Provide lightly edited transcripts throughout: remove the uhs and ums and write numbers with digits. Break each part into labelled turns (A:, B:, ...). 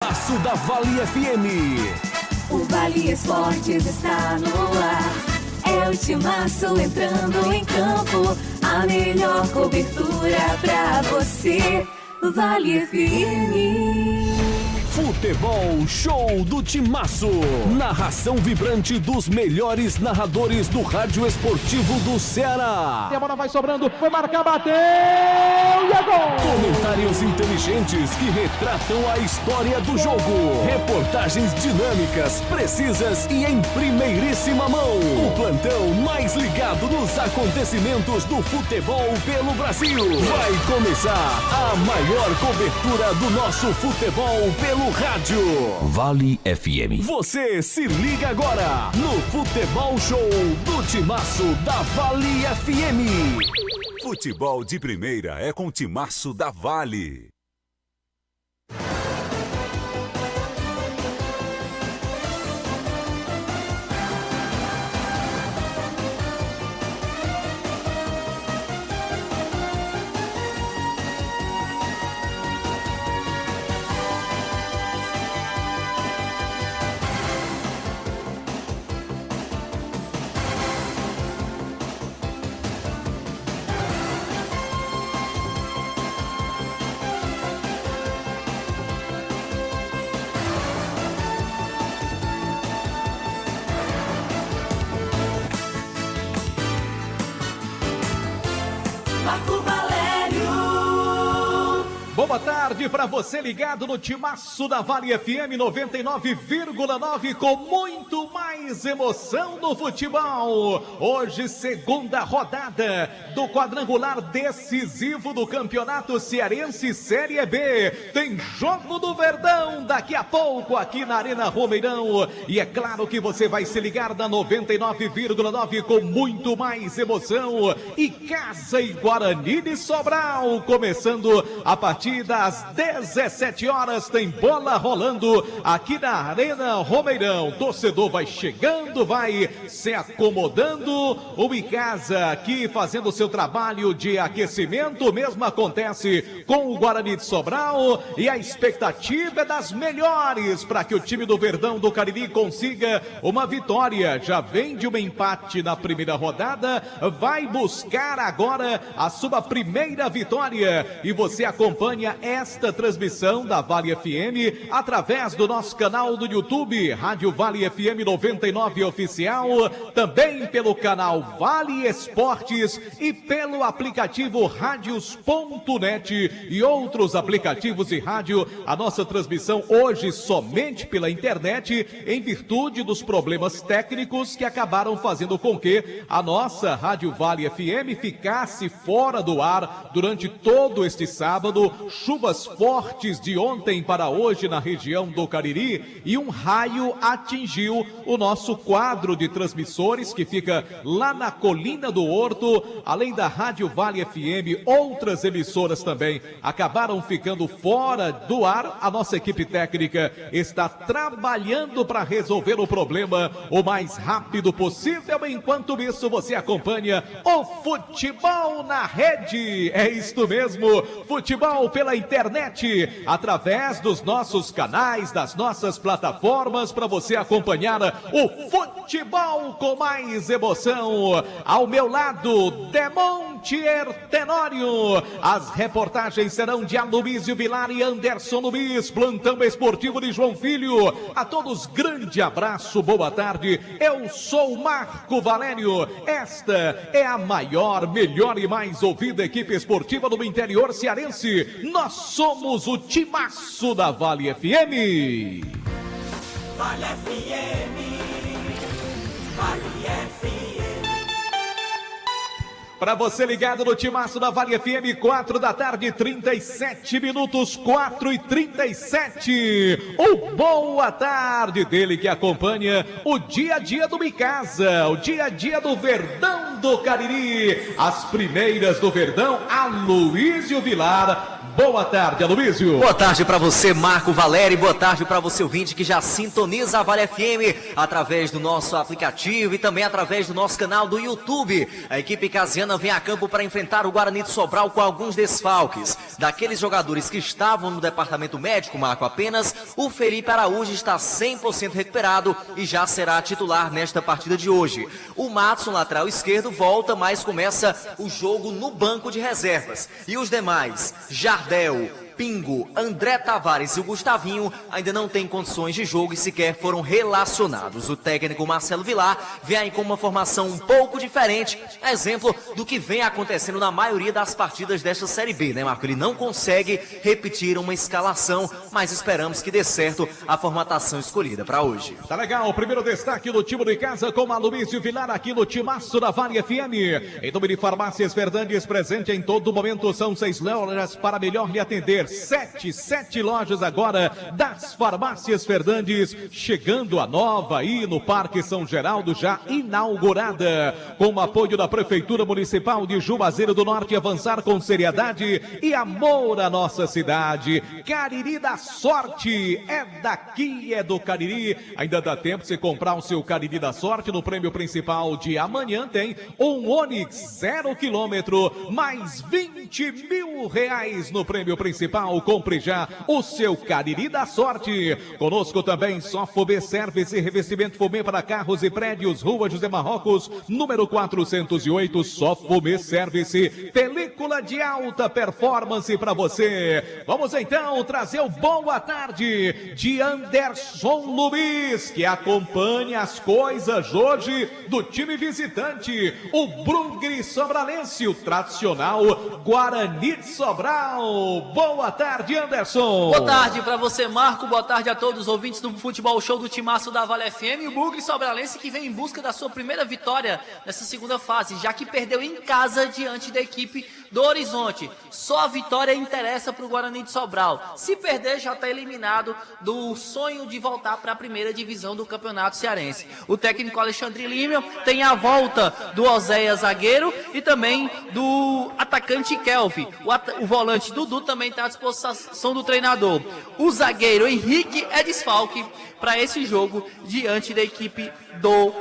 A: Timaço da Vale FM.
B: O Vale Esportes está no ar. É o Timaço entrando em campo. A melhor cobertura pra você. Vale FM.
A: Futebol Show do Timaço. Narração vibrante dos melhores narradores do rádio esportivo do Ceará.
C: E a bola vai sobrando, foi marcar, bateu e é gol!
A: Comentários inteligentes que retratam a história do jogo. Reportagens dinâmicas, precisas e em primeiríssima mão. O plantão mais ligado nos acontecimentos do futebol pelo Brasil. Vai começar a maior cobertura do nosso futebol pelo rádio. Vale FM. Você se liga agora no Futebol Show do Timaço da Vale FM.
D: Futebol de primeira é com o Timaço da Vale.
C: Boa tarde para você ligado no Timaço da Vale FM 99,9 com muito mais emoção no futebol. Hoje, segunda rodada do quadrangular decisivo do Campeonato Cearense Série B. Tem jogo do Verdão daqui a pouco aqui na Arena Romeirão. E é claro que você vai se ligar na 99,9 com muito mais emoção. E Casa e Guarani de Sobral começando a partir das 17 horas, tem bola rolando aqui na Arena Romeirão. Torcedor vai chegando, vai se acomodando. O Icasa aqui fazendo o seu trabalho de aquecimento. O mesmo acontece com o Guarani de Sobral. E a expectativa é das melhores para que o time do Verdão do Cariri consiga uma vitória. Já vem de um empate na primeira rodada. Vai buscar agora a sua primeira vitória. E você acompanha esta transmissão da Vale FM através do nosso canal do YouTube, Rádio Vale FM 99 Oficial, também pelo canal Vale Esportes e pelo aplicativo Radios.net e outros aplicativos de rádio. A nossa transmissão hoje somente pela internet, em virtude dos problemas técnicos que acabaram fazendo com que a nossa Rádio Vale FM ficasse fora do ar durante todo este sábado. Chuvas fortes de ontem para hoje na região do Cariri e um raio atingiu o nosso quadro de transmissores que fica lá na Colina do Horto. Além da Rádio Vale FM, outras emissoras também acabaram ficando fora do ar. A nossa equipe técnica está trabalhando para resolver o problema o mais rápido possível. Enquanto isso, você acompanha o futebol na rede. É isto mesmo, futebol pela internet, através dos nossos canais, das nossas plataformas, para você acompanhar o futebol com mais emoção. Ao meu lado, Demontier Tenório. As reportagens serão de Aloysio Vilar e Anderson Luiz, plantão esportivo de João Filho. A todos, grande abraço, boa tarde. Eu sou Marco Valério. Esta é a maior, melhor e mais ouvida equipe esportiva do interior cearense. Nós somos o Timaço da Vale FM.
E: Vale FM. Vale FM.
C: Para você ligado no Timaço da Vale FM, 4 da tarde, 37 minutos, 4:37. O boa tarde dele que acompanha o dia a dia do Icasa, o dia a dia do Verdão do Cariri. As primeiras do Verdão, Aloysio Vilar. Boa tarde, Aloysio.
F: Boa tarde para você, Marco Valério. Boa tarde para você, ouvinte, que já sintoniza a Vale FM através do nosso aplicativo e também através do nosso canal do YouTube. A equipe casiana vem a campo para enfrentar o Guarani de Sobral com alguns desfalques. Daqueles jogadores que estavam no departamento médico, Marco, apenas o Felipe Araújo está 100% recuperado e já será titular nesta partida de hoje. O Matson, lateral esquerdo, volta, mas começa o jogo no banco de reservas. E os demais, Jardel, Pingo, André Tavares e o Gustavinho ainda não têm condições de jogo e sequer foram relacionados. O técnico Marcelo Vilar vem aí com uma formação um pouco diferente, exemplo do que vem acontecendo na maioria das partidas desta Série B, né, Marco? Ele não consegue repetir uma escalação, mas esperamos que dê certo a formatação escolhida para hoje.
C: Tá legal, o primeiro destaque do time de casa com Aloysio Vilar aqui no Timaço da Vale FM. Em nome de Farmácias Fernandes, presente em todo momento, são 6 lojas para melhor lhe atender. Sete lojas agora das Farmácias Fernandes, chegando a nova aí no Parque São Geraldo, já inaugurada, com o apoio da Prefeitura Municipal de Juazeiro do Norte. Avançar com seriedade e amor à nossa cidade. Cariri da Sorte, é daqui, é do Cariri. Ainda dá tempo de você comprar o seu Cariri da Sorte. No prêmio principal de amanhã tem um Onix 0 km, mais 20 mil reais no prêmio principal. Compre já o seu Cariri da Sorte. Conosco também Sofomê Service e revestimento Fomê para carros e prédios, Rua José Marrocos, número 408. Sofomê Service, película de alta performance para você. Vamos então trazer o boa tarde de Anderson Luiz, que acompanha as coisas hoje do time visitante, o Brugre Sobralense, o tradicional Guarani de Sobral. Boa tarde, Anderson.
G: Boa tarde para você, Marco. Boa tarde a todos os ouvintes do Futebol Show do Timaço da Vale FM. O Brugre Sobralense que vem em busca da sua primeira vitória nessa segunda fase, já que perdeu em casa diante da equipe do Horizonte. Só a vitória interessa para o Guarani de Sobral. Se perder, já está eliminado do sonho de voltar para a primeira divisão do Campeonato Cearense. O técnico Alexandre Lima tem a volta do Oséias zagueiro e também do atacante Kelvin. O volante Dudu também está à disposição do treinador. O zagueiro Henrique é desfalque para esse jogo diante da equipe do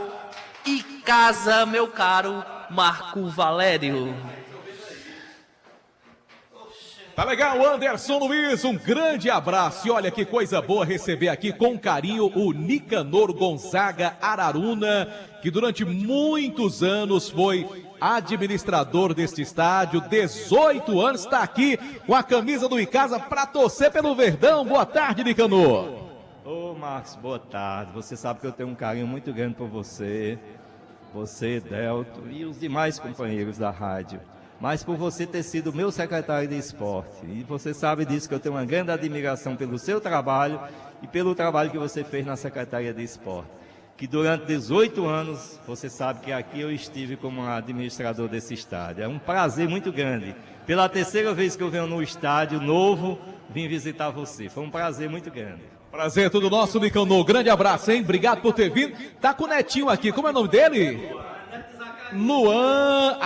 G: Icasa, meu caro Marco Valério.
C: Tá legal, Anderson Luiz, um grande abraço. E olha que coisa boa receber aqui com carinho o Nicanor Gonzaga Araruna, que durante muitos anos foi administrador deste estádio, 18 anos, está aqui com a camisa do Icasa para torcer pelo Verdão. Boa tarde, Nicanor.
H: Ô Marcos, boa tarde. Você sabe que eu tenho um carinho muito grande por você, Delto e os demais companheiros da rádio. Mas por você ter sido meu secretário de esporte. E você sabe disso, que eu tenho uma grande admiração pelo seu trabalho e pelo trabalho que você fez na Secretaria de Esporte. Que durante 18 anos, você sabe que aqui eu estive como administrador desse estádio. É um prazer muito grande. Pela terceira vez que eu venho no estádio novo, vim visitar você. Foi um prazer muito grande.
C: Prazer tudo nosso, Nicanor. Grande abraço, hein? Obrigado por ter vindo. Tá com o netinho aqui. Como é o nome dele? Luan,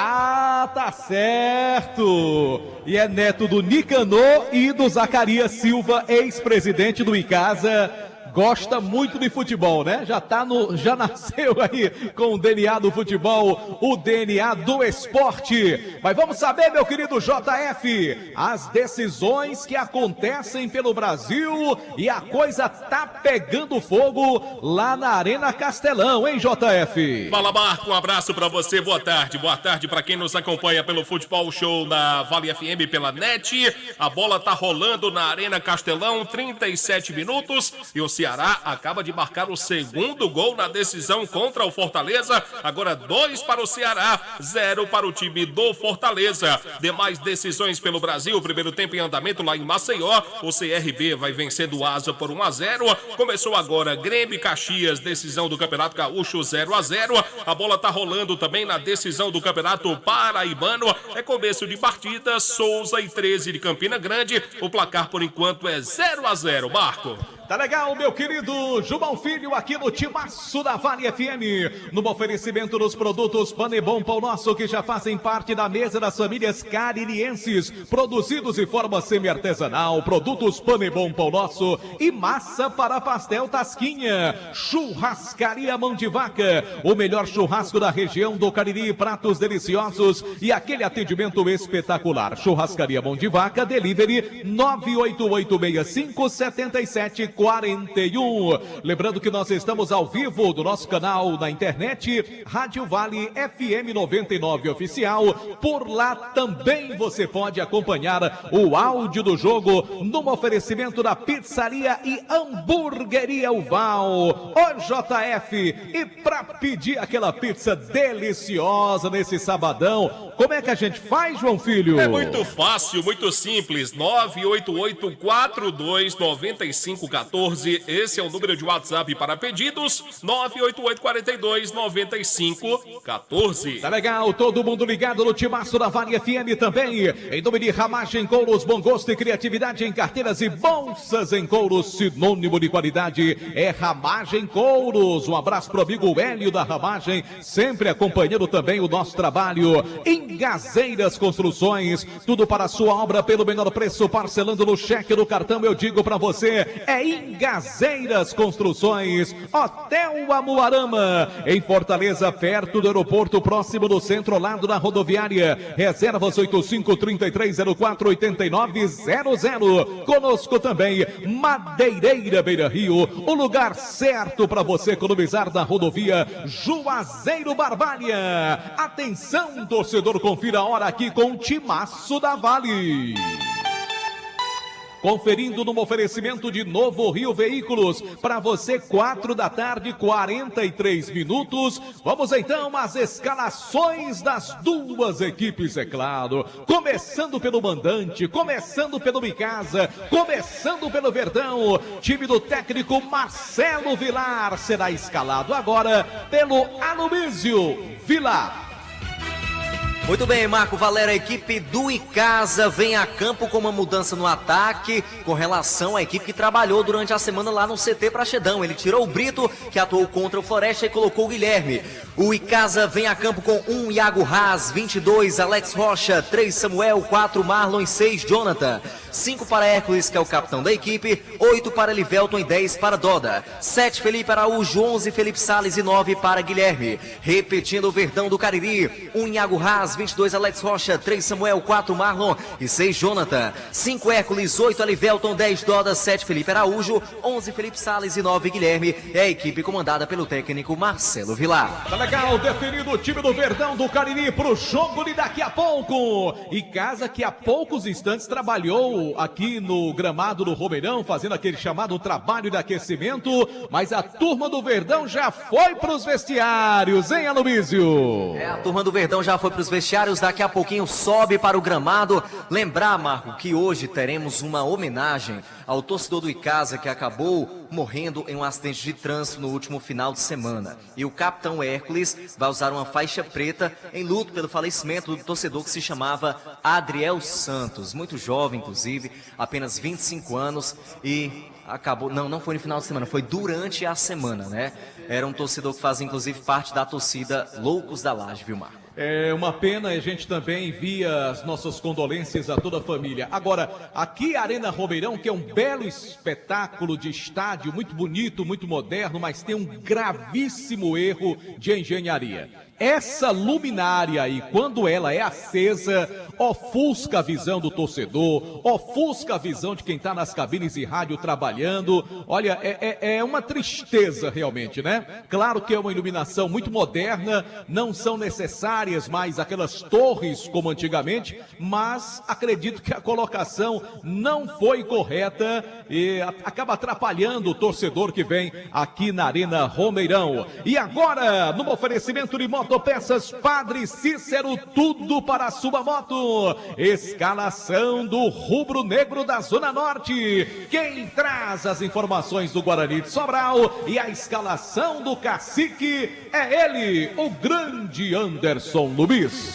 C: tá certo. E é neto do Nicanor e do Zacarias Silva, ex-presidente do Icasa. Gosta muito de futebol, né? Já nasceu aí com o DNA do futebol, o DNA do esporte. Mas vamos saber, meu querido JF, as decisões que acontecem pelo Brasil e a coisa tá pegando fogo lá na Arena Castelão, hein, JF?
I: Fala, Marco, um abraço pra você, boa tarde pra quem nos acompanha pelo Futebol Show na Vale FM pela NET. A bola tá rolando na Arena Castelão, 37 minutos e o Ceará acaba de marcar o segundo gol na decisão contra o Fortaleza. Agora 2 para o Ceará, 0 para o time do Fortaleza. Demais decisões pelo Brasil, primeiro tempo em andamento lá em Maceió. O CRB vai vencer do Asa por 1-0. Começou agora Grêmio e Caxias, decisão do Campeonato Gaúcho 0-0. A bola tá rolando também na decisão do Campeonato Paraibano. É começo de partida, Souza e 13 de Campina Grande. O placar por enquanto é 0-0, Marco.
C: Tá legal, meu meu querido Jubal Filho, aqui no Timaço da Vale FM, no oferecimento dos produtos Panebom Pão Nosso, que já fazem parte da mesa das famílias caririenses, produzidos de forma semi-artesanal, produtos Panebom Pão Nosso e massa para pastel Tasquinha, Churrascaria Mão de Vaca, o melhor churrasco da região do Cariri, pratos deliciosos e aquele atendimento espetacular. Churrascaria Mão de Vaca, delivery 988657741. Lembrando que nós estamos ao vivo do nosso canal na internet, Rádio Vale FM 99 Oficial. Por lá também você pode acompanhar o áudio do jogo no oferecimento da Pizzaria e Hamburgueria Uval. Ô JF, e para pedir aquela pizza deliciosa nesse sabadão, como é que a gente faz, João Filho?
I: É muito fácil, muito simples. 988-42-9514. Esse é o número de WhatsApp para pedidos. 988-42-9514.
C: Tá legal, todo mundo ligado no Timaço da Vale FM também. Em nome de Ramagem Couros, bom gosto e criatividade em carteiras e bolsas em couros. Sinônimo de qualidade é Ramagem Couros. Um abraço pro amigo Hélio da Ramagem, sempre acompanhando também o nosso trabalho. Em Gazeiras Construções, tudo para a sua obra pelo menor preço, parcelando no cheque do cartão. Eu digo para você, é em Gazeiras Construções. Hotel Amuarama, em Fortaleza, perto do aeroporto, próximo do centro, ao lado da rodoviária. Reservas 8533048900. Conosco também Madeireira Beira Rio, o lugar certo para você economizar na rodovia Juazeiro Barbalha. Atenção, torcedor, confira a hora aqui com o Timaço da Vale. Conferindo no oferecimento de Novo Rio Veículos, para você 4h43. Vamos então às escalações das duas equipes, é claro. Começando pelo mandante, começando pelo Micasa, começando pelo Verdão. Time do técnico Marcelo Vilar será escalado agora pelo Aloísio Vilar.
F: Muito bem, Marco Valério, a equipe do Icasa vem a campo com uma mudança no ataque com relação à equipe que trabalhou durante a semana lá no CT Praxedão. Ele tirou o Brito, que atuou contra o Floresta, e colocou o Guilherme. O Icasa vem a campo com 1 Iago Haas, 22 Alex Rocha, 3 Samuel, 4 Marlon e 6 Jonathan. 5 para Hércules, que é o capitão da equipe, 8 para Livelton e 10 para Doda, 7 Felipe Araújo, 11 Felipe Salles e 9 para Guilherme. Repetindo o Verdão do Cariri, 1 Iago Haas, 22 Alex Rocha, 3 Samuel, 4 Marlon e 6 Jonathan, 5 Hércules, 8 Livelton, 10 Doda, 7 Felipe Araújo, 11 Felipe Salles e 9 Guilherme. É a equipe comandada pelo técnico Marcelo Vilar.
C: Tá legal, definido o time do Verdão do Cariri pro jogo de daqui a pouco. Icasa, que há poucos instantes trabalhou aqui no gramado do Romeirão, fazendo aquele chamado trabalho de aquecimento, mas a turma do Verdão já foi pros vestiários, hein, Aloísio?
F: A turma do Verdão já foi pros vestiários, daqui a pouquinho sobe para o gramado. Lembrar, Marco, que hoje teremos uma homenagem ao torcedor do Icasa que acabou morrendo em um acidente de trânsito no último final de semana. E o capitão Hércules vai usar uma faixa preta em luto pelo falecimento do torcedor que se chamava Adriel Santos, muito jovem, inclusive, apenas 25 anos, e acabou, não foi no final de semana, foi durante a semana, né? Era um torcedor que fazia inclusive parte da torcida Loucos da Laje, viu, Marco?
C: É uma pena, a gente também envia as nossas condolências a toda a família. Agora, aqui a Arena Romeirão, que é um belo espetáculo de estádio, muito bonito, muito moderno, mas tem um gravíssimo erro de engenharia. Essa luminária aí, quando ela é acesa, ofusca a visão do torcedor, ofusca a visão de quem está nas cabines de rádio trabalhando. Olha, é uma tristeza realmente, né? Claro que é uma iluminação muito moderna, não são necessárias mais aquelas torres como antigamente, mas acredito que a colocação não foi correta e acaba atrapalhando o torcedor que vem aqui na Arena Romeirão. E agora, no oferecimento de Motopeças Padre Cícero, tudo para a sua moto. Escalação do Rubro Negro da Zona Norte. Quem traz as informações do Guarani de Sobral e a escalação do Cacique é ele, o grande Anderson Luiz.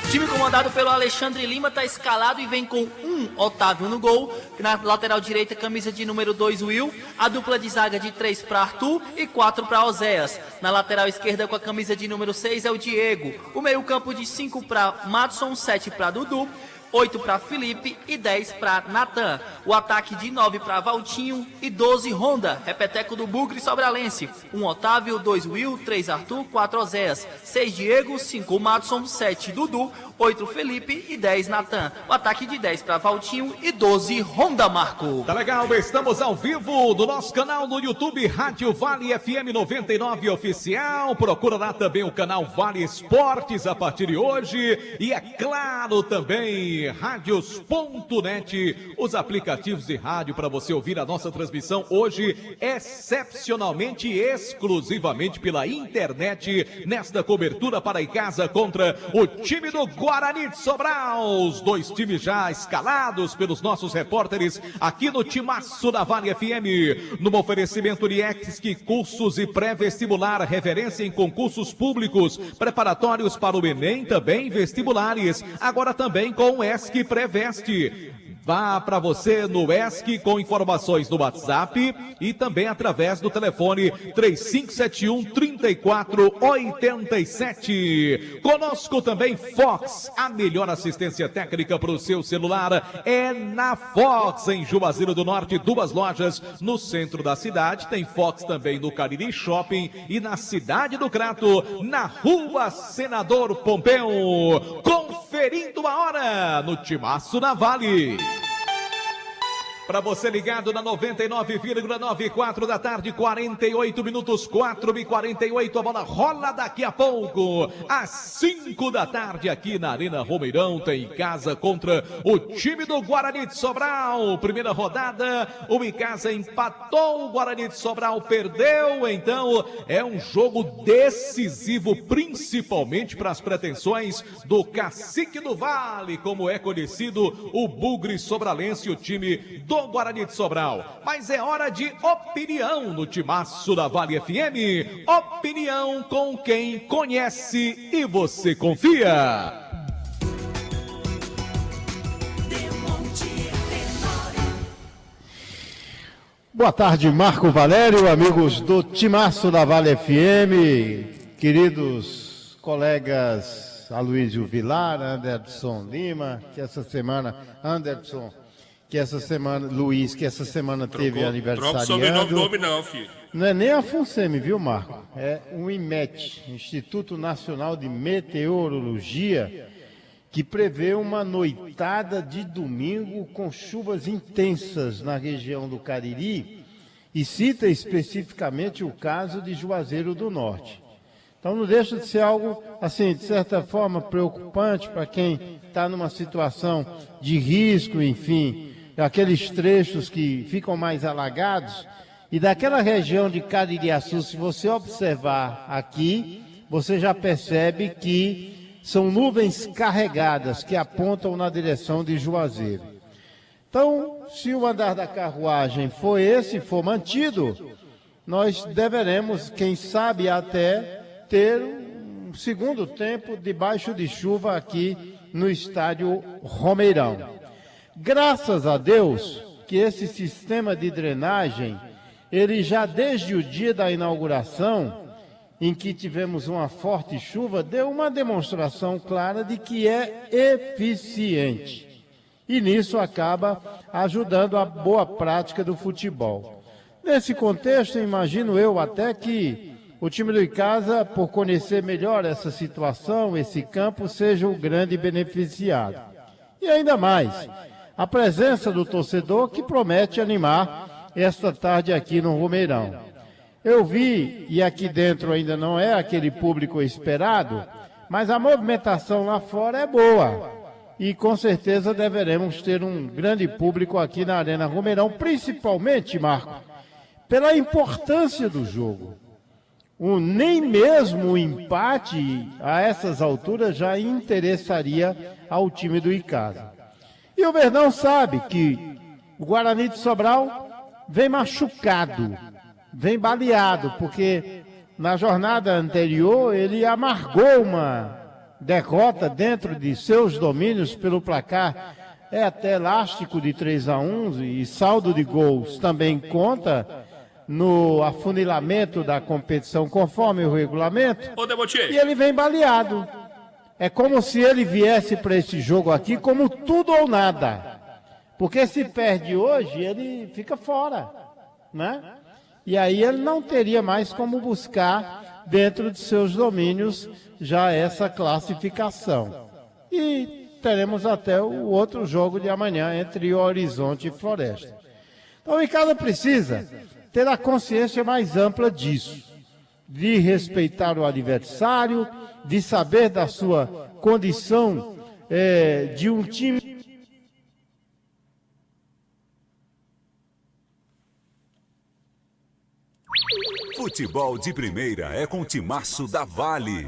G: O time comandado pelo Alexandre Lima está escalado e vem com um Otávio no gol. Na lateral direita, camisa de número 2, Will. A dupla de zaga de 3 para Arthur e 4 para Oséias. Na lateral esquerda, com a camisa de número 6, é o Diego. O meio campo de 5 para Madson, 7 para Dudu, 8 para Felipe e 10 para Natan. O ataque de 9 para Valtinho e 12 Honda, repeteco do Bugre Sobralense. 1 Otávio, 2 Will, 3 Arthur, 4 Oséias, 6 Diego, 5 Madson, 7 Dudu, 8 Felipe e 10 Natan. O ataque de 10 para Valtinho e 12 Honda, Marco.
C: Tá legal, estamos ao vivo no nosso canal no YouTube, Rádio Vale FM 99 Oficial. Procura lá também o canal Vale Esportes a partir de hoje. E é claro também, radios.net, os aplicativos de rádio para você ouvir a nossa transmissão hoje, excepcionalmente, exclusivamente pela internet, nesta cobertura para em casa contra o time do Guarani de Sobral. Os dois times já escalados pelos nossos repórteres aqui no Timaço da Vale FM, no oferecimento de EXC Cursos e Pré-Vestibular, referência em concursos públicos, preparatórios para o Enem, também vestibulares, agora também com o ESC Pré-Veste. Vá para você no ESC com informações no WhatsApp e também através do telefone 3571-3487. Conosco também Fox, a melhor assistência técnica para o seu celular é na Fox, em Juazeiro do Norte, 2 lojas no centro da cidade. Tem Fox também no Cariri Shopping e na Cidade do Crato, na Rua Senador Pompeu. Conferindo a hora no Timaço da Vale. Para você ligado na 99,94 da tarde, 48 minutos, 4h48, a bola rola daqui a pouco, às 5 da tarde, aqui na Arena Romeirão, tem Icasa contra o time do Guarani de Sobral. Primeira rodada, o Icasa empatou, o Guarani de Sobral perdeu, então é um jogo decisivo, principalmente para as pretensões do Cacique do Vale, como é conhecido o Bugre Sobralense, o time do Guarani de Sobral. Mas é hora de opinião no Timaço da Vale FM. Opinião com quem conhece e você confia.
J: Boa tarde, Marco Valério, amigos do Timaço da Vale FM, queridos colegas Aloysio Vilar, Anderson Lima, que essa semana Luiz, que essa semana teve aniversariando.
I: Troca o sobrenome não, filho.
J: Não é nem a FUNSEMI, viu, Marco? É o IMET, Instituto Nacional de Meteorologia, que prevê uma noitada de domingo com chuvas intensas na região do Cariri e cita especificamente o caso de Juazeiro do Norte. Então não deixa de ser algo, assim, de certa forma, preocupante para quem está numa situação de risco, enfim, aqueles trechos que ficam mais alagados. E daquela região de Caririaçu, se você observar aqui, você já percebe que são nuvens carregadas que apontam na direção de Juazeiro. Então, se o andar da carruagem for esse, for mantido, nós deveremos, quem sabe, até ter um segundo tempo debaixo de chuva aqui no estádio Romeirão. Graças a Deus que esse sistema de drenagem, ele já desde o dia da inauguração, em que tivemos uma forte chuva, deu uma demonstração clara de que é eficiente. E nisso acaba ajudando a boa prática do futebol. Nesse contexto, imagino eu até que o time do Icasa, por conhecer melhor essa situação, esse campo, seja o grande beneficiado. E ainda mais, a presença do torcedor que promete animar esta tarde aqui no Romeirão. Eu vi, e aqui dentro ainda não é aquele público esperado, mas a movimentação lá fora é boa. E com certeza deveremos ter um grande público aqui na Arena Romeirão, principalmente, Marco, pela importância do jogo. Nem mesmo o empate a essas alturas já interessaria ao time do Icasa. E o Verdão sabe que o Guarani de Sobral vem machucado, vem baleado, porque na jornada anterior ele amargou derrota dentro de seus domínios pelo placar é até elástico de 3-1 e saldo de gols também conta no afunilamento da competição conforme o regulamento.
I: Ô, Demontier.
J: E ele vem baleado. É como se ele viesse para esse jogo aqui como tudo ou nada. Porque se perde hoje, ele fica fora, né? E aí ele não teria mais como buscar dentro de seus domínios já essa classificação. E teremos até o outro jogo de amanhã entre Horizonte e Floresta. Então o Icasa precisa ter a consciência mais ampla disso, de respeitar o adversário, de saber da sua condição de um time.
D: Futebol de primeira é com o Timaço da Vale.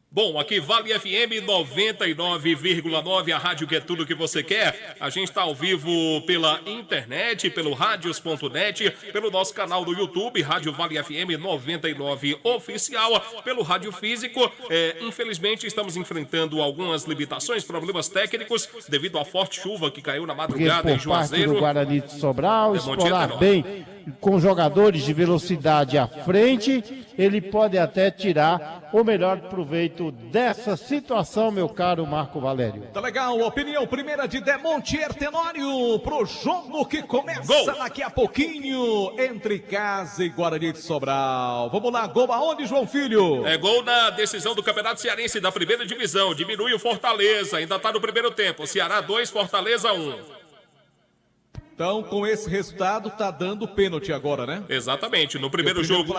I: Bom, aqui Vale FM 99,9, a rádio que é tudo que você quer. A gente está ao vivo pela internet, pelo radios.net, pelo nosso canal do YouTube, Rádio Vale FM 99 Oficial, pelo rádio físico. Infelizmente estamos enfrentando algumas limitações, problemas técnicos, devido à forte chuva que caiu na madrugada em Juazeiro.
J: Do Guarani de Sobral, explorar bem com jogadores de velocidade à frente, ele pode até tirar o melhor proveito dessa situação, meu caro Marco Valério.
C: Tá legal, opinião primeira de Demontier Tenório pro jogo que começa daqui a pouquinho entre Casa e Guarani de Sobral. Vamos lá, gol aonde, João Filho?
I: É gol na decisão do Campeonato Cearense da primeira divisão, diminui o Fortaleza, ainda tá no primeiro tempo, Ceará 2, Fortaleza 1.
C: Então, com esse resultado, tá dando pênalti agora, né?
I: Exatamente. No primeiro jogo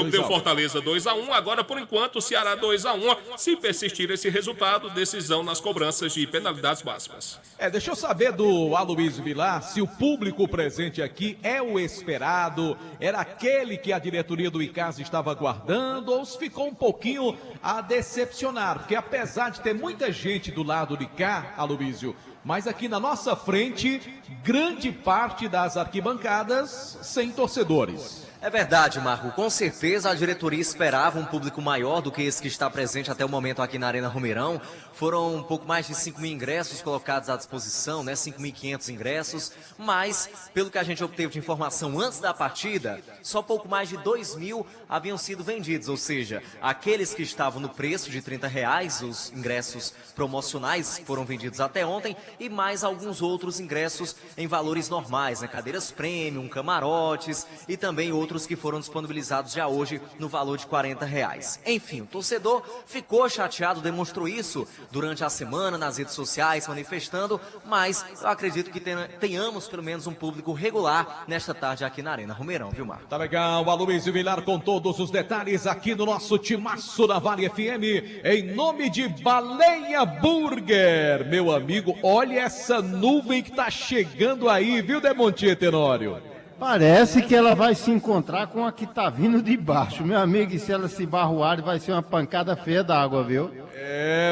I: deu Fortaleza 2-1. Agora, por enquanto, o Ceará 2-1. Se persistir esse resultado, decisão nas cobranças de penalidades máximas.
C: Deixa eu saber do Aloysio Vilar se o público presente aqui é o esperado, era aquele que a diretoria do Icasa estava aguardando, ou se ficou um pouquinho a decepcionar, porque apesar de ter muita gente do lado de cá, Aloysio, mas aqui na nossa frente, grande parte das arquibancadas sem torcedores.
F: É verdade, Marco. Com certeza a diretoria esperava um público maior do que esse que está presente até o momento aqui na Arena Romeirão. Foram um pouco mais de 5.000 ingressos colocados à disposição, né? 5.500 ingressos. Mas, pelo que a gente obteve de informação antes da partida, só pouco mais de 2.000 haviam sido vendidos. Ou seja, aqueles que estavam no preço de R$30, os ingressos promocionais foram vendidos até ontem, e mais alguns outros ingressos em valores normais, né? Cadeiras premium, camarotes e também outros que foram disponibilizados já hoje no valor de R$40. Enfim, o torcedor ficou chateado, demonstrou isso durante a semana nas redes sociais, manifestando, mas eu acredito que tenhamos pelo menos um público regular nesta tarde aqui na Arena Romeirão, viu, Marco?
C: Tá legal, Aloysio Vilar com todos os detalhes aqui no nosso Timaço da Vale FM, em nome de Baleia Burger. Meu amigo, olha essa nuvem que tá chegando aí, viu, Demontier Tenório?
J: Parece que ela vai se encontrar com a que tá vindo de baixo. Meu amigo, e se ela se barroar, vai ser uma pancada feia d'água, viu?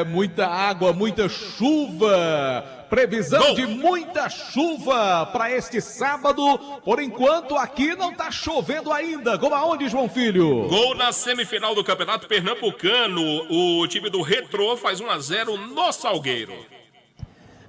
C: Muita água, muita chuva. Previsão de muita chuva para este sábado. Por enquanto, aqui não tá chovendo ainda. Gol aonde, João Filho?
I: Gol na semifinal do Campeonato Pernambucano. O time do Retrô faz 1-0 no Salgueiro.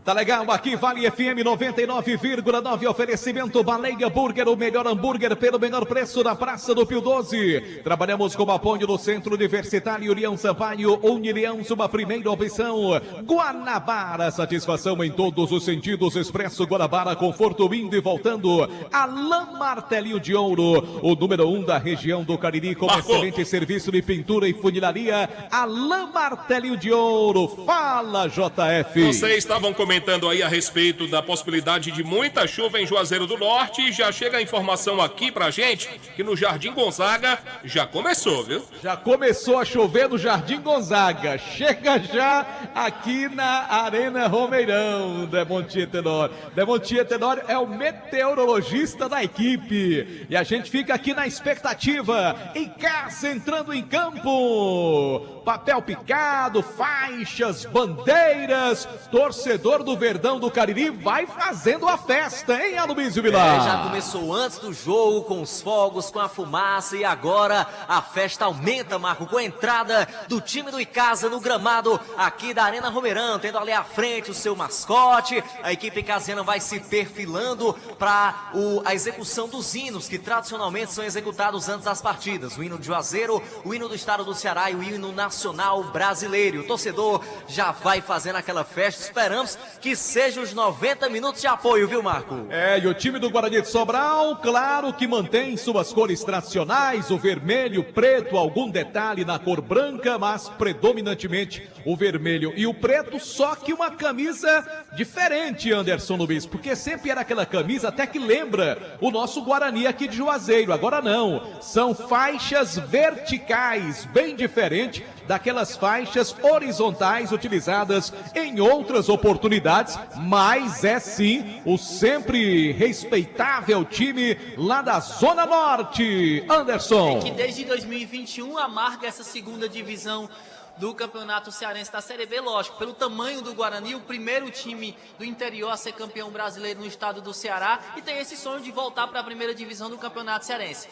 C: Tá legal, aqui Vale FM 99,9, oferecimento Baleia Burger, o melhor hambúrguer pelo menor preço da Praça do Pio 12. Trabalhamos com apoio do Centro Universitário União Sampaio, Unileão, sua primeira opção. Guanabara, satisfação em todos os sentidos, Expresso Guanabara, conforto indo e voltando. Alain Martelinho de Ouro, o número 1 da região do Cariri, com excelente serviço de pintura e funilaria. Alain Martelinho de Ouro, fala JF.
I: Vocês estavam comentando aí a respeito da possibilidade de muita chuva em Juazeiro do Norte, e já chega a informação aqui pra gente que no Jardim Gonzaga já começou, viu?
C: Já começou a chover no Jardim Gonzaga, chega já aqui na Arena Romeirão, Demontier Tenório. Demontier Tenório é o meteorologista da equipe, e a gente fica aqui na expectativa. Icasa entrando em campo, papel picado, faixas, bandeiras, torcedor torcedor do Verdão do Cariri vai fazendo a festa, hein, Aloysio Vilar?
F: Já começou antes do jogo, com os fogos, com a fumaça, e agora a festa aumenta, Marco, com a entrada do time do Icasa no gramado aqui da Arena Romeirão, tendo ali à frente o seu mascote. A equipe icasiana vai se perfilando para a execução dos hinos que tradicionalmente são executados antes das partidas. O hino de Juazeiro, o hino do estado do Ceará e o hino nacional brasileiro. O torcedor já vai fazendo aquela festa. Esperamos que sejam os 90 minutos de apoio, viu, Marco?
C: E o time do Guarani de Sobral, claro que mantém suas cores tradicionais, o vermelho, preto, algum detalhe na cor branca, mas predominantemente o vermelho e o preto, só que uma camisa diferente, Anderson Luiz, porque sempre era aquela camisa até que lembra o nosso Guarani aqui de Juazeiro. Agora não, são faixas verticais, bem diferente daquelas faixas horizontais utilizadas em outras oportunidades, mas é sim o sempre respeitável time lá da Zona Norte. Anderson.
G: Que desde 2021 amarga essa segunda divisão do Campeonato Cearense da Série B, lógico, pelo tamanho do Guarani, o primeiro time do interior a ser campeão brasileiro no estado do Ceará, e tem esse sonho de voltar para a primeira divisão do Campeonato Cearense.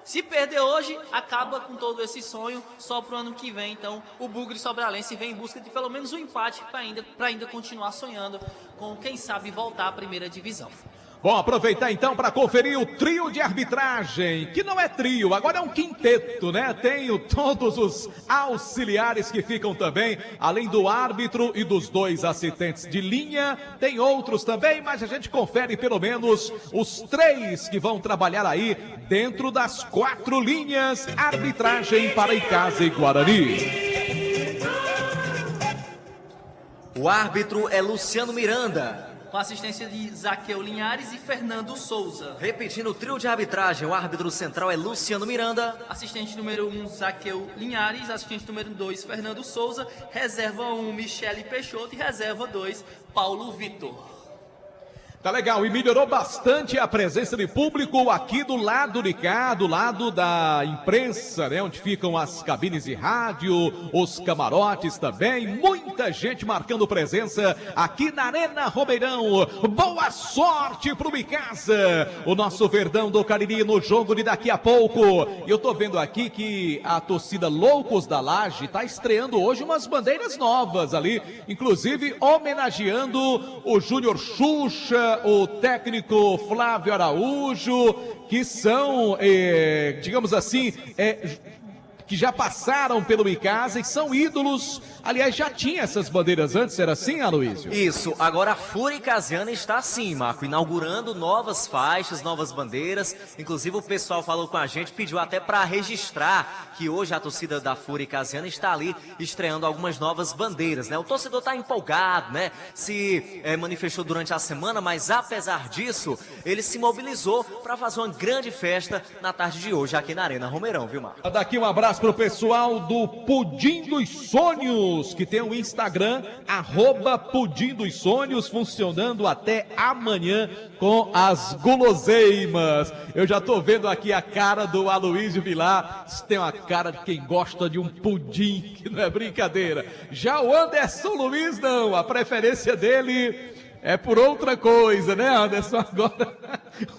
G: Se perder hoje, acaba com todo esse sonho só para o ano que vem. Então, o Bugre Sobralense vem em busca de pelo menos um empate para ainda continuar sonhando com, quem sabe, voltar à primeira divisão.
C: Bom, aproveitar então para conferir o trio de arbitragem, que não é trio, agora é um quinteto, né? Tem todos os auxiliares que ficam também, além do árbitro e dos dois assistentes de linha, tem outros também, mas a gente confere pelo menos os 3 que vão trabalhar aí dentro das 4 linhas, arbitragem para Icasa e Guarani.
F: O árbitro é Luciano Miranda,
G: com assistência de Zaqueu Linhares e Fernando Souza.
F: Repetindo o trio de arbitragem, o árbitro central é Luciano Miranda.
G: Assistente número 1, Zaqueu Linhares. Assistente número 2, Fernando Souza. Reserva 1, Michele Peixoto. E reserva 2, Paulo Vitor.
C: Tá legal, e melhorou bastante a presença de público aqui do lado de cá, do lado da imprensa, né? Onde ficam as cabines de rádio, os camarotes também. Muita gente marcando presença aqui na Arena Romeirão. Boa sorte pro Icasa, o nosso Verdão do Cariri no jogo de daqui a pouco. E eu tô vendo aqui que a torcida Loucos da Laje tá estreando hoje umas bandeiras novas ali, inclusive homenageando o Júnior Xuxa, o técnico Flávio Araújo, que são, digamos assim, que já passaram pelo Icasa e são ídolos. Aliás, já tinha essas bandeiras antes, era assim, Aloysio?
F: Isso, agora a Fúria Icasiana está assim, Marco, inaugurando novas faixas, novas bandeiras. Inclusive o pessoal falou com a gente, pediu até para registrar que hoje a torcida da Fúria Icasiana está ali estreando algumas novas bandeiras, né? O torcedor está empolgado, né? Se manifestou durante a semana, mas apesar disso, ele se mobilizou para fazer uma grande festa na tarde de hoje aqui na Arena Romeirão, viu, Marco?
C: Daqui um abraço pro pessoal do Pudim dos Sonhos, que tem o Instagram, @Pudim dos Sonhos, funcionando até amanhã com as guloseimas. Eu já tô vendo aqui a cara do Aloysio Vilar, tem uma cara de quem gosta de um pudim, que não é brincadeira. Já o Anderson Luiz não, a preferência dele é por outra coisa, né, Anderson? Agora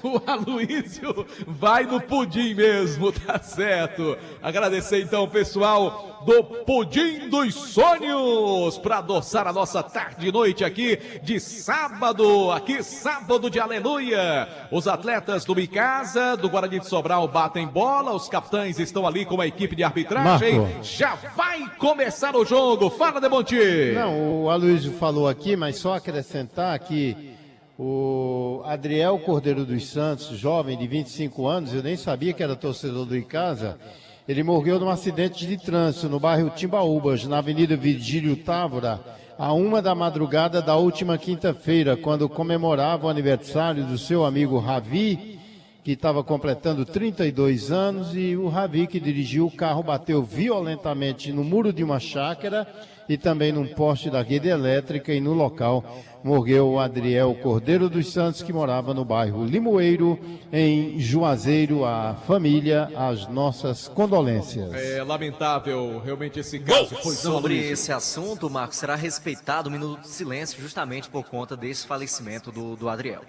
C: o Aloysio vai no pudim mesmo, tá certo. Agradecer então o pessoal do Pudim dos Sonhos para adoçar a nossa tarde e noite aqui de sábado, sábado de aleluia. Os atletas do Icasa, do Guarani de Sobral batem bola, os capitães estão ali com a equipe de arbitragem.
J: Marco,
C: já vai começar o jogo, fala de Monte.
J: Não, o Aloysio falou aqui, mas só acrescentar que o Adriel Cordeiro dos Santos, jovem de 25 anos, eu nem sabia que era torcedor do Icasa, ele morreu num acidente de trânsito no bairro Timbaúbas, na Avenida Virgílio Távora, à 1 da madrugada da última quinta-feira, quando comemorava o aniversário do seu amigo Ravi que estava completando 32 anos, e o Ravi, que dirigiu o carro, bateu violentamente no muro de uma chácara e também num poste da rede elétrica, e no local morreu o Adriel Cordeiro dos Santos, que morava no bairro Limoeiro, em Juazeiro. A família, as nossas condolências.
C: É lamentável, realmente, esse caso.
F: Sobre esse assunto, Marcos, será respeitado um minuto de silêncio justamente por conta desse falecimento do Adriel.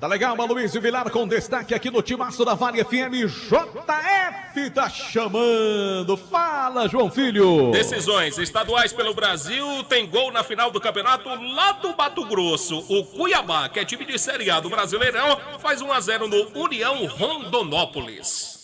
C: Tá legal, Aloysio Vilar com destaque aqui no Timaço da Vale FM. JF tá chamando. Fala, João Filho.
I: Decisões estaduais pelo Brasil. Tem gol na final do campeonato lá do Mato Grosso. O Cuiabá, que é time de Série A do Brasileirão, faz 1-0 no União Rondonópolis.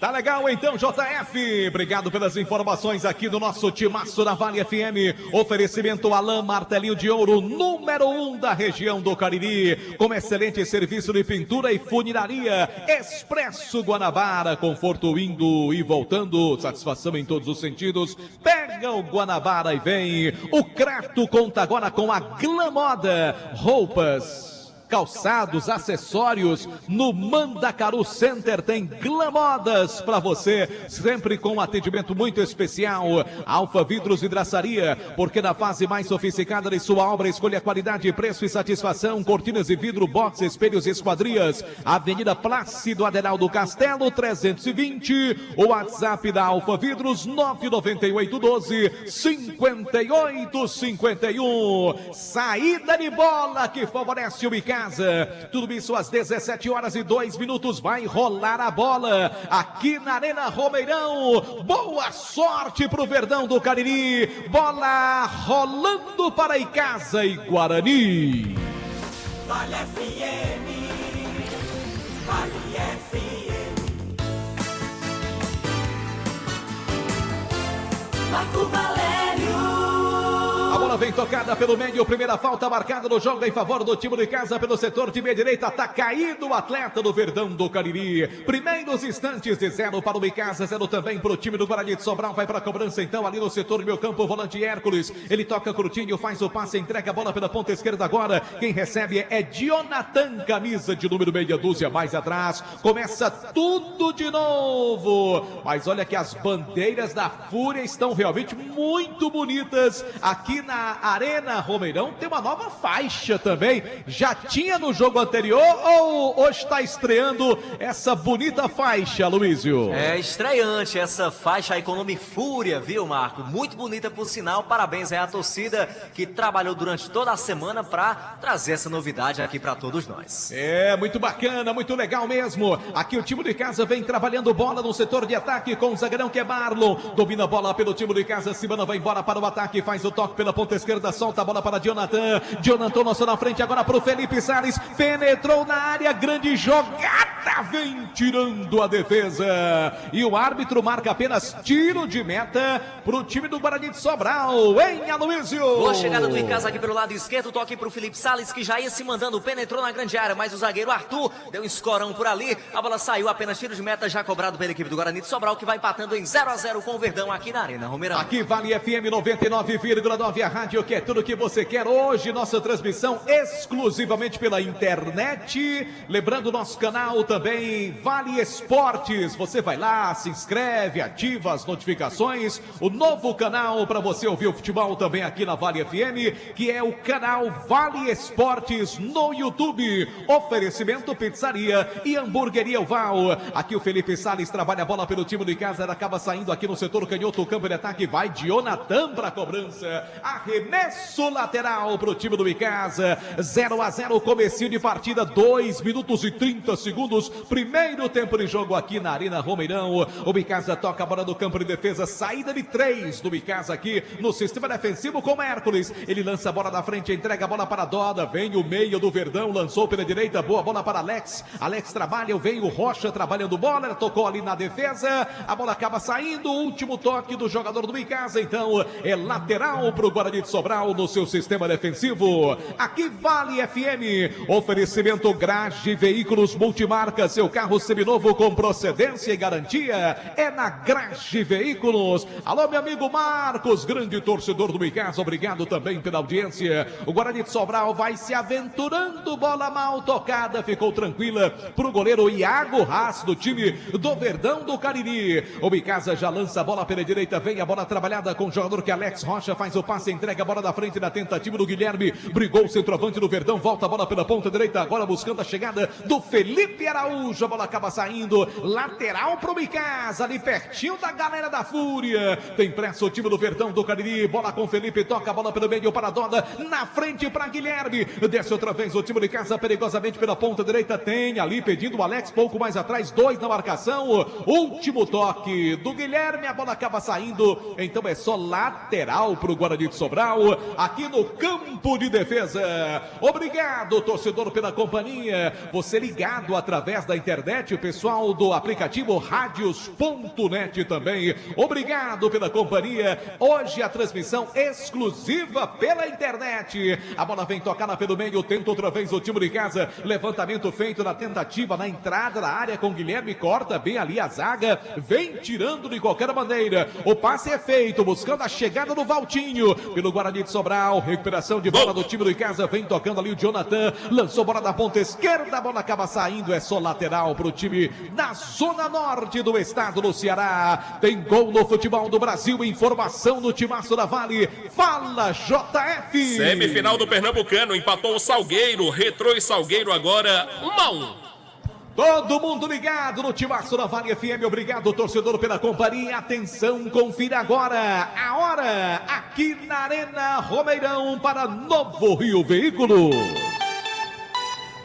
C: Tá legal então, JF. Obrigado pelas informações aqui do nosso Timaço da Vale FM. Oferecimento Alain Martelinho de Ouro, número 1 da região do Cariri. Com excelente serviço de pintura e funilaria. Expresso Guanabara, conforto indo e voltando. Satisfação em todos os sentidos. Pega o Guanabara e vem. O Crato conta agora com a Glamoda. Roupas, calçados, acessórios, no Mandacaru Center tem Glamodas para você, sempre com um atendimento muito especial. Alfa Vidros Vidraçaria, porque na fase mais sofisticada de sua obra, escolha qualidade, preço e satisfação. Cortinas de vidro, box, espelhos e esquadrias. Avenida Plácido Adenaldo Castelo, 320. O WhatsApp da Alfa Vidros, 99812-5851. Saída de bola que favorece o Bicá. Tudo isso às 17h02. Vai rolar a bola aqui na Arena Romeirão. Boa sorte pro Verdão do Cariri. Bola rolando para Icasa e Guarani.
E: Vale FM, Vale FM.
B: Marco Valério.
C: A bola vem tocada pelo meio, primeira falta marcada no jogo em favor do time de casa pelo setor de meia direita. Tá caído o atleta do Verdão do Cariri. Primeiros instantes de 0 para o Icasa, 0 também para o time do Guarani de Sobral. Vai para a cobrança então ali no setor do meio campo, o volante Hércules. Ele toca Coutinho, faz o passe, entrega a bola pela ponta esquerda agora. Quem recebe é Jonathan, camisa de número meia dúzia mais atrás. Começa tudo de novo. Mas olha que as bandeiras da Fúria estão realmente muito bonitas aqui na Arena Romeirão. Tem uma nova faixa também. Já tinha no jogo anterior ou hoje está estreando essa bonita faixa, Luísio?
F: É estreante essa faixa Economy Fúria, viu, Marco? Muito bonita por sinal. Parabéns aí à torcida que trabalhou durante toda a semana para trazer essa novidade aqui para todos nós.
C: É, muito bacana, muito legal mesmo. Aqui o time de casa vem trabalhando bola no setor de ataque com o zagueirão que é Marlon. Domina a bola pelo time de casa. Simana vai embora para o ataque, faz o toque pela ponta esquerda, solta a bola para Jonathan. Jonathan lançou na frente agora para o Felipe Salles. Penetrou na área, grande jogada, vem tirando a defesa. E o árbitro marca apenas tiro de meta para o time do Guarani de Sobral, hein, Aloysio?
F: Boa chegada do Icasa aqui pelo lado esquerdo, toque para o Felipe Salles, que já ia se mandando, penetrou na grande área, mas o zagueiro Arthur deu um escorão por ali. A bola saiu, apenas tiro de meta já cobrado pela equipe do Guarani de Sobral, que vai empatando em 0-0 com o Verdão aqui na Arena Romeirão.
C: Aqui Vale FM 99,9, a rádio que é tudo que você quer. Hoje nossa transmissão exclusivamente pela internet. Lembrando nosso canal também Vale Esportes. Você vai lá, se inscreve, ativa as notificações. O novo canal para você ouvir o futebol também aqui na Vale FM, que é o canal Vale Esportes no YouTube. Oferecimento pizzaria e hamburgueria Oval. Aqui o Felipe Salles trabalha a bola pelo time de casa, ela acaba saindo aqui no setor canhoto, o campo de ataque, vai Jonathan para a cobrança. Arremesso lateral para o time do Icasa. 0-0, comecinho de partida, 2 minutos e 30 segundos. Primeiro tempo de jogo aqui na Arena Romeirão. O Icasa toca a bola do campo de defesa, saída de 3 do Icasa aqui no sistema defensivo com Hércules. Ele lança a bola da frente, entrega a bola para Doda. Vem o meio do Verdão, lançou pela direita, boa bola para Alex. Alex trabalha, vem o Rocha trabalhando bola, tocou ali na defesa. A bola acaba saindo, último toque do jogador do Icasa, então é lateral para o Guarani Guarani de Sobral no seu sistema defensivo. Aqui Vale FM, oferecimento Grage Veículos Multimarca, seu carro seminovo com procedência e garantia é na Grage Veículos. Alô, meu amigo Marcos, grande torcedor do Icasa, obrigado também pela audiência. O Guarani de Sobral vai se aventurando, bola mal tocada, ficou tranquila pro goleiro Iago Haas do time do Verdão do Cariri. O Icasa já lança a bola pela direita, vem a bola trabalhada com o jogador que Alex Rocha faz o passe, entrega a bola da frente na tentativa do Guilherme, brigou o centroavante do Verdão, volta a bola pela ponta direita, agora buscando a chegada do Felipe Araújo, a bola acaba saindo, lateral pro Icasa, ali pertinho da galera da Fúria, tem pressa o time do Verdão do Cariri, bola com Felipe, toca a bola pelo meio para Doda, na frente para Guilherme, desce outra vez o time do Icasa perigosamente pela ponta direita, tem ali pedindo o Alex, pouco mais atrás, 2 na marcação, último toque do Guilherme, a bola acaba saindo, então é só lateral pro Guarani de Sobral, aqui no campo de defesa. Obrigado, torcedor, pela companhia, você ligado através da internet, o pessoal do aplicativo radios.net também, obrigado pela companhia, hoje a transmissão exclusiva pela internet, a bola vem tocada pelo meio, tenta outra vez o time de casa, levantamento feito na tentativa, na entrada da área com Guilherme, corta bem ali a zaga, vem tirando de qualquer maneira, o passe é feito, buscando a chegada do Valtinho, pelo Guarani de Sobral, recuperação de bola do time do Icasa, vem tocando ali o Jonathan, lançou bola da ponta esquerda, a bola acaba saindo, é só lateral para o time da zona norte do estado do Ceará, tem gol no futebol do Brasil, informação no timaço da Vale, fala JF!
I: Semifinal do Pernambucano, empatou o Salgueiro, Retrô e Salgueiro agora 1-1.
C: Todo mundo ligado no timaço da Vale FM, obrigado torcedor pela companhia, atenção, confira agora a hora aqui na Arena Romeirão para Novo Rio Veículo.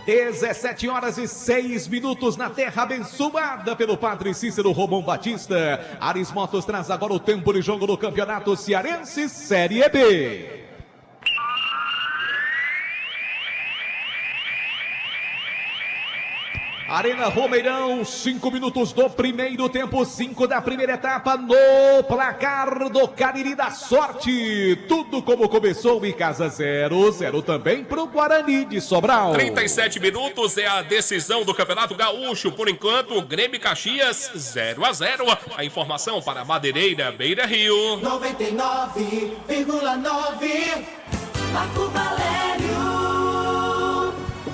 C: 17 horas e 6 minutos na terra abençoada pelo Padre Cícero Romão Batista. Ares Motos traz agora o tempo de jogo do Campeonato Cearense Série B. Arena Romeirão, 5 minutos do primeiro tempo, 5 da primeira etapa no placar do Cariri da Sorte. Tudo como começou, Icasa 0-0 também para o Guarani de Sobral.
I: 37 minutos é a decisão do Campeonato Gaúcho. Por enquanto, Grêmio e Caxias 0-0. A informação para Madeireira, Beira Rio.
E: 99,9
B: Marco Valério.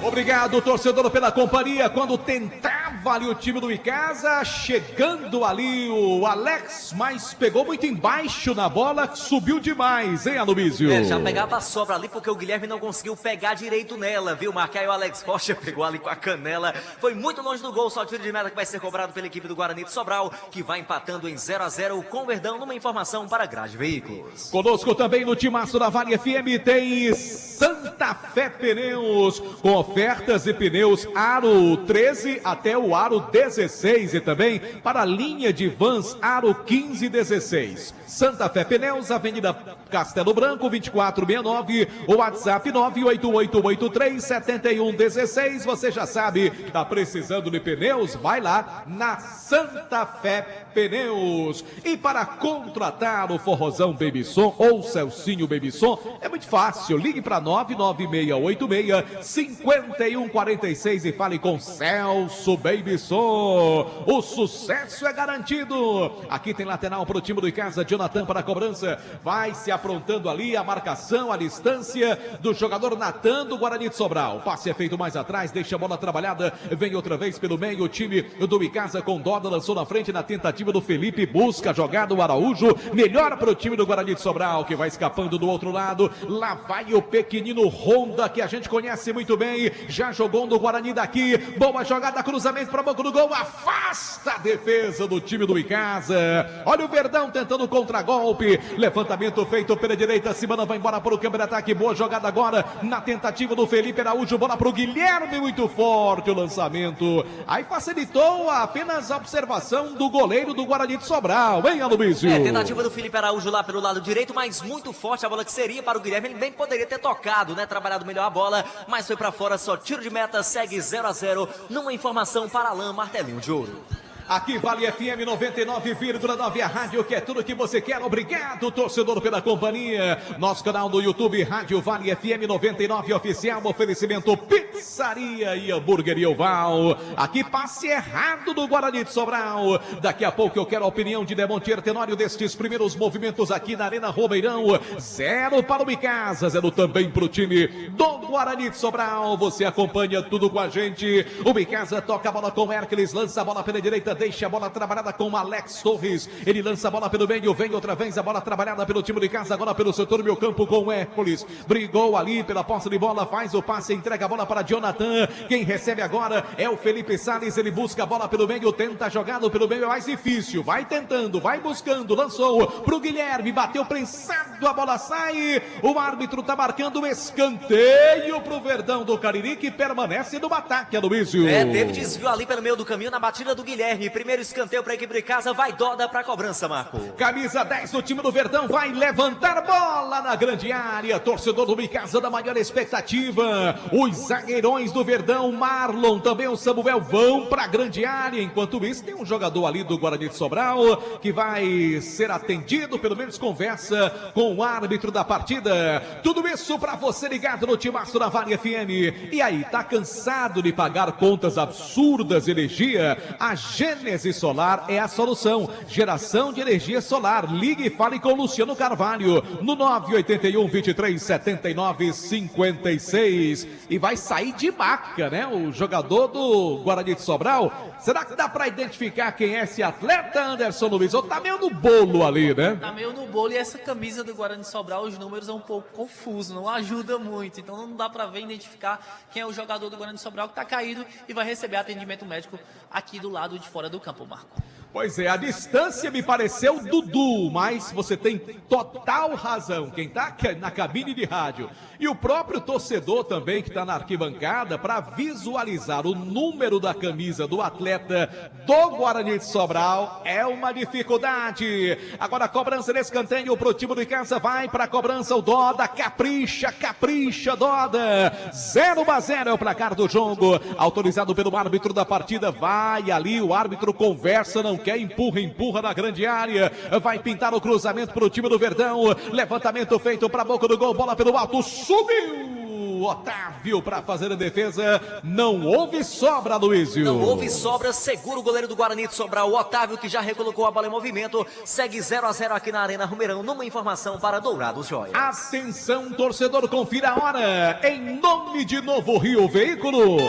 C: Obrigado, torcedor, pela companhia. Quando tentava ali o time do Icasa, chegando ali o Alex, mas pegou muito embaixo na bola, subiu demais, hein, Aloysio?
F: Já pegava a sobra ali porque o Guilherme não conseguiu pegar direito nela, viu? Marcar aí o Alex Rocha, pegou ali com a canela, foi muito longe do gol, só tiro de meta que vai ser cobrado pela equipe do Guarani de Sobral, que vai empatando em 0-0 com o Verdão, numa informação para Grade Veículos.
C: Conosco também no timaço da Vale FM tem Santa Fé Pneus, com ofertas de pneus aro 13 até o aro 16 e também para a linha de vans aro 15 e 16. Santa Fé Pneus, Avenida Castelo Branco, 2469, o WhatsApp 988837116. Você já sabe, tá precisando de pneus? Vai lá na Santa Fé Pneus. E para contratar o Forrozão Babyson ou Celcinho Babyson, é muito fácil. Ligue para 99686-5146 e fale com Celso Babyson. O sucesso é garantido. Aqui tem lateral para o time do Icasa, Jonathan para a cobrança. Vai se aprontando ali a marcação, a distância do jogador Natan do Guarani de Sobral. O passe é feito mais atrás, deixa a bola trabalhada. Vem outra vez pelo meio o time do Icasa com Doda, lançou na frente na tentativa do Felipe, busca a jogada o Araújo, melhor para o time do Guarani de Sobral, que vai escapando do outro lado. Lá vai o pequenino Honda, que a gente conhece muito bem, já jogou no Guarani daqui, boa jogada, cruzamento para o banco do gol, afasta a defesa do time do Icasa. Olha o Verdão tentando contra-golpe, levantamento feito pela direita, Simana vai embora para o câmbio de ataque, boa jogada agora na tentativa do Felipe Araújo, bola para o Guilherme, muito forte o lançamento, aí facilitou apenas a observação do goleiro do Guarani de Sobral, hein, Aloysio?
F: Tentativa do Felipe Araújo lá pelo lado direito, mas muito forte a bola que seria para o Guilherme, ele bem poderia ter tocado, né, trabalhado melhor a bola, mas foi para fora, só tiro de meta, segue 0-0, numa informação para Alain Martelinho de Ouro.
C: Aqui Vale FM 99,9, a rádio que é tudo que você quer. Obrigado, torcedor, pela companhia. Nosso canal no YouTube, Rádio Vale FM 99 Oficial. Oferecimento Pizzaria e Hambúrguer Oval. Aqui passe errado do Guarani de Sobral. Daqui a pouco eu quero a opinião de Demontier Tenório destes primeiros movimentos aqui na Arena Romeirão. 0 para o Icasa, 0 também para o time do Guarani de Sobral. Você acompanha tudo com a gente. O Icasa toca a bola com Hércules, lança a bola pela direita, deixa a bola trabalhada com Alex Torres. Ele lança a bola pelo meio, vem outra vez a bola trabalhada pelo time de casa, agora pelo setor do meio campo com Hércules. Brigou ali pela posse de bola, faz o passe, entrega a bola para Jonathan. Quem recebe agora é o Felipe Salles. Ele busca a bola pelo meio, tenta jogá-lo pelo meio, é mais difícil. Vai tentando, vai buscando, lançou pro Guilherme, bateu prensado, a bola sai. O árbitro tá marcando um escanteio pro Verdão do Cariri, que permanece no ataque, Aloysio.
F: Teve desvio ali pelo meio do caminho na batida do Guilherme. Primeiro escanteio para a equipe de casa, vai Doda para a cobrança, Marco.
C: Camisa 10 do time do Verdão vai levantar bola na grande área. Torcedor do Icasa da maior expectativa. Os zagueirões do Verdão, Marlon, também o Samuel, vão para a grande área. Enquanto isso, tem um jogador ali do Guarani de Sobral que vai ser atendido, pelo menos conversa com o árbitro da partida. Tudo isso para você ligado no Timaço da Vale FM. E aí, tá cansado de pagar contas absurdas de energia? A Gênesis Solar é a solução. Geração de energia solar. Ligue e fale com Luciano Carvalho no 981 23 79 56. E vai sair de maca, né? O jogador do Guarani de Sobral. Será que dá para identificar quem é esse atleta, Anderson Luiz? Ou tá meio no bolo ali, né?
G: Tá meio no bolo, e essa camisa do Guarani de Sobral, os números são um pouco confusos, não ajuda muito. Então não dá para ver, identificar quem é o jogador do Guarani de Sobral que tá caído e vai receber atendimento médico aqui do lado de fora do campo, Marco.
C: Pois é, a distância me pareceu Dudu, mas você tem total razão. Quem tá na cabine de rádio e o próprio torcedor também que está na arquibancada, para visualizar o número da camisa do atleta do Guarani de Sobral é uma dificuldade. Agora a cobrança de escanteio pro time do Icasa, vai para a cobrança o Doda, capricha Doda. 0-0 é o placar do jogo, autorizado pelo árbitro da partida. Vai ali, o árbitro conversa, não quer, empurra na grande área, vai pintar o cruzamento para o time do Verdão, levantamento feito para a boca do gol, bola pelo alto, subiu Otávio para fazer a defesa, não houve sobra, Luizio.
F: Não houve sobra, segura o goleiro do Guarani de Sobral, o Otávio, que já recolocou a bola em movimento, segue 0-0 aqui na Arena Romeirão, numa informação para Dourados Joias.
C: Atenção, torcedor, confira a hora, em nome de Novo Rio Veículos.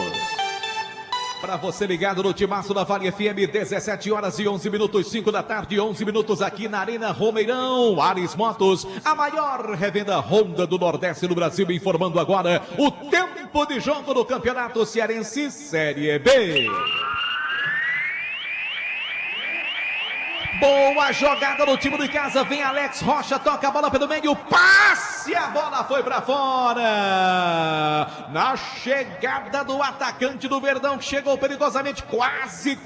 C: Para você ligado no Timaço da Vale FM, 17 horas e 11 minutos, 5 da tarde, 11 minutos aqui na Arena Romeirão. Ares Motos, a maior revenda Honda do Nordeste do Brasil, informando agora o tempo de jogo do Campeonato Cearense Série B. Boa jogada no time do Icasa, vem Alex Rocha, toca a bola pelo meio, passe, a bola foi pra fora. Na chegada do atacante do Verdão, que chegou perigosamente, quase,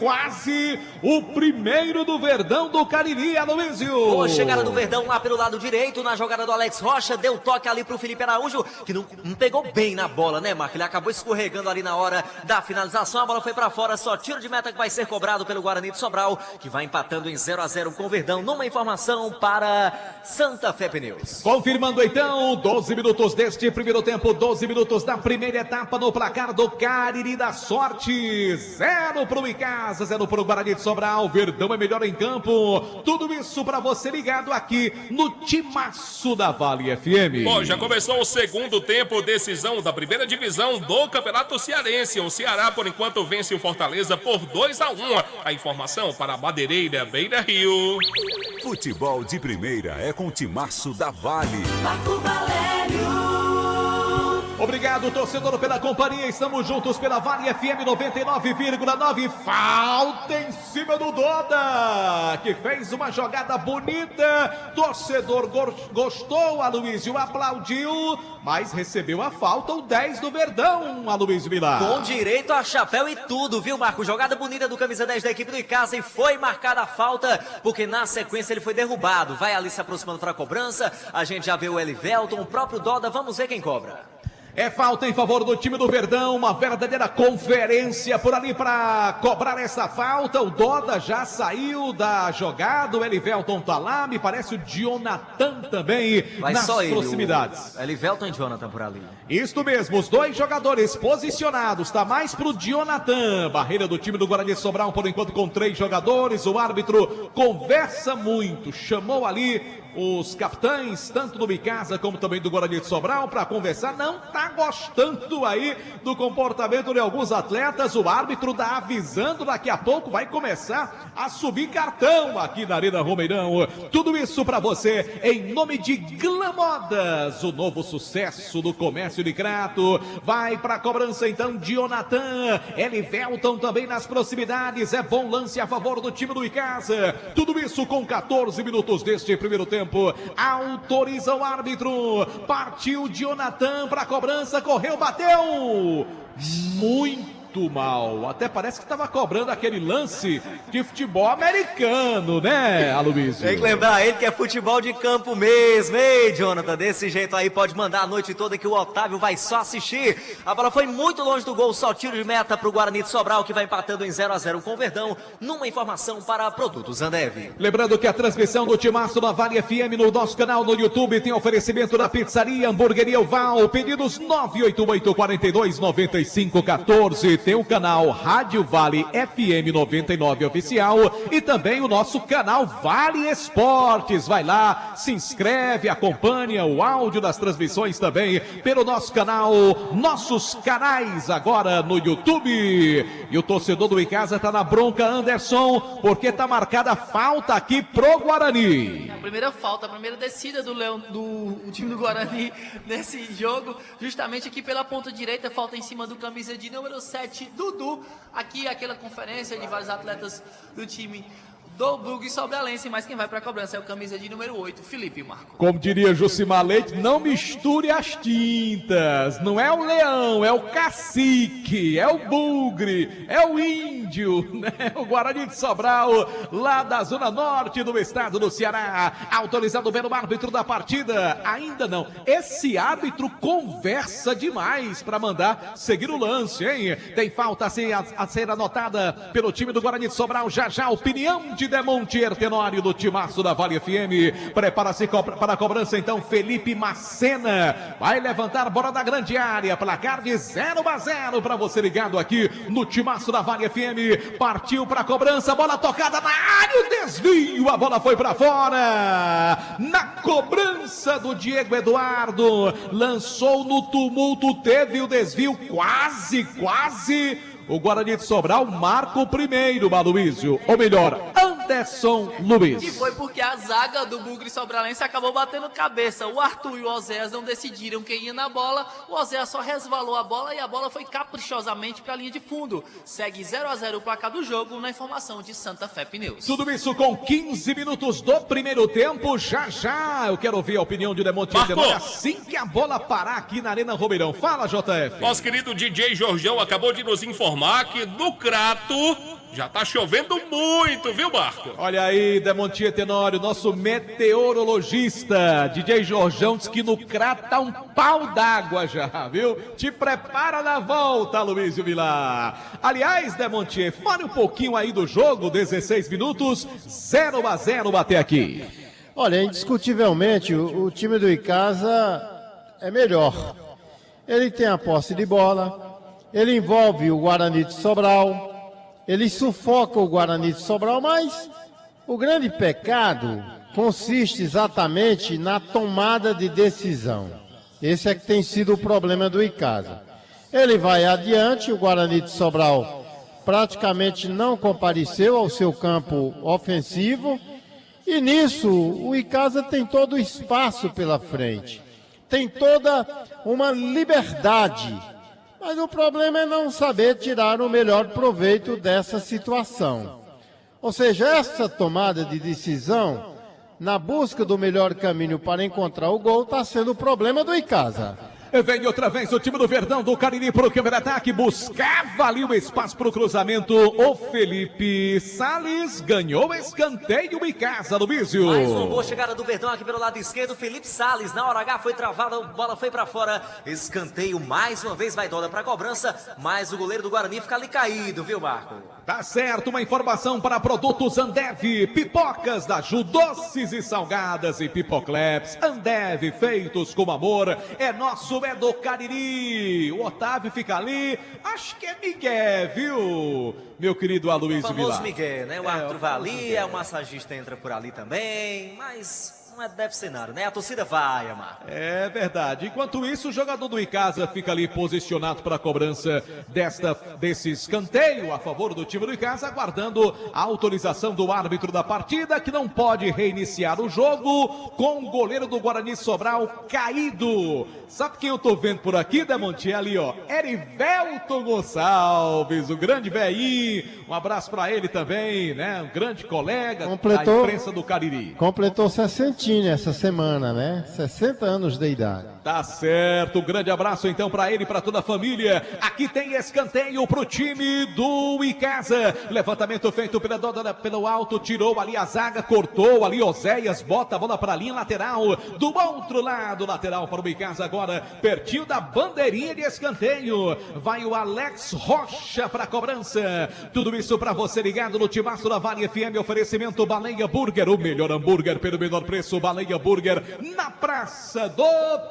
C: o primeiro do Verdão do Cariri, Aloysio.
F: Boa chegada do Verdão lá pelo lado direito, na jogada do Alex Rocha, deu toque ali pro Felipe Araújo, que não pegou bem na bola, né, Marco? Ele acabou escorregando ali na hora da finalização, a bola foi pra fora, só tiro de meta que vai ser cobrado pelo Guarani de Sobral, que vai empatando em 0-0 com o Verdão, numa informação para Santa Fé Pneus.
C: Confirmando então, 12 minutos deste primeiro tempo, 12 minutos da primeira etapa no placar do Cariri da Sorte. 0 para o Icasa, 0 para o Guarani de Sobral. Verdão é melhor em campo. Tudo isso para você ligado aqui no Timaço da Vale FM.
I: Bom, já começou o segundo tempo, decisão da primeira divisão do Campeonato Cearense. O Ceará, por enquanto, vence o Fortaleza por 2-1. A informação para a Madeireira Beira Rio.
D: Futebol de primeira é com o Timaço da Vale.
B: Marco Valério.
C: Obrigado, torcedor, pela companhia. Estamos juntos pela Vale FM 99,9. Falta em cima do Doda, que fez uma jogada bonita. Torcedor gostou, Aloysio aplaudiu, mas recebeu a falta o 10 do Verdão, Aloysio Vilar.
F: Com direito a chapéu e tudo, viu, Marco? Jogada bonita do camisa 10 da equipe do Icasa, e foi marcada a falta, porque na sequência ele foi derrubado. Vai ali se aproximando para a cobrança. A gente já vê o Elivelton, o próprio Doda. Vamos ver quem cobra.
C: É falta em favor do time do Verdão, uma verdadeira conferência por ali para cobrar essa falta. O Doda já saiu da jogada, o Elivelton tá lá, me parece o Jonathan também
F: Vai
C: nas
F: só ele,
C: proximidades.
F: o Elivelton e Jonathan por ali.
C: Isto mesmo, os dois jogadores posicionados, tá mais pro Jonathan. Barreira do time do Guarani de Sobral, por enquanto com 3 jogadores. O árbitro conversa muito, chamou ali os capitães, tanto do Bicasa como também do Guarani de Sobral, para conversar. Não tá gostando aí do comportamento de alguns atletas. O árbitro tá avisando, daqui a pouco vai começar a subir cartão aqui na Arena Romeirão. Tudo isso para você em nome de Glamodas, o novo sucesso do comércio de Crato. Vai para a cobrança então Jonathan, Elivelton também nas proximidades. É bom lance a favor do time do Icasa. Tudo isso com 14 minutos deste primeiro tempo. Autoriza o árbitro. Partiu Jonathan para a cobrança, correu, bateu. Muito mal. Até parece que estava cobrando aquele lance de futebol americano, né, Aloysio?
F: Tem que lembrar ele que é futebol de campo mesmo. Ei, Jonathan, desse jeito aí pode mandar a noite toda que o Otávio vai só assistir. A bola foi muito longe do gol, só tiro de meta para o Guarani de Sobral, que vai empatando em 0-0 com o Verdão. Numa informação para Produtos Ambev.
C: Lembrando que a transmissão do Timaço da Vale FM no nosso canal no YouTube tem oferecimento da Pizzaria Hamburgueria Oval. Pedidos 988-42-9514. Tem o canal Rádio Vale FM 99 Oficial e também o nosso canal Vale Esportes. Vai lá, se inscreve, acompanha o áudio das transmissões também pelo nosso canal, nossos canais agora no YouTube. E o torcedor do Icasa tá na bronca, Anderson, porque tá marcada falta aqui pro Guarani.
G: A primeira falta, a primeira descida do time do Guarani nesse jogo, justamente aqui pela ponta direita, falta em cima do camisa de número 7, Dudu. Aqui aquela conferência de vários atletas do time do Bugre Sobralense, mas quem vai para a cobrança é o camisa de número 8, Felipe Marco.
C: Como diria Jucimar Leite, não misture as tintas. Não é o leão, é o cacique, é o bugre, é o índio, né? O Guarani de Sobral, lá da zona norte do estado do Ceará. Autorizado pelo árbitro da partida. Ainda não. Esse árbitro conversa demais para mandar seguir o lance, hein? Tem falta a ser anotada pelo time do Guarani de Sobral. Já já, opinião de Demontier Tenório do Timaço da Vale FM. Prepara-se para a cobrança então Felipe Macena. Vai levantar a bola da grande área. Placar de 0-0 para você ligado aqui no Timaço da Vale FM. Partiu para a cobrança, bola tocada na área, o desvio, a bola foi para fora. Na cobrança do Diego Eduardo, lançou no tumulto, teve o desvio, quase. O Guarani de Sobral marca o primeiro, Aloysio. Ou melhor, Anderson Luiz.
G: E foi porque a zaga do Bugre Sobralense acabou batendo cabeça. O Arthur e o Oséias não decidiram quem ia na bola. O Oséias só resvalou a bola e a bola foi caprichosamente para a linha de fundo. Segue 0-0 o placar do jogo na informação de Santa Fé Pneus.
C: Tudo isso com 15 minutos do primeiro tempo. Já eu quero ouvir a opinião de Demontier Tenório assim que a bola parar aqui na Arena Romeirão. Fala, JF.
I: Nosso querido DJ Jorjão acabou de nos informar que no Crato já tá chovendo muito, viu, Marco?
C: Olha aí, Demontier Tenório, nosso meteorologista. DJ Jorjão diz que no Crato tá um pau d'água já, viu? Te prepara na volta, Aloysio Vilar. Aliás, Demontier, fale um pouquinho aí do jogo, 16 minutos, 0-0 até aqui.
J: Olha, indiscutivelmente, o time do Icasa é melhor. Ele tem a posse de bola, ele envolve o Guarani de Sobral, ele sufoca o Guarani de Sobral, mas o grande pecado consiste exatamente na tomada de decisão. Esse é que tem sido o problema do Icasa. Ele vai adiante, o Guarani de Sobral praticamente não compareceu ao seu campo ofensivo, e nisso o Icasa tem todo o espaço pela frente, tem toda uma liberdade. Mas o problema é não saber tirar o melhor proveito dessa situação. Ou seja, essa tomada de decisão, na busca do melhor caminho para encontrar o gol, está sendo o problema do Icasa.
C: Vem outra vez o time do Verdão do Cariri pro contra-ataque. Buscava ali o espaço pro cruzamento. O Felipe Salles ganhou escanteio em casa, Luísio.
F: Mais uma boa chegada do Verdão aqui pelo lado esquerdo. Felipe Salles, na hora H foi travada, a bola foi pra fora. Escanteio mais uma vez, vai Doda pra cobrança. Mas o goleiro do Guarani fica ali caído, viu, Marco?
C: Tá certo, uma informação para produtos Ambev, pipocas da Ju, doces e salgadas e pipocleps. Ambev, feitos com amor, é nosso, é do Cariri. O Otávio fica ali, acho que é Miguel, viu? Meu querido Aloysio Vilar.
F: O famoso Miguel, né? O árbitro vai ali, o massagista entra por ali também, mas... não deve ser nada, né? A torcida vai, Amar.
C: É verdade. Enquanto isso, o jogador do Icasa fica ali posicionado para a cobrança desse escanteio a favor do time do Icasa, aguardando a autorização do árbitro da partida, que não pode reiniciar o jogo com o goleiro do Guarani Sobral caído. Sabe quem eu tô vendo por aqui, Demonte? Ali, ó, Erivelton Gonçalves, o grande velhinho. Um abraço para ele também, né? Um grande colega da imprensa do Cariri.
J: Completou 60 essa semana, né? 60 anos de idade.
C: Tá certo, grande abraço então para ele e para toda a família. Aqui tem escanteio pro time do Icasa. Levantamento feito pelo alto, tirou ali a zaga, cortou ali Oséias, bota a bola para a linha lateral. Do outro lado, lateral para o Icasa agora, pertinho da bandeirinha de escanteio. Vai o Alex Rocha para a cobrança. Tudo isso para você ligado no Timaço da Vale FM, oferecimento Baleia Burger, o melhor hambúrguer pelo menor preço. Baleia Burger na Praça do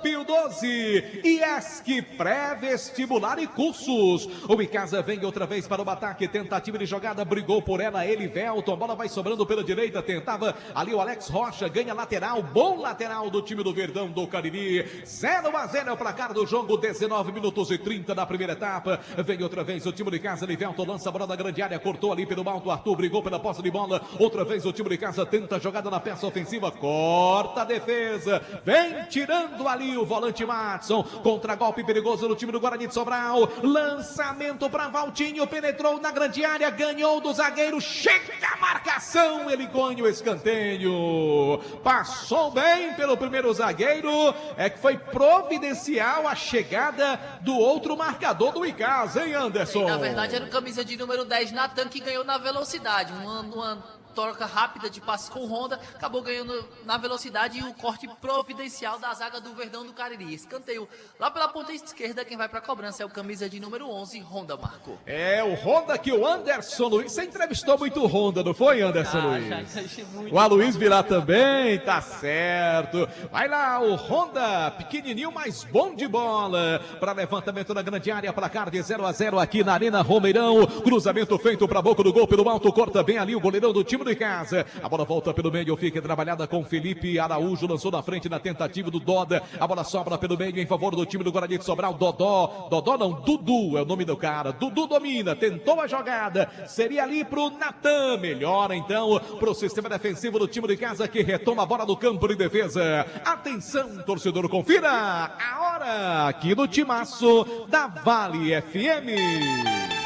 C: Pio 12. IESC pré-vestibular e cursos. O Icasa vem outra vez para o ataque, tentativa de jogada, brigou por ela, Elivelton, a bola vai sobrando pela direita, tentava ali o Alex Rocha, ganha lateral, bom lateral do time do Verdão do Cariri. 0-0 é o placar do jogo, 19 minutos e 30 da primeira etapa. Vem outra vez o time de casa, Elivelton lança a bola da grande área, cortou ali pelo alto, Arthur brigou pela posse de bola, outra vez o time de casa tenta a jogada na peça ofensiva, corta a defesa, vem tirando ali o volante Matson, contra-golpe perigoso no time do Guarani de Sobral, lançamento para Valtinho, penetrou na grande área, ganhou do zagueiro, chega a marcação, ele ganha o escanteio, passou bem pelo primeiro zagueiro, é que foi providencial a chegada do outro marcador do Icasa, hein, Anderson?
G: Na verdade era o camisa de número 10, Natan, que ganhou na velocidade, uma troca rápida de passes com Honda, acabou ganhando na velocidade e o corte providencial da zaga do Verdão do Cariri. Escanteio lá pela ponta esquerda, quem vai para a cobrança é o camisa de número 11, Honda, Marco.
C: É, o Honda que o Anderson Luiz, você entrevistou muito o Honda, não foi, Anderson Luiz?
G: Já muito.
C: O Aloysio Vilar também, tá certo. Vai lá, o Honda, pequenininho, mas bom de bola, para levantamento na grande área, placar de 0-0 aqui na Arena Romeirão, cruzamento feito para boca do gol pelo alto, corta bem ali o goleirão do time do Icasa, a bola volta pelo meio, fica trabalhada com Felipe Araújo, lançou na frente na tentativa do Doda, a bola sobra pelo meio em favor do time do Guarani de Sobral, Dodó não, Dudu é o nome do cara, Dudu domina, tentou a jogada, seria ali pro Natan, melhora então pro sistema defensivo do time do Icasa que retoma a bola no campo de defesa. Atenção, torcedor, confira a hora aqui no Timaço da Vale FM.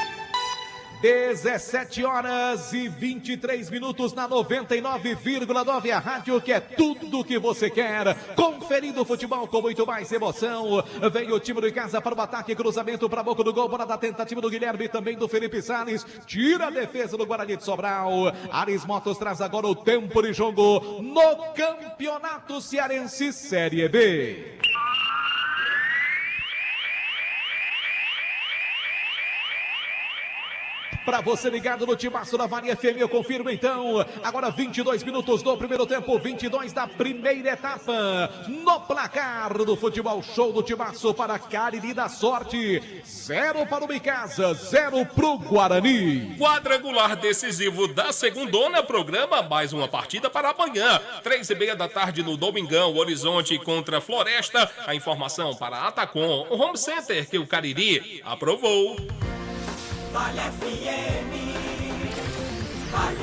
C: 17 horas e 23 minutos na 99,9, a rádio que é tudo que você quer. Conferindo o futebol com muito mais emoção. Vem o time do Icasa para o ataque, cruzamento para a boca do gol, bola da tentativa do Guilherme, também do Felipe Salles. Tira a defesa do Guarani de Sobral. Ares Motos traz agora o tempo de jogo no Campeonato Cearense Série B. Para você ligado no Timaço da Vale FM, eu confirmo então. Agora 22 minutos do primeiro tempo, 22 da primeira etapa. No placar do futebol show do Timaço para Cariri da Sorte. 0 para o Icasa, 0 para o Guarani.
I: Quadrangular decisivo da segundona, programa mais uma partida para amanhã. 3h30 da tarde no Domingão, Horizonte contra Floresta. A informação para Atacom, o home center que o Cariri aprovou.
E: Vale FM, Vale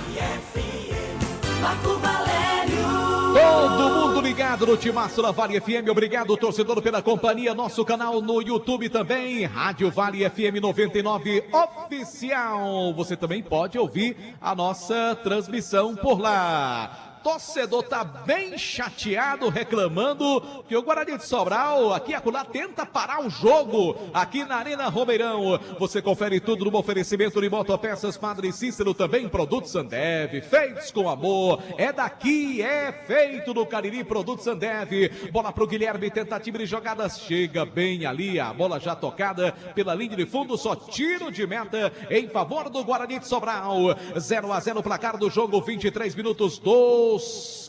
E: FM,
B: Marco Valério.
C: Todo mundo ligado no Timaço da Vale FM, obrigado torcedor pela companhia, nosso canal no YouTube também, Rádio Vale FM 99 Oficial, você também pode ouvir a nossa transmissão por lá. torcedor tá bem chateado, reclamando que o Guarani de Sobral, aqui e acolá, tenta parar o jogo aqui na Arena Romeirão. Você confere tudo no oferecimento de Motopeças Padre Cícero, também produtos Sandev, feitos com amor. É daqui, é feito no Cariri, produtos Sandev. Bola pro Guilherme, tentativa de jogadas, chega bem ali, a bola já tocada pela linha de fundo, só tiro de meta em favor do Guarani de Sobral. 0-0 placar do jogo, 23 minutos dos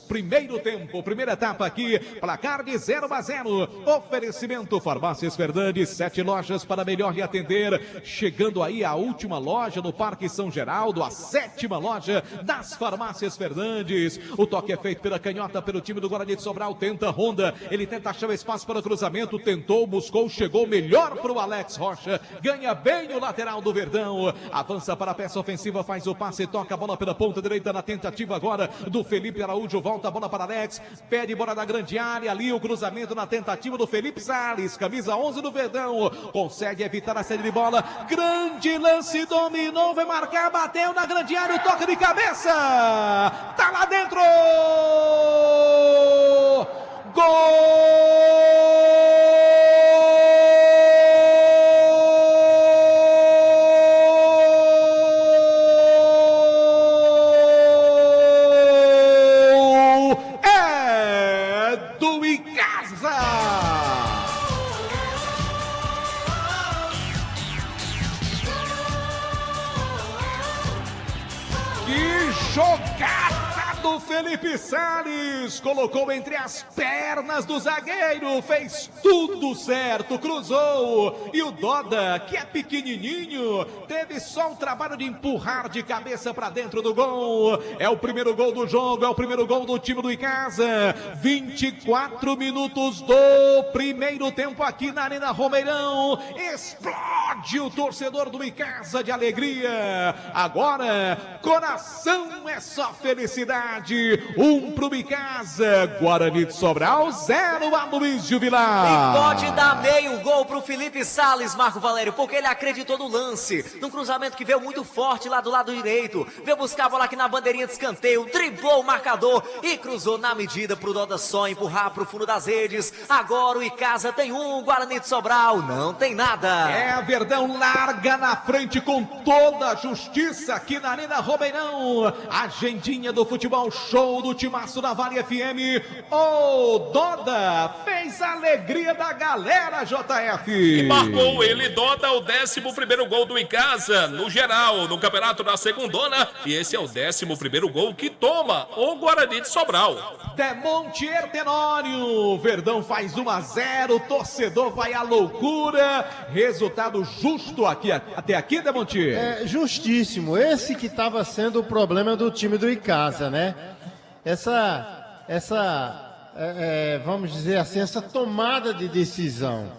C: primeiro tempo, primeira etapa aqui, placar de 0-0. Oferecimento Farmácias Fernandes, 7 lojas para melhor lhe atender. Chegando aí a última loja no Parque São Geraldo, a 7ª loja das Farmácias Fernandes. O toque é feito pela canhota, pelo time do Guarani de Sobral. Tenta Honda, ele tenta achar o espaço para o cruzamento, tentou, buscou, chegou melhor para o Alex Rocha. Ganha bem o lateral do Verdão. Avança para a peça ofensiva, faz o passe, toca a bola pela ponta direita na tentativa agora do Felipe Araújo. Volta a bola para Alex, pede bola da grande área, ali o cruzamento na tentativa do Felipe Salles, camisa 11 do Verdão, consegue evitar a saída de bola, grande lance, dominou, vai marcar, bateu na grande área, o toque de cabeça, tá lá dentro, gol! Jogada do Felipe Salles, colocou entre as pernas do zagueiro, fez tudo certo, cruzou, e o Doda, que é pequenininho, teve só o trabalho de empurrar de cabeça para dentro do gol. É o primeiro gol do jogo, é o primeiro gol do time do Icasa. 24 minutos do primeiro tempo aqui na Arena Romeirão. Explode o torcedor do Icasa de alegria. Agora, coração é só felicidade. 1 pro Icasa, Guarani de Sobral, 0 a Luiz Jubilar.
F: E pode dar meio gol pro Felipe Salles, Marco Valério, porque ele acreditou no lance, num cruzamento que veio muito forte lá do lado direito, veio buscar a bola aqui na bandeirinha de escanteio, driblou o marcador e cruzou na medida pro Doda só empurrar pro fundo das redes. Agora o Icasa tem 1, Guarani de Sobral não tem nada.
C: É, a Verdão larga na frente com toda a justiça aqui na Arena Romeirão. Agendinha do futebol show do timaço da Vale FM. O Doda fez a alegria da galera, JF.
I: E marcou ele, Doda, o 11º gol do Icasa, no geral, no campeonato da segundona. E esse é o 11º gol que toma o Guarani de Sobral.
C: Demonte Tenório, Verdão faz 1-0, torcedor vai à loucura. Resultado justo aqui, até aqui, Demonte?
J: É justíssimo, esse que estava sendo o problema do time do Icasa, né? Vamos dizer assim, essa tomada de decisão.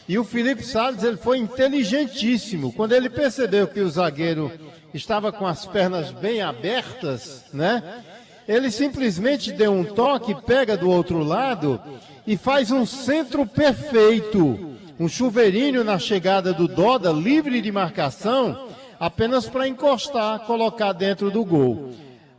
J: E o Felipe Salles, ele foi inteligentíssimo. Quando ele percebeu que o zagueiro estava com as pernas bem abertas, né? Ele simplesmente deu um toque, pega do outro lado e faz um centro perfeito. Um chuveirinho na chegada do Doda, livre de marcação, apenas para encostar, colocar dentro do gol.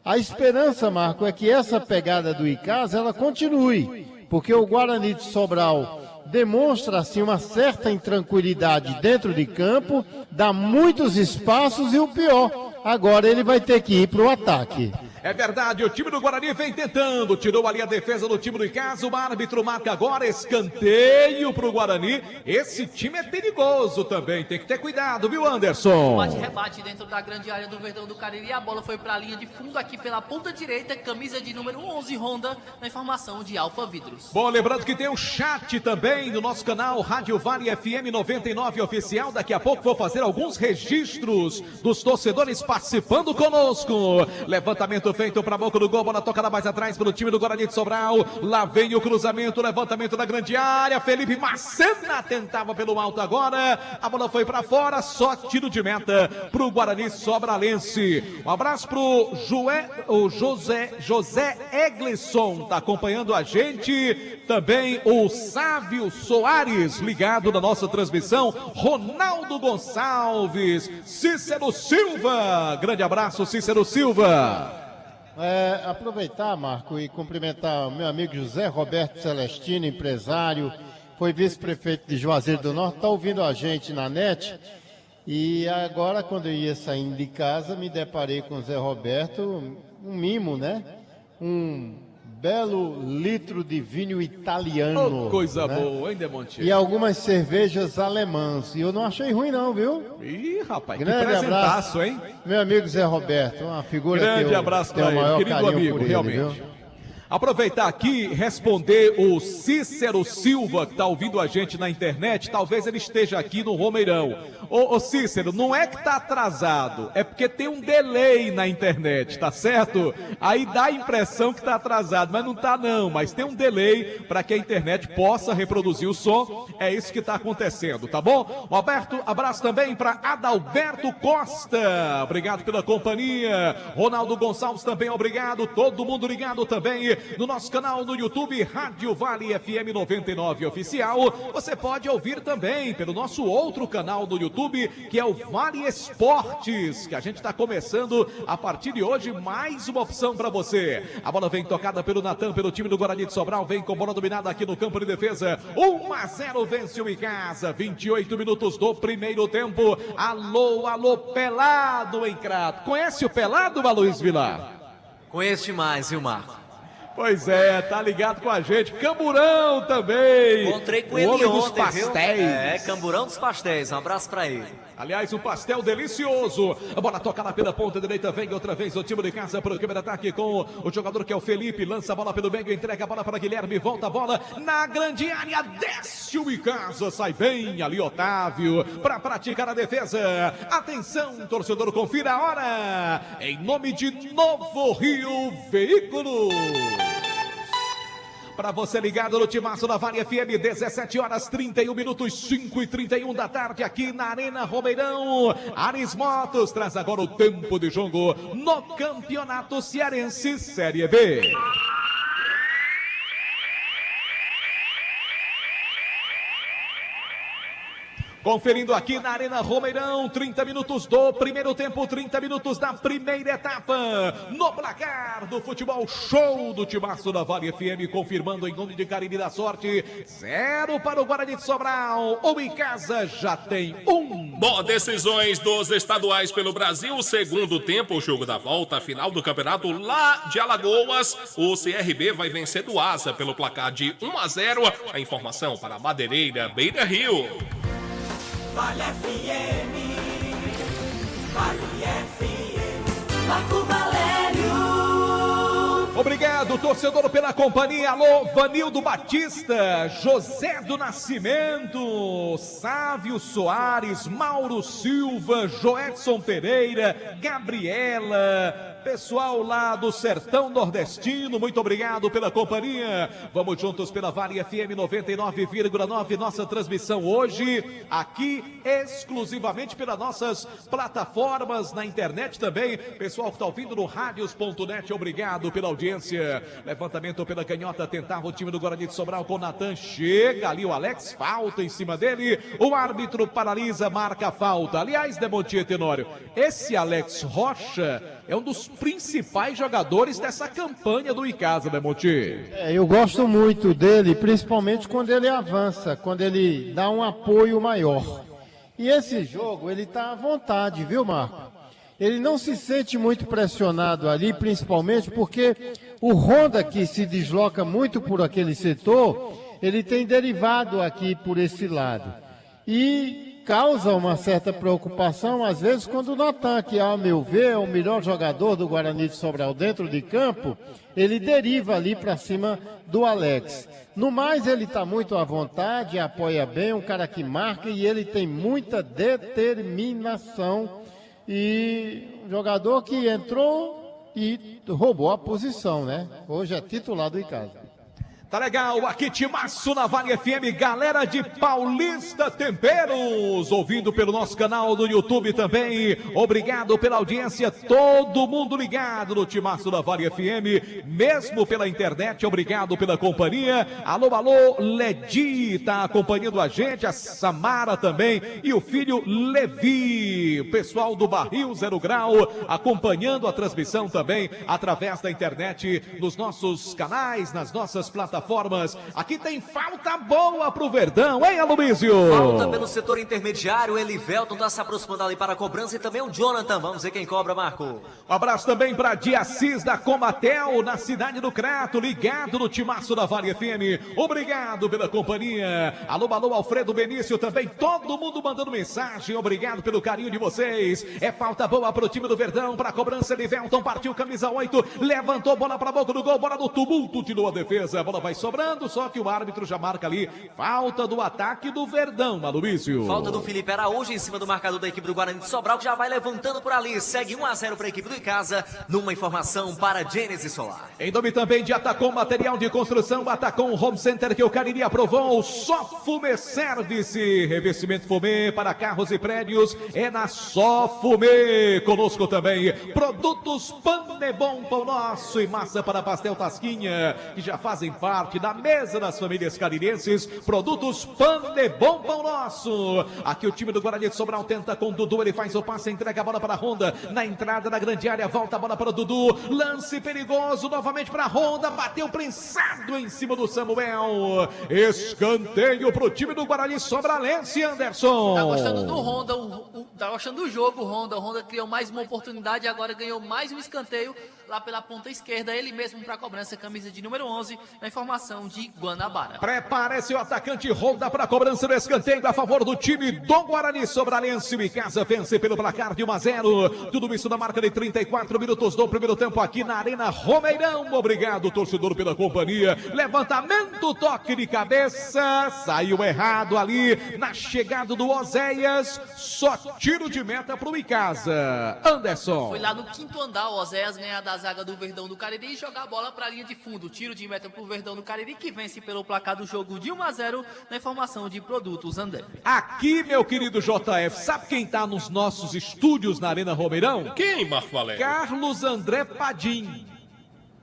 J: A esperança, Marco, é que essa pegada do Icasa, ela continue, porque o Guarani de Sobral demonstra assim uma certa intranquilidade dentro de campo, dá muitos espaços e o pior, agora ele vai ter que ir para o ataque.
C: É verdade, o time do Guarani vem tentando, tirou ali a defesa do time do Icasa, o árbitro marca agora escanteio pro Guarani. Esse time é perigoso também, tem que ter cuidado, viu, Anderson?
G: Bate-rebate dentro da grande área do Verdão do Cariri, a bola foi pra linha de fundo aqui pela ponta direita, camisa de número 11 Honda, na informação de Alfa Vidros.
C: Bom, lembrando que tem um chat também no nosso canal Rádio Vale FM 99 Oficial, daqui a pouco vou fazer alguns registros dos torcedores participando conosco. Levantamento feito para a boca do gol, bola tocada mais atrás pelo time do Guarani de Sobral, lá vem o cruzamento, levantamento da grande área, Felipe Macena tentava pelo alto agora, a bola foi para fora, só tiro de meta pro Guarani Sobralense. Um abraço pro José Eglisson, tá acompanhando a gente, também o Sávio Soares, ligado na nossa transmissão, Ronaldo Gonçalves, Cícero Silva, grande abraço, Cícero Silva.
J: Aproveitar, Marco, e cumprimentar o meu amigo José Roberto Celestino, empresário, foi vice-prefeito de Juazeiro do Norte, está ouvindo a gente na net. E agora, quando eu ia saindo de casa, me deparei com o Zé Roberto, um mimo, né? Um belo litro de vinho italiano.
C: Oh, coisa
J: né?
C: boa, hein, Demonte?
J: E algumas cervejas alemãs. E eu não achei ruim não, viu?
C: Ih, rapaz,
J: grande
C: que presentaço,
J: abraço,
C: hein?
J: Meu amigo Zé Roberto, uma figura
C: Grande
J: que eu
C: abraço
J: tenho
C: para
J: o maior
C: ele, querido
J: carinho
C: amigo,
J: por ele,
C: realmente.
J: viu?
C: Aproveitar aqui e responder o Cícero Silva, que está ouvindo a gente na internet. Talvez ele esteja aqui no Romeirão. Ô Cícero, não é que está atrasado, é porque tem um delay na internet, tá certo? Aí dá a impressão que está atrasado, mas não está não. Mas tem um delay para que a internet possa reproduzir o som. É isso que está acontecendo, tá bom? Roberto, abraço também para Adalberto Costa. Obrigado pela companhia. Ronaldo Gonçalves também, obrigado. Todo mundo ligado também no nosso canal no YouTube, Rádio Vale FM 99 Oficial. Você pode ouvir também pelo nosso outro canal no YouTube, que é o Vale Esportes, que a gente está começando a partir de hoje, mais uma opção para você. A bola vem tocada pelo Natan, pelo time do Guarani de Sobral, vem com bola dominada aqui no campo de defesa. 1-0 vence o Icasa, 28 minutos do primeiro tempo. Alô, alô, Pelado em Crato. Conhece o Pelado, Aloysio Vilar?
F: Conheço demais, viu, Marco?
C: Pois é, tá ligado com a gente. Camburão também.
F: Encontrei com
C: o
F: ele
C: homem
F: ontem,
C: dos pastéis.
F: viu? É, Camburão dos Pastéis. Um abraço pra ele.
C: Aliás, um pastel delicioso. A bola tocada pela ponta direita, vem outra vez o time de casa para o câmera ataque com o jogador que é o Felipe. Lança a bola pelo meio, entrega a bola para Guilherme, volta a bola na grande área, desce o Icasa, sai bem ali Otávio para praticar a defesa. Atenção, torcedor, confira a hora. Em nome de Novo Rio Veículos. Para você ligado no Timaço da Vale FM, 17h31, 5h31 da tarde, aqui na Arena Romeirão. Ares Motos traz agora o tempo de jogo no Campeonato Cearense Série B. Conferindo aqui na Arena Romeirão, 30 minutos do primeiro tempo, 30 minutos da primeira etapa. No placar do futebol show do Timaço da Vale FM, confirmando em nome de Carine da Sorte, 0 para o Guarani de Sobral. O Icasa já tem 1.
I: Bom, decisões dos estaduais pelo Brasil, segundo tempo, o jogo da volta, a final do campeonato lá de Alagoas. O CRB vai vencer do Asa pelo placar de 1-0. A informação para a Madeireira, Beira Rio.
E: Vale FM, Vale FM,
B: Marco Valério.
C: Obrigado, torcedor, pela companhia. Alô, Vanildo Batista, José do Nascimento, Sávio Soares, Mauro Silva, Joedson Pereira, Gabriela, pessoal lá do Sertão Nordestino, muito obrigado pela companhia. Vamos juntos pela Vale FM 99,9, nossa transmissão hoje aqui exclusivamente pelas nossas plataformas na internet também. Pessoal que está ouvindo no radios.net, obrigado pela audiência. Levantamento pela canhota, tentava o time do Guarani de Sobral com o Natan, chega ali o Alex, falta em cima dele, o árbitro paralisa, marca a falta. Aliás, Demontier Tenório, esse Alex Rocha é um dos principais jogadores dessa campanha do Icasa, Demontier.
J: Eu gosto muito dele, principalmente quando ele avança, quando ele dá um apoio maior. E esse jogo, ele está à vontade, viu, Marco? Ele não se sente muito pressionado ali, principalmente porque o Honda, que se desloca muito por aquele setor, ele tem derivado aqui por esse lado. E causa uma certa preocupação, às vezes, quando o Natan, que ao meu ver é o melhor jogador do Guarani de Sobral dentro de campo, ele deriva ali para cima do Alex. No mais, ele está muito à vontade, apoia bem, um cara que marca e ele tem muita determinação. E um jogador que entrou e roubou a posição, né? Hoje é titular do Icasa.
C: Tá legal, aqui timaço na Vale FM, galera de Paulista Temperos, ouvindo pelo nosso canal do YouTube também. Obrigado pela audiência, todo mundo ligado no timaço da Vale FM, mesmo pela internet, obrigado pela companhia. Alô, alô, Ledi tá acompanhando a gente, a Samara também e o filho Levi. O pessoal do Barril 0 Grau acompanhando a transmissão também através da internet, nos nossos canais, nas nossas plataformas. Aqui tem falta boa pro Verdão, hein, Aloísio?
F: Falta pelo setor intermediário, Elivelton tá se aproximando ali para a cobrança e também o Jonathan. Vamos ver quem cobra, Marco.
C: Um abraço também para Diacis da Comatel, na cidade do Crato, ligado no timaço da Vale FM. Obrigado pela companhia. Alô, alô, Alfredo Benício também, todo mundo mandando mensagem. Obrigado pelo carinho de vocês. É falta boa pro time do Verdão, para a cobrança. Elivelton partiu, camisa 8, levantou, bola para a boca do gol, bola no tumulto, tirou a defesa, a bola vai sobrando, só que o árbitro já marca ali, falta do ataque do Verdão, Aloísio.
F: Falta do Felipe Araújo em cima do marcador da equipe do Guarani de Sobral, que já vai levantando por ali, segue 1-0 para a equipe do Icasa, numa informação para Gênesis Solar.
C: Em nome também de Atacom Material de Construção, Atacom Home Center, que o Cariri aprovou, Só Fumê Service, revestimento fumê para carros e prédios, é na Só Fumê. Conosco também, produtos Panebon, pão nosso e massa para pastel Tasquinha, que já fazem parte da mesa das famílias carirenses. Produtos Panebon, pão nosso. Aqui o time do Guarani de Sobral tenta com o Dudu, ele faz o passe, entrega a bola para a Honda, na entrada da grande área, volta a bola para o Dudu, lance perigoso, novamente para a Honda, bateu prensado em cima do Samuel, escanteio pro time do Guarani Sobralense, Anderson.
G: Tá gostando do Honda, tá gostando do jogo, o Honda criou mais uma oportunidade, agora ganhou mais um escanteio lá pela ponta esquerda, ele mesmo para a cobrança, camisa de número 11, na informação de Guanabara.
C: Prepara-se o atacante Honda para a cobrança do escanteio a favor do time do Guarani Sobralense. O Icasa vence pelo placar de 1-0. Tudo isso na marca de 34 minutos do primeiro tempo aqui na Arena Romeirão. Obrigado, torcedor, pela companhia. Levantamento, toque de cabeça. Saiu errado ali na chegada do Oséias. Só tiro de meta para o Icasa. Anderson.
G: Foi lá no quinto andar, o Oséias ganhar da zaga do Verdão do Cariri e jogar a bola para a linha de fundo. Tiro de meta pro Verdão do Cariri, que vence pelo placar do jogo de 1-0 na informação de produtos André.
C: Aqui, meu querido JF, sabe quem tá nos nossos estúdios na Arena Romeirão?
I: Quem, Marco Valério?
C: Carlos André Padim.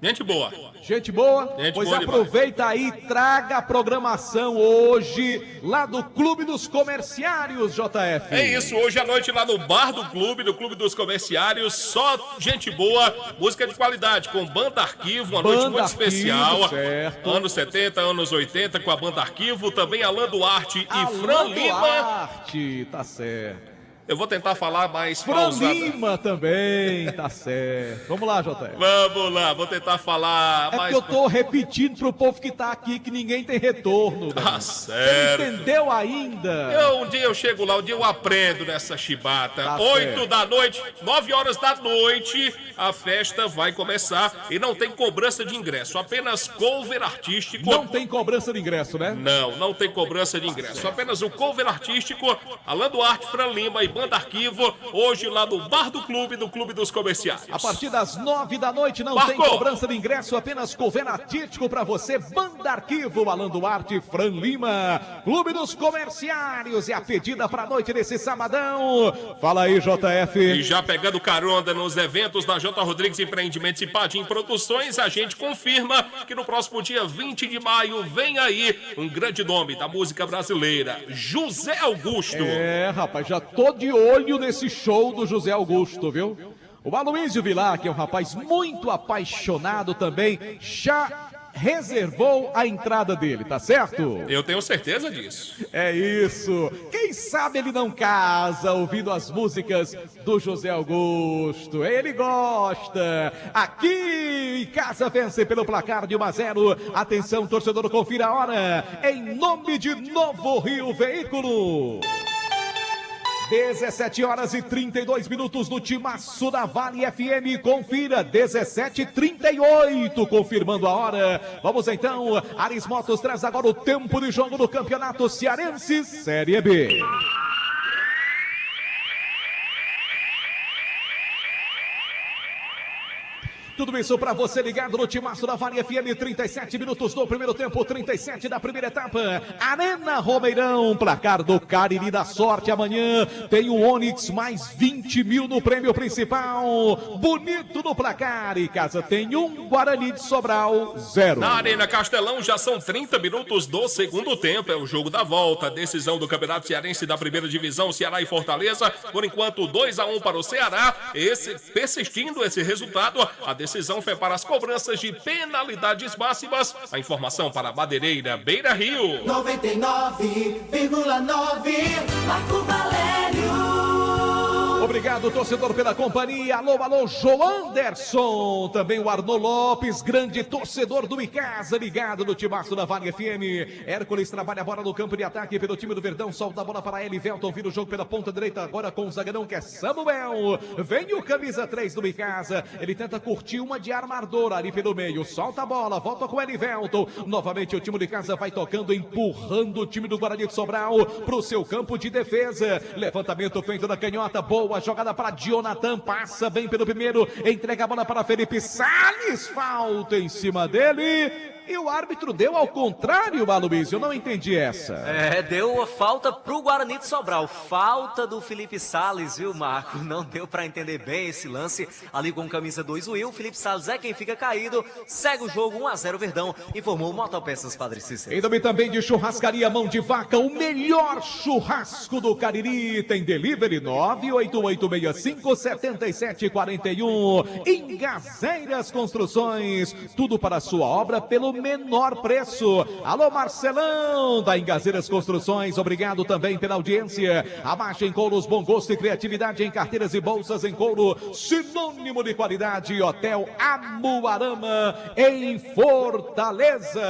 I: Gente boa.
C: Gente boa?
I: Gente
C: pois
I: boa
C: aproveita aí, traga a programação hoje lá do Clube dos Comerciários, JF.
I: É isso, hoje à noite lá no bar do Clube dos Comerciários, só gente boa, música de qualidade, com Banda Arquivo, uma noite muito especial.
C: Certo.
I: Anos 70, anos 80, com a Banda Arquivo, também Alan Duarte e Fran Lima.
C: Duarte, tá certo.
I: Eu vou tentar falar mais
C: Fran
I: pausado.
C: Lima também, tá certo. Vamos lá, JF.
I: Vamos lá, vou tentar falar
C: É
I: mais...
C: porque eu tô repetindo pro povo que tá aqui que ninguém tem retorno.
I: Tá
C: Né?
I: certo.
C: Você entendeu ainda?
I: Um dia eu chego lá, um dia eu aprendo nessa chibata.
C: Tá
I: 8
C: certo.
I: da noite, 9 horas da noite, a festa vai começar e não tem cobrança de ingresso, apenas cover artístico.
C: Não tem cobrança de ingresso, né?
I: Não tem cobrança de ingresso, apenas o cover artístico, Alan Duarte, Fran Lima e Banda Arquivo, hoje lá no bar do Clube dos Comerciários.
C: A partir das 9 da noite não
I: Marcou.
C: tem cobrança de ingresso, apenas cover artístico pra você. Banda Arquivo, Alan Duarte, Fran Lima, Clube dos Comerciários. É a pedida pra noite desse sabadão. Fala aí, JF.
I: E já pegando carona nos eventos da J. Rodrigues Empreendimentos e Padim Produções, a gente confirma que no próximo dia 20 de maio vem aí um grande nome da música brasileira, José Augusto.
C: É, rapaz, já tô de olho nesse show do José Augusto, viu? O Aloísio Vilar, que é um rapaz muito apaixonado também, já reservou a entrada dele, tá certo?
I: Eu tenho certeza disso.
C: É isso. Quem sabe ele não casa ouvindo as músicas do José Augusto. Ele gosta. Aqui em casa vence pelo placar de 1-0. Atenção, torcedor, confira a hora. Em nome de Novo Rio Veículo. 17 horas e 32 minutos no timaço da Vale FM. Confira, 17h38, confirmando a hora. Vamos então, Aris Motos traz agora o tempo de jogo do Campeonato Cearense Série B. Tudo isso para você ligado no Timaço da Vale FM, 37 minutos do primeiro tempo, 37 da primeira etapa. Arena Romeirão, placar do Cariri da Sorte. Amanhã tem o Onix mais 20 mil no prêmio principal. Bonito no placar. E casa tem um, Guarani de Sobral 0.
I: Na Arena Castelão já são 30 minutos do segundo tempo. É o jogo da volta. Decisão do Campeonato Cearense da primeira divisão, Ceará e Fortaleza. Por enquanto, 2-1 para o Ceará. Persistindo esse resultado, a decisão foi para as cobranças de penalidades máximas. A informação para a Madeireira Beira Rio.
E: 99,9 Marco Valério.
C: Obrigado, torcedor, pela companhia. Alô, alô, Joanderson. Também o Arnô Lopes, grande torcedor do Icasa, ligado no Timaço da Vale FM. Hércules trabalha a bola no campo de ataque pelo time do Verdão. Solta a bola para Elivelton, vira o jogo pela ponta direita, agora com o zagueirão que é Samuel. Vem o camisa 3 do Icasa. Ele tenta curtir uma de armador ali pelo meio. Solta a bola, volta com o Elivelton. Novamente o time do Icasa vai tocando, empurrando o time do Guarani de Sobral para o seu campo de defesa. Levantamento feito na canhota, boa jogada para Jonathan, passa bem pelo primeiro, entrega a bola para Felipe Salles, falta em cima dele. E o árbitro deu ao contrário, Aloysio, eu não entendi essa.
F: Deu a falta pro Guarani de Sobral. Falta do Felipe Salles, viu, Marco? Não deu pra entender bem esse lance ali com camisa 2. O Will, Felipe Salles é quem fica caído. Segue o jogo, 1-0 Verdão. Informou o Motopeças Padre Cícero.
C: Em nome também de Churrascaria Mão de Vaca, o melhor churrasco do Cariri. Tem delivery 988657741. Engazeiras Construções, tudo para a sua obra pelo menor preço. Alô, Marcelão da Engazeiras Construções, obrigado também pela audiência. A marcha em couros, bom gosto e criatividade em carteiras e bolsas em couro, sinônimo de qualidade. Hotel Amuarama em Fortaleza.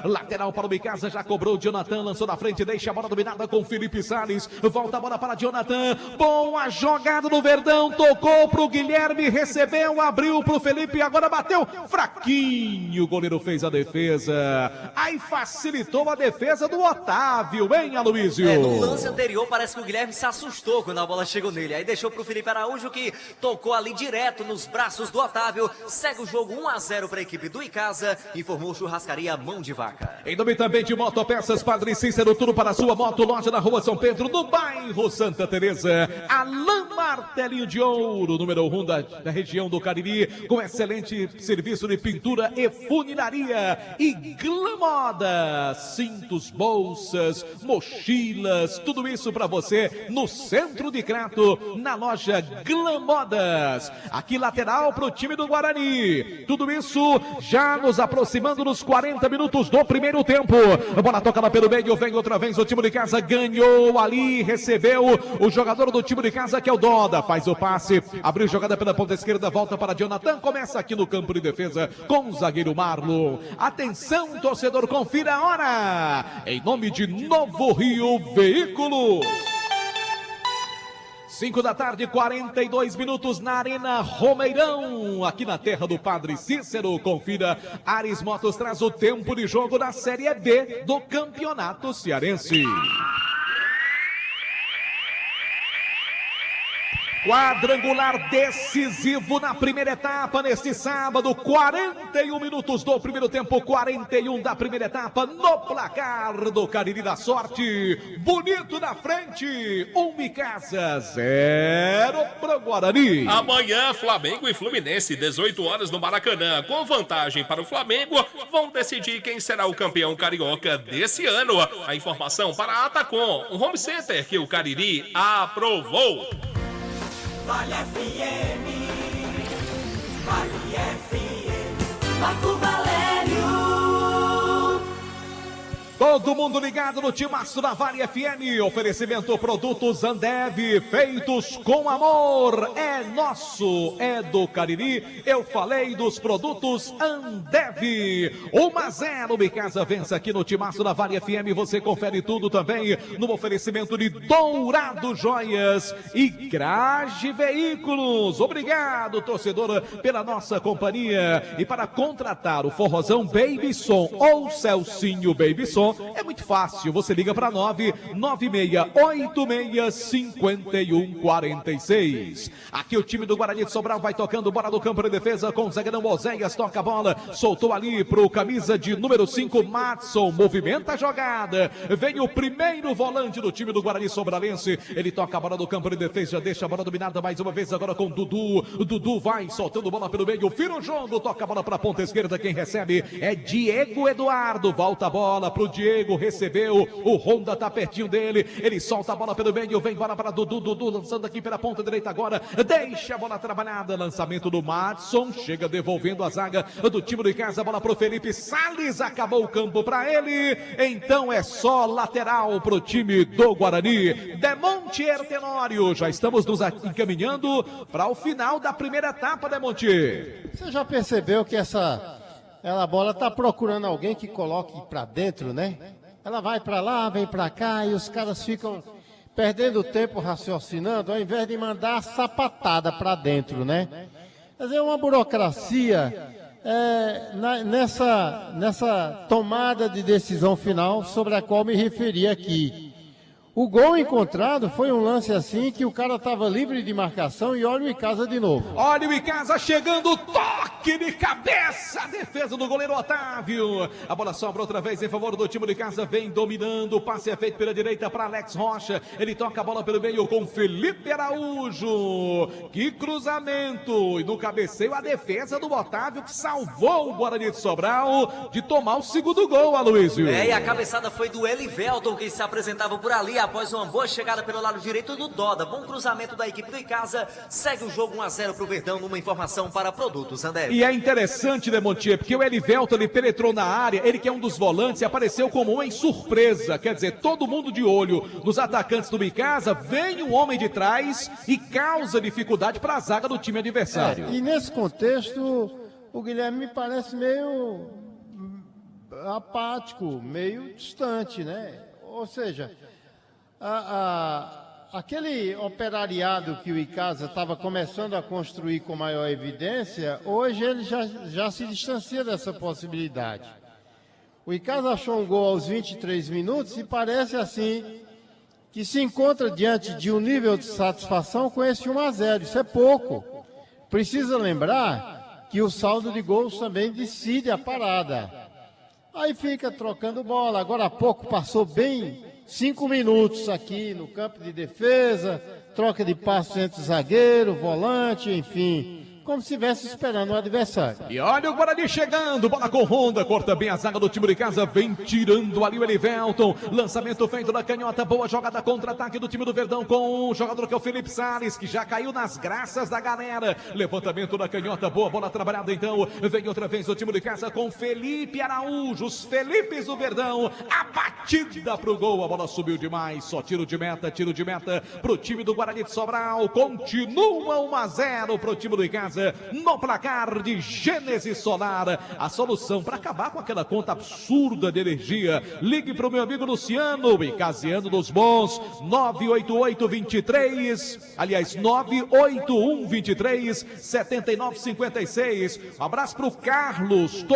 C: Lateral para o Icasa, já cobrou o Jonathan, lançou na frente, deixa a bola dominada com Felipe Salles. Volta a bola para Jonathan. Boa jogada no Verdão, tocou pro Guilherme, recebeu, abriu pro Felipe, agora bateu fraquinho. O goleiro fez a defesa. Aí facilitou a defesa do Otávio, hein, Aloysio?
F: No lance anterior, parece que o Guilherme se assustou quando a bola chegou nele. Aí deixou pro Felipe Araújo, que tocou ali direto nos braços do Otávio. Segue o jogo 1-0 para a equipe do Icasa. Informou Churrascaria Mão de Vaca.
C: Em nome também de Motopeças Padre Cícero, tudo para a sua moto. Loja na Rua São Pedro, no bairro Santa Teresa. Alain Martelinho de Ouro, número 1 da região do Cariri, com excelente serviço de pintura e funilaria. E Glamoda, cintos, bolsas, mochilas, tudo isso para você no centro de Crato, na loja Glamodas. Aqui lateral para o time do Guarani. Tudo isso já nos aproximando nos 40 minutos do primeiro tempo. A bola tocada pelo meio, vem outra vez o time de casa, ganhou ali, recebeu o jogador do time de casa que é o Doda, faz o passe, abriu jogada pela ponta esquerda, volta para Jonathan, começa aqui no campo de defesa com o zagueiro Marlon. Atenção, torcedor, confira a hora. Em nome de Novo Rio Veículos. 5 da tarde, 42 minutos na Arena Romeirão, aqui na terra do Padre Cícero. Confira, Ares Motos traz o tempo de jogo da Série B do Campeonato Cearense. Quadrangular decisivo na primeira etapa neste sábado, 41 minutos do primeiro tempo, 41 da primeira etapa no placar do Cariri da Sorte. Bonito na frente, 1 Icasa, 0 pro Guarani.
I: Amanhã, Flamengo e Fluminense, 18 horas no Maracanã. Com vantagem para o Flamengo, vão decidir quem será o campeão carioca desse ano. A informação para a Atacom, um home center que o Cariri aprovou.
E: Vale FM, Vale FM, Marco Valério.
C: Todo mundo ligado no Timaço da Vale FM. Oferecimento produtos Ambev, feitos com amor. É nosso, é do Cariri. Eu falei dos produtos Ambev. 1-0, Icasa vence aqui no Timaço da Vale FM. Você confere tudo também no oferecimento de Dourado Joias e Grage Veículos. Obrigado, torcedor, pela nossa companhia. E para contratar o Forrozão Baby Som ou Celcinho Baby Som, É muito fácil, você liga para 996865146. Aqui o time do Guarani de Sobral vai tocando, bola do campo de defesa com o zagueirão Oséias, toca a bola, soltou ali pro camisa de número 5, Matson, movimenta a jogada, vem o primeiro volante do time do Guarani Sobralense, ele toca a bola do campo de defesa, já deixa a bola dominada mais uma vez agora com Dudu, o Dudu vai soltando bola pelo meio, vira o jogo, toca a bola para a ponta esquerda, quem recebe é Diego Eduardo, volta a bola pro Diego, recebeu, o Honda tá pertinho dele, ele solta a bola pelo meio, vem bola para Dudu, Dudu lançando aqui pela ponta direita agora, deixa a bola trabalhada, lançamento do Matson, chega devolvendo a zaga do time do Icasa, bola pro Felipe Salles, acabou o campo para ele, então é só lateral pro time do Guarani. Demontier Tenório, já estamos nos encaminhando para o final da primeira etapa, Demontier.
J: Você já percebeu que essa bola tá procurando alguém que coloque para dentro, né? Ela vai para lá, vem para cá e os caras ficam perdendo tempo raciocinando, ao invés de mandar a sapatada para dentro, né? Quer dizer, uma burocracia nessa tomada de decisão final sobre a qual me referi aqui. O gol encontrado foi um lance assim que o cara estava livre de marcação e olha o Icasa de novo.
C: Olha o Icasa chegando, toque de cabeça, a defesa do goleiro Otávio. A bola sobra outra vez em favor do time do Icasa, vem dominando, o passe é feito pela direita para Alex Rocha. Ele toca a bola pelo meio com Felipe Araújo. Que cruzamento! E no cabeceio a defesa do Otávio que salvou o Guarani de Sobral de tomar o segundo gol, Aloysio.
F: E a cabeçada foi do Elivelton que se apresentava por ali após uma boa chegada pelo lado direito do Doda. Bom cruzamento da equipe do Icasa. Segue o jogo 1-0 pro Verdão, numa informação para Produtos André.
C: E é interessante, Demontier, porque o Elivelton, ele penetrou na área, ele que é um dos volantes, e apareceu como um em surpresa. Quer dizer, todo mundo de olho nos atacantes do Icasa, vem um homem de trás e causa dificuldade para a zaga do time adversário.
J: E nesse contexto, o Guilherme me parece meio apático, meio distante, né? Ou seja, aquele operariado que o Icasa estava começando a construir com maior evidência, hoje ele já se distancia dessa possibilidade. O Icasa achou um gol aos 23 minutos e parece assim que se encontra diante de um nível de satisfação com esse 1-0. Isso é pouco. Precisa lembrar que o saldo de gols também decide a parada. Aí fica trocando bola. Agora há pouco passou bem 5 minutos aqui no campo de defesa, troca de passos entre zagueiro, volante, enfim, como se estivesse esperando o adversário.
C: E olha o Guarani chegando, bola com Honda, corta bem a zaga do time de casa, vem tirando ali o Elivelton, lançamento feito na canhota, boa jogada, contra-ataque do time do Verdão com o jogador que é o Felipe Salles, que já caiu nas graças da galera, levantamento da canhota, boa bola trabalhada então, vem outra vez o time de casa com Felipe Araújo, os Felipes do Verdão, a batida pro gol, a bola subiu demais, só tiro de meta pro time do Guarani de Sobral, continua 1-0 pro time do Icasa, no placar de Gênesis Solar, a solução para acabar com aquela conta absurda de energia. Ligue para o meu amigo Luciano, Icasiano dos Bons, 98123-7956. Um abraço para o Carlos,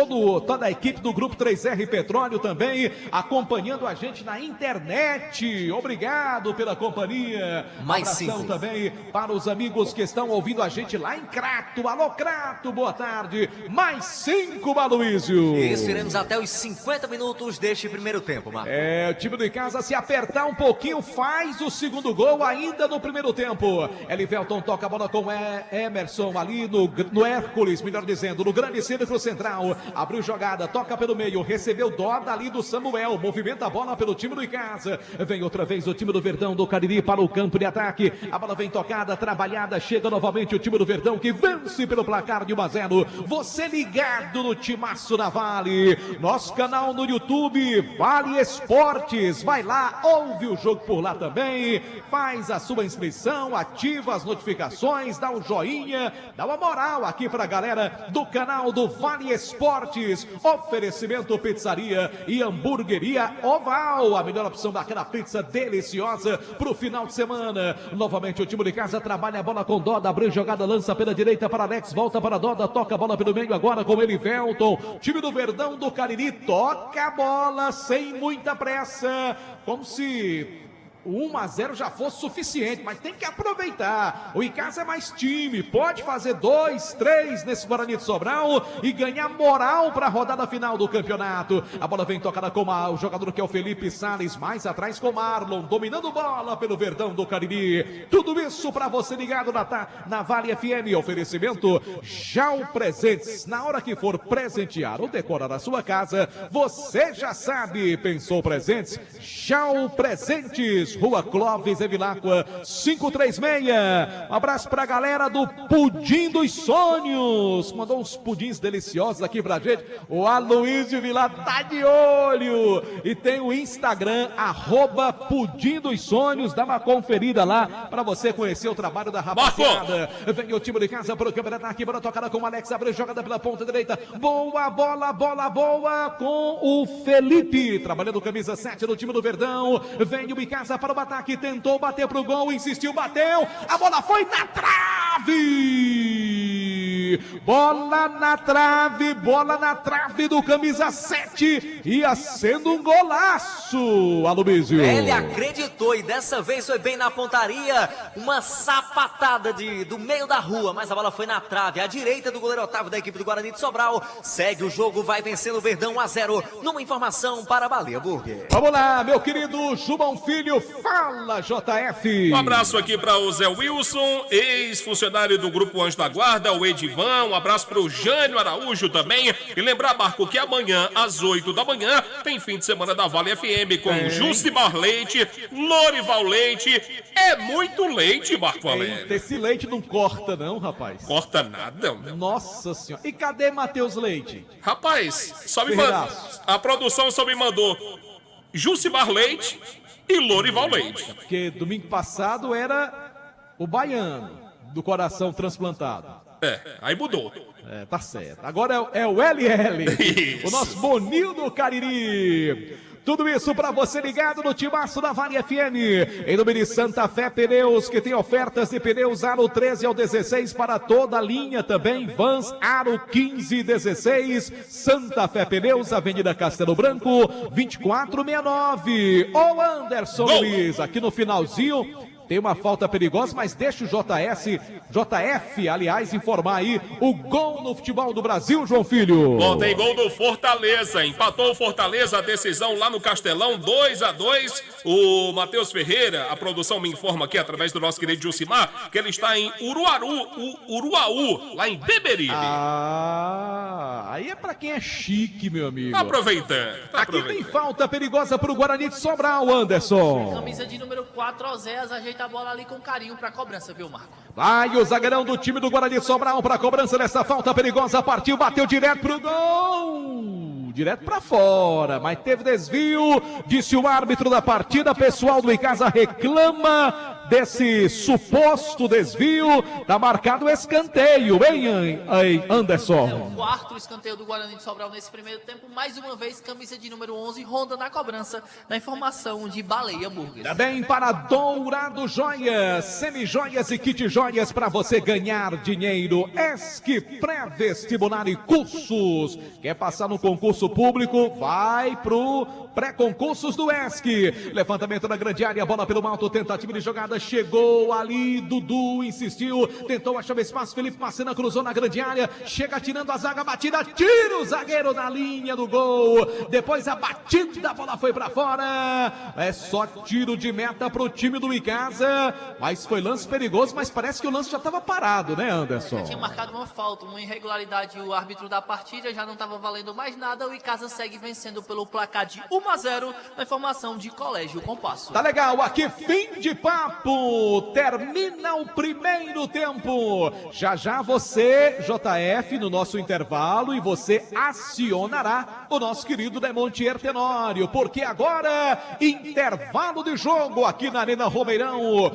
C: toda a equipe do Grupo 3R Petróleo também, acompanhando a gente na internet. Obrigado pela companhia.
F: Mais
C: abração
F: simples
C: também para os amigos que estão ouvindo a gente lá em Crato. Alô, Crato, boa tarde. Mais 5, Aloysio.
F: Isso, iremos até os 50 minutos deste primeiro tempo, Marcos.
C: O time do Icasa, se apertar um pouquinho, faz o segundo gol ainda no primeiro tempo. Elivelton toca a bola com Emerson ali no Hércules, melhor dizendo, no grande círculo central. Abriu jogada, toca pelo meio, recebeu Doda ali do Samuel, movimenta a bola pelo time do Icasa. Vem outra vez o time do Verdão, do Cariri para o campo de ataque. A bola vem tocada, trabalhada, chega novamente o time do Verdão que vence pelo placar de 1-0. Você ligado no Timaço da Vale, nosso canal no YouTube, Vale Esportes. Vai lá, ouve o jogo por lá também, faz a sua inscrição, ativa as notificações, dá um joinha, dá uma moral aqui pra galera do canal do Vale Esportes. Oferecimento pizzaria e hamburgueria Oval, a melhor opção daquela pizza deliciosa pro final de semana. Novamente o time de casa trabalha a bola com Doda, abriu jogada, lança pela direita direita para Alex, volta para Doda, toca a bola pelo meio agora com ele, Velton. Time do Verdão do Cariri toca a bola sem muita pressa, como se o 1-0 já fosse suficiente, mas tem que aproveitar. O Icasa é mais time, pode fazer 2, 3 nesse Guarani de Sobral e ganhar moral para a rodada final do campeonato. A bola vem tocada com o jogador que é o Felipe Salles, mais atrás com Marlon, dominando bola pelo Verdão do Cariri. Tudo isso para você ligado na Vale FM. Oferecimento Jau Presentes. Na hora que for presentear ou decorar a sua casa, você já sabe, pensou presentes? Jau Presentes. Rua Clóvis Evilacqua, 536. Um abraço pra galera do Pudim dos Sonhos. Mandou uns pudins deliciosos aqui pra gente. O Aloysio Vilar tá de olho. E tem o Instagram, @Pudim dos Sonhos. Dá uma conferida lá pra você conhecer o trabalho da rapaziada. Vem o time de casa pro campeonato aqui, bola tocada com o Alex, abriu jogada pela ponta direita. Boa bola boa com o Felipe. Trabalhando camisa 7 do time do Verdão. Vem o Icasa para o ataque, tentou bater pro gol, insistiu, bateu, a bola foi na trave! Bola na trave do camisa 7, ia sendo um golaço, Aloysio.
F: Ele acreditou e dessa vez foi bem na pontaria, uma sapatada do meio da rua, mas a bola foi na trave, à direita do goleiro Otávio da equipe do Guarani de Sobral. Segue o jogo, vai vencendo o Verdão 1-0, numa informação para a Baleia Burger.
C: Vamos lá, meu querido Jubão Filho, fala, JF.
I: Um abraço aqui para o Zé Wilson, ex-funcionário do Grupo Anjo da Guarda, o Edivan. Um abraço para o Jânio Araújo também. E lembrar, Marco, que amanhã, às 8 da manhã, tem fim de semana da Vale FM com Jucimar Leite, Lorival Leite. É muito leite, Marco Alegre.
C: Esse leite não corta não, rapaz.
I: Corta nada.
C: Nossa senhora. E cadê Matheus Leite?
I: Rapaz, a produção só me mandou Jucimar Leite e Lorival Leite.
C: Porque domingo passado era o baiano do coração transplantado.
I: Aí mudou.
C: Tá certo. Agora é o LL, isso. O nosso Boninho do Cariri. Tudo isso para você ligado no timaço da Vale FM. Em nome de Santa Fé Pneus, que tem ofertas de pneus aro 13 ao 16 para toda a linha também. Vans aro 15 e 16. Santa Fé Pneus, Avenida Castelo Branco, 2469. Ô Anderson Luiz, aqui no finalzinho. Tem uma falta perigosa, mas deixa o JF, aliás, informar aí o gol no futebol do Brasil, João Filho.
I: Bom, tem gol do Fortaleza, empatou o Fortaleza, a decisão lá no Castelão, 2-2. O Matheus Ferreira, a produção me informa aqui através do nosso querido Jucimar, que ele está em Uruaú, lá em Beberibe.
C: Aí é pra quem é chique, meu amigo.
I: Tá aproveitando.
C: Aqui tem falta perigosa pro Guarani de Sobral, Anderson.
G: Camisa de número 4, Oséias, ajeita a bola ali com carinho pra cobrança, viu, Marco?
C: Vai o zagueirão do time do Guarani de Sobral pra cobrança dessa falta perigosa, partiu, bateu direto pro gol, direto pra fora, mas teve desvio, disse o árbitro da partida. Pessoal do Icasa reclama desse suposto desvio, tá marcado escanteio, hein, Anderson?
G: É o quarto escanteio do Guarani de Sobral nesse primeiro tempo, mais uma vez, camisa de número 11, ronda na cobrança, na informação de Baleia Burgers.
C: Também para Dourado Joias, semi-joias e kit joias para você ganhar dinheiro. ESC pré-vestibular e cursos. Quer passar no concurso público? Vai pro pré-concursos do ESC. Levantamento na grande área, bola pelo alto, tentativa de jogada, chegou ali, Dudu insistiu, tentou achar o espaço, Felipe Macena cruzou na grande área, chega tirando a zaga, batida, tira o zagueiro na linha do gol, depois a batida, a bola foi pra fora, é só tiro de meta pro time do Icasa, mas foi lance perigoso, mas parece que o lance já estava parado, né, Anderson?
G: Já tinha marcado uma falta, uma irregularidade, o árbitro da partida já não estava valendo mais nada, o Icasa segue vencendo pelo placar de 1-0 na informação de Colégio Compasso.
C: Tá legal, aqui fim de papo, termina o primeiro tempo, já você, JF, no nosso intervalo, e você acionará o nosso querido Demontier Tenório, porque agora, intervalo de jogo aqui na Arena Romeirão,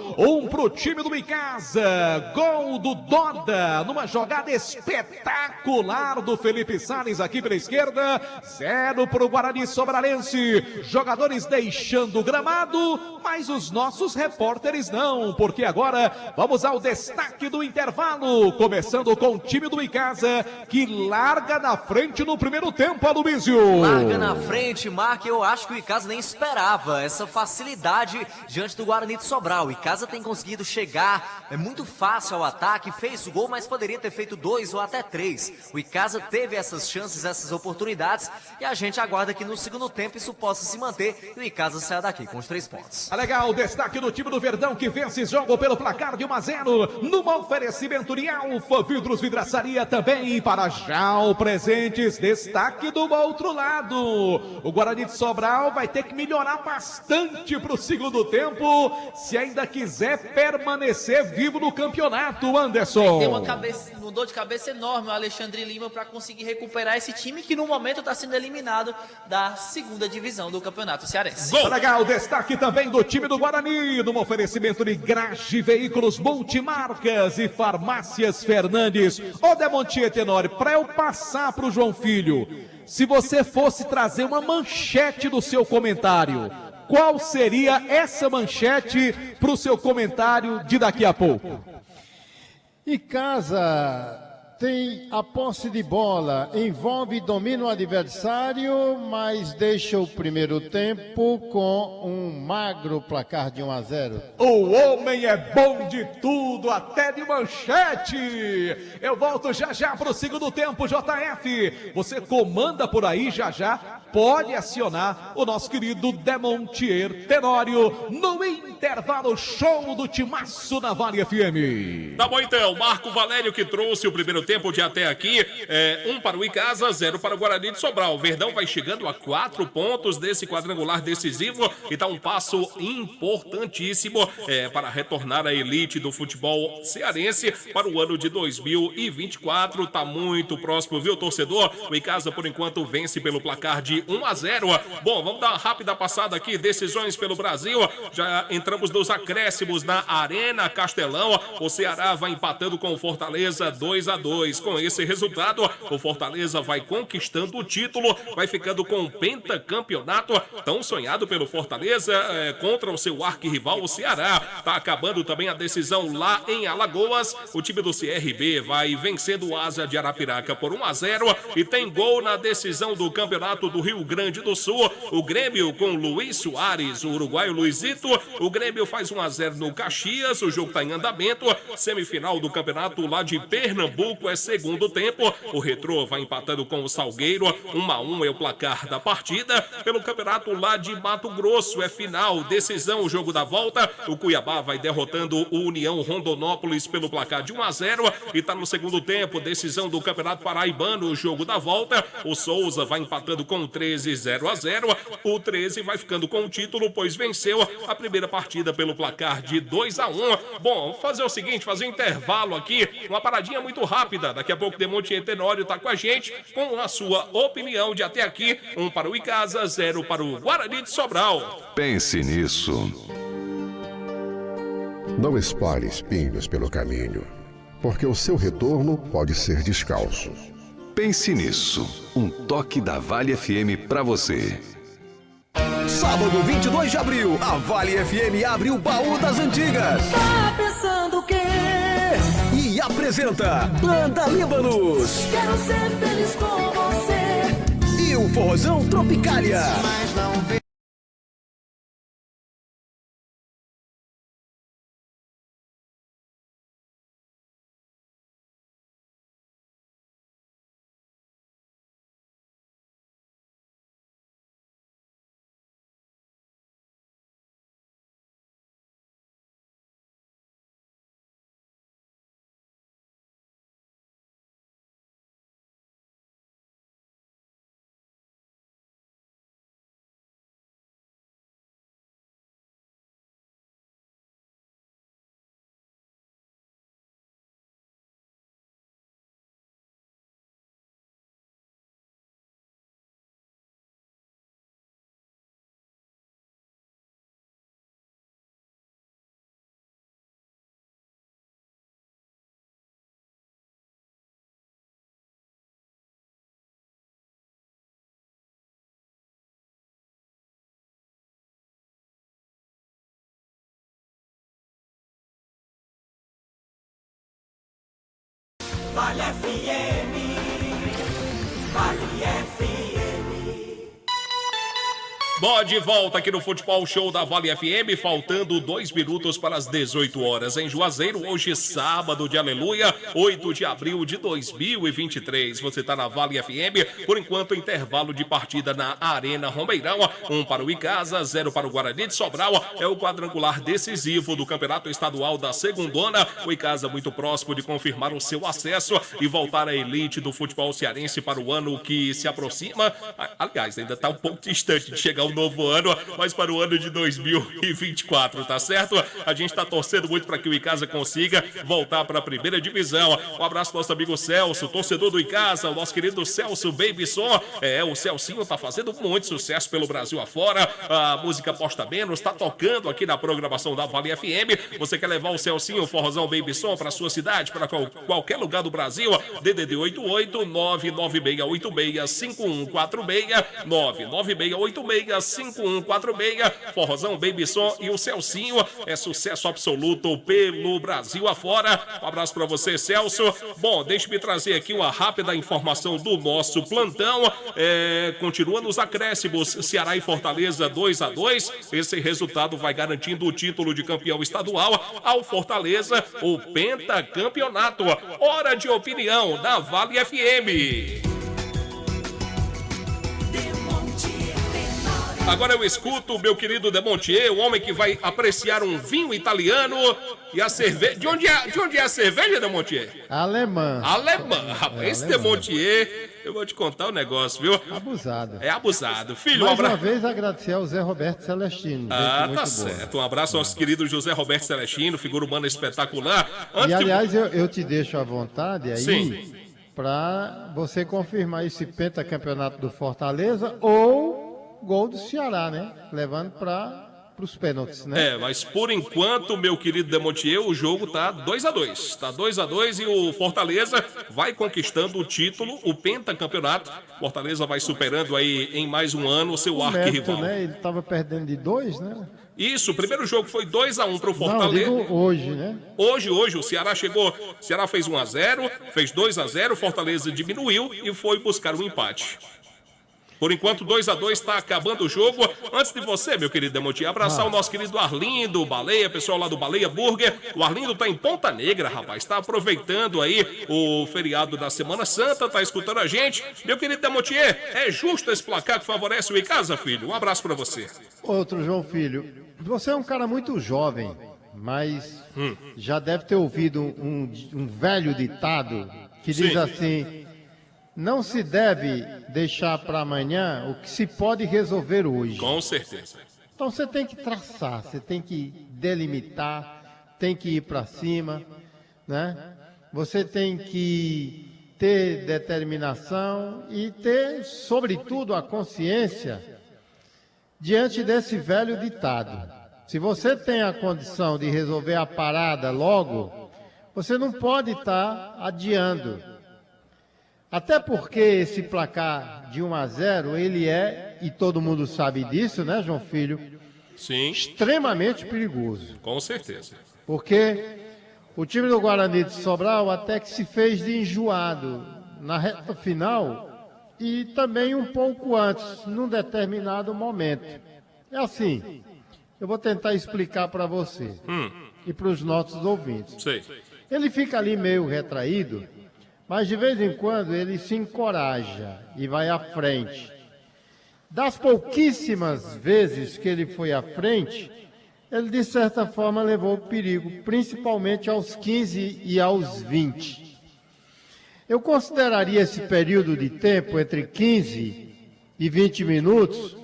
C: pro time do Icasa, gol do Doda, numa jogada espetacular do Felipe Salles aqui pela esquerda, 0 pro Guarani Sobralense, jogadores deixando o gramado, mas os nossos repórteres mulheres não, porque agora vamos ao destaque do intervalo, começando com o time do Icasa, que larga na frente no primeiro tempo, Aloysio.
F: Larga na frente, Marco, eu acho que o Icasa nem esperava essa facilidade diante do Guarani de Sobral. O Icasa tem conseguido chegar, é muito fácil ao ataque, fez o gol, mas poderia ter feito 2 ou até 3. O Icasa teve essas chances, essas oportunidades, e a gente aguarda que no segundo tempo isso possa se manter e o Icasa saia daqui com os 3 pontos.
C: Legal, destaque do time do Verdão, que vence jogo pelo placar de 1-0, numa oferecimento de Alfa Vidros Vidraçaria também para Já Presentes. Destaque do outro lado, o Guarani de Sobral vai ter que melhorar bastante para o segundo tempo, se ainda quiser permanecer vivo no campeonato, Anderson.
G: Tem uma dor de cabeça enorme o Alexandre Lima para conseguir recuperar esse time que no momento está sendo eliminado da segunda divisão do campeonato cearense.
C: Legal, destaque também do time do Guarani, num oferecimento de Graje Veículos Multimarcas e Farmácias Fernandes. Ô Demontier Tenório, para eu passar para o João Filho, se você fosse trazer uma manchete do seu comentário, qual seria essa manchete para o seu comentário de daqui a pouco?
J: Icasa tem a posse de bola, envolve e domina o adversário, mas deixa o primeiro tempo com um magro placar de 1-0.
C: O homem é bom de tudo, até de manchete. Eu volto já já para o segundo tempo, JF. Você comanda por aí já já, pode acionar o nosso querido Demontier Tenório no intervalo show do Timaço na Vale FM.
I: Tá bom então, Marco Valério que trouxe o primeiro tempo de até aqui, 1 para o Icasa, 0 para o Guarani de Sobral. O Verdão vai chegando a 4 pontos desse quadrangular decisivo e tá um passo importantíssimo para retornar à elite do futebol cearense para o ano de 2024. Tá muito próximo, viu, torcedor? O Icasa, por enquanto, vence pelo placar de 1-0. Bom, vamos dar uma rápida passada aqui, decisões pelo Brasil. Já entramos nos acréscimos na Arena Castelão. O Ceará vai empatando com o Fortaleza 2-2. Com esse resultado, o Fortaleza vai conquistando o título, vai ficando com o pentacampeonato tão sonhado pelo Fortaleza contra o seu arquirrival, o Ceará. Tá acabando também a decisão lá em Alagoas. O time do CRB vai vencendo o Asa de Arapiraca por 1-0 e tem gol na decisão do campeonato do Rio Grande do Sul. O Grêmio com Luiz Soares, o uruguaio Luizito. O Grêmio faz 1-0 no Caxias. O jogo tá em andamento. Semifinal do campeonato lá de Pernambuco é segundo tempo. O Retrô vai empatando com o Salgueiro. 1-1 é o placar da partida. Pelo campeonato lá de Mato Grosso é final, decisão, o jogo da volta. O Cuiabá vai derrotando o União Rondonópolis pelo placar de 1-0 e tá no segundo tempo, decisão do campeonato paraibano, o jogo da volta. O Souza vai empatando com o 13, 0-0. O 13 vai ficando com o título, pois venceu a primeira partida pelo placar de 2-1. Bom, vamos fazer o seguinte, fazer um intervalo aqui, uma paradinha muito rápida. Daqui a pouco o Demontier Tenório tá com a gente com a sua opinião de até aqui. 1 para o Icasa, 0 para o Guarani de Sobral.
D: Pense nisso.
K: Não espalhe espinhos pelo caminho, porque o seu retorno pode ser descalço.
D: Pense nisso. Um toque da Vale FM para você.
A: Sábado 22 de abril, a Vale FM abre o baú das antigas.
E: Tá pensando o quê?
A: E apresenta Banda Líbanos.
E: Quero ser feliz com você.
A: E o Forrozão Tropicália.
E: Mas não Vale FM. Vale FM.
I: Bom, de volta aqui no Futebol Show da Vale FM, faltando 2 minutos para as 18 horas em Juazeiro, hoje sábado de aleluia, 8 de abril de 2023. Você está na Vale FM, por enquanto intervalo de partida na Arena Romeirão, 1 para o Icasa, 0 para o Guarani de Sobral, é o quadrangular decisivo do Campeonato Estadual da Segundona. O Icasa muito próximo de confirmar o seu acesso e voltar à elite do futebol cearense para o ano que se aproxima. Aliás, ainda está um pouco distante de chegar o novo ano, mas para o ano de 2024, tá certo? A gente está torcendo muito para que o Icasa consiga voltar para a primeira divisão. Um abraço para o nosso amigo Celso, torcedor do Icasa, o nosso querido Celso Babyson. O Celcinho tá fazendo muito sucesso pelo Brasil afora. A música Posta Menos está tocando aqui na programação da Vale FM. Você quer levar o Celcinho, o forrozão Babyson para sua cidade, para qualquer lugar do Brasil? DDD 88 99686 5146 99686 5146, forrozão Babyson e o Celcinho, é sucesso absoluto pelo Brasil afora. Um abraço para você, Celso. Bom, deixe-me trazer aqui uma rápida informação do nosso plantão. Continua nos acréscimos, Ceará e Fortaleza 2-2. Esse resultado vai garantindo o título de campeão estadual ao Fortaleza, o pentacampeonato. Hora de opinião da Vale FM. Agora eu escuto o meu querido Demontier, o homem que vai apreciar um vinho italiano e a cerveja. De onde é a cerveja, Demontier?
J: Alemã.
I: Rapaz, esse Demontier, eu vou te contar um negócio, viu?
J: Abusado.
I: É abusado. Filho,
J: Mais uma vez agradecer ao Zé Roberto Celestino.
I: Tá certo. Um abraço ao nosso querido José Roberto Celestino, figura humana espetacular.
J: Aliás, eu te deixo à vontade aí para você confirmar esse pentacampeonato do Fortaleza ou gol do Ceará, né? Levando para os pênaltis, né?
I: Mas por enquanto, meu querido Demontier, o jogo tá 2-2. Tá 2-2 e o Fortaleza vai conquistando o título, o pentacampeonato. Fortaleza vai superando aí em mais um ano o seu arquirrival.
J: Né? Ele estava perdendo de 2, né?
I: Isso, o primeiro jogo foi 2-1 pro Fortaleza.
J: Não, digo hoje, né?
I: Hoje, o Ceará chegou, o Ceará fez 1-0, fez 2-0, Fortaleza diminuiu e foi buscar um empate. Por enquanto, 2-2, está acabando o jogo. Antes de você, meu querido Demontier, abraçar o nosso querido Arlindo, Baleia, pessoal lá do Baleia Burger. O Arlindo tá em Ponta Negra, rapaz. Está aproveitando aí o feriado da Semana Santa, tá escutando a gente. Meu querido Demontier, é justo esse placar que favorece o Icasa, filho? Um abraço para você.
J: Outro, João Filho. Você é um cara muito jovem, mas já deve ter ouvido um velho ditado que diz assim: não se deve deixar para amanhã o que se pode resolver hoje.
I: Com certeza.
J: Então você tem que traçar, você tem que delimitar, tem que ir para cima, né? Você tem que ter determinação e ter, sobretudo, a consciência diante desse velho ditado. Se você tem a condição de resolver a parada logo, você não pode estar adiando. Até porque esse placar de 1-0, ele é, e todo mundo sabe disso, né, João Filho?
I: Sim.
J: Extremamente perigoso.
I: Com certeza.
J: Porque o time do Guarani de Sobral até que se fez de enjoado na reta final e também um pouco antes, num determinado momento. É assim, eu vou tentar explicar para você e para os nossos ouvintes.
I: Sei.
J: Ele fica ali meio retraído, mas de vez em quando ele se encoraja e vai à frente. Das pouquíssimas vezes que ele foi à frente, ele de certa forma levou perigo, principalmente aos 15 e aos 20. Eu consideraria esse período de tempo, entre 15 e 20 minutos,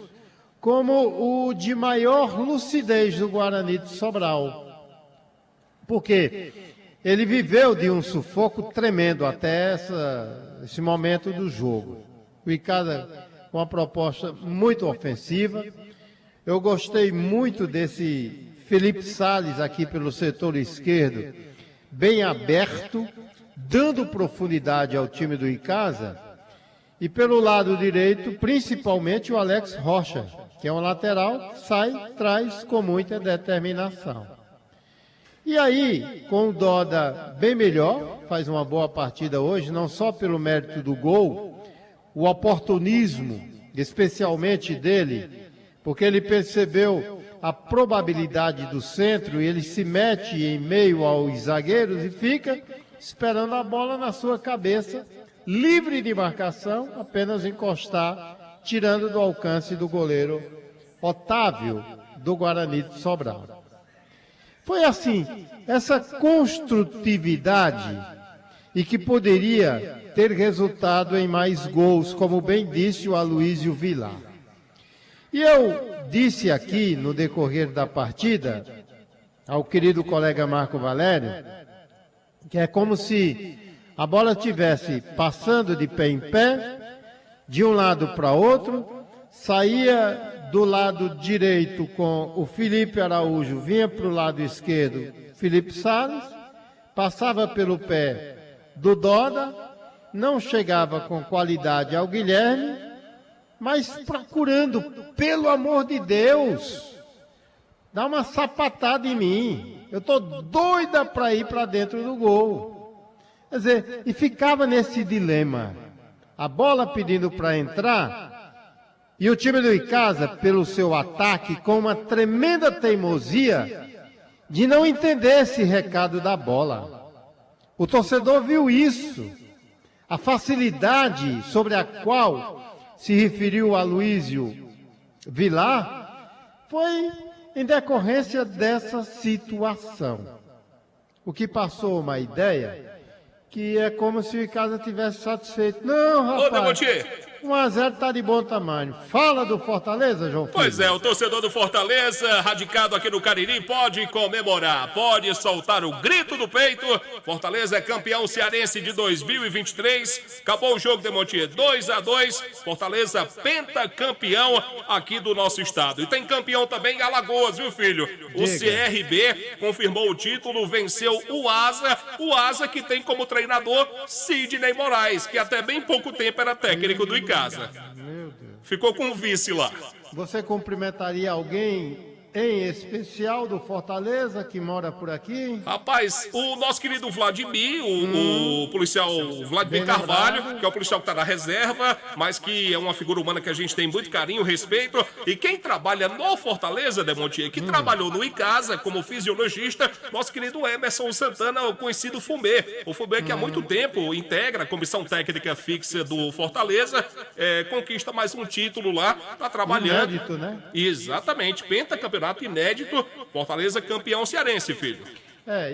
J: como o de maior lucidez do Guarani de Sobral. Por quê? Ele viveu de um sufoco tremendo até esse momento do jogo. O Icasa com uma proposta muito ofensiva. Eu gostei muito desse Felipe Salles aqui pelo setor esquerdo, bem aberto, dando profundidade ao time do Icasa. E pelo lado direito, principalmente o Alex Rocha, que é um lateral que sai, traz com muita determinação. E aí, com o Doda bem melhor, faz uma boa partida hoje, não só pelo mérito do gol, o oportunismo, especialmente dele, porque ele percebeu a probabilidade do centro e ele se mete em meio aos zagueiros e fica esperando a bola na sua cabeça, livre de marcação, apenas encostar, tirando do alcance do goleiro Otávio, do Guarani de Sobral. Foi assim, essa construtividade e que poderia ter resultado em mais gols, como bem disse o Aloysio Vilar. E eu disse aqui, no decorrer da partida, ao querido colega Marco Valério, que é como se a bola estivesse passando de pé em pé, de um lado para outro, saía do lado direito com o Felipe Araújo, vinha para o lado esquerdo Felipe Salles, passava pelo pé do Doda, não chegava com qualidade ao Guilherme, mas procurando, pelo amor de Deus, dá uma sapatada em mim. Eu estou doida para ir para dentro do gol. Quer dizer, e ficava nesse dilema. A bola pedindo para entrar, e o time do Icasa, pelo seu ataque, com uma tremenda teimosia de não entender esse recado da bola. O torcedor viu isso. A facilidade sobre a qual se referiu o Aloysio Vilar foi em decorrência dessa situação. O que passou uma ideia que é como se o Icasa tivesse satisfeito. Não, rapaz, 1-0 está de bom tamanho. Fala do Fortaleza, João Filho.
I: Pois é, o torcedor do Fortaleza, radicado aqui no Cariri, pode comemorar, pode soltar o grito do peito. Fortaleza é campeão cearense de 2023. Acabou o jogo, Demontier, 2-2. Fortaleza pentacampeão aqui do nosso estado. E tem campeão também em Alagoas, viu, filho? O CRB confirmou o título, venceu o Asa que tem como treinador Sidney Moraes, que até bem pouco tempo era técnico do Icasa.
J: Meu Deus.
I: Ficou com o vice lá.
J: Você cumprimentaria alguém em especial do Fortaleza que mora por aqui?
I: Rapaz, o nosso querido Vladimir, o policial Vladimir Carvalho, que é o policial que está na reserva, mas que é uma figura humana que a gente tem muito carinho, respeito. E quem trabalha no Fortaleza, Demontier, que trabalhou no Icasa como fisiologista, nosso querido Emerson Santana, o conhecido Fumê. O Fumê que há muito tempo integra a comissão técnica fixa do Fortaleza, conquista mais um título lá, está trabalhando.
J: Inédito, né?
I: Exatamente, pentacampeonato inédito, Fortaleza campeão cearense, filho.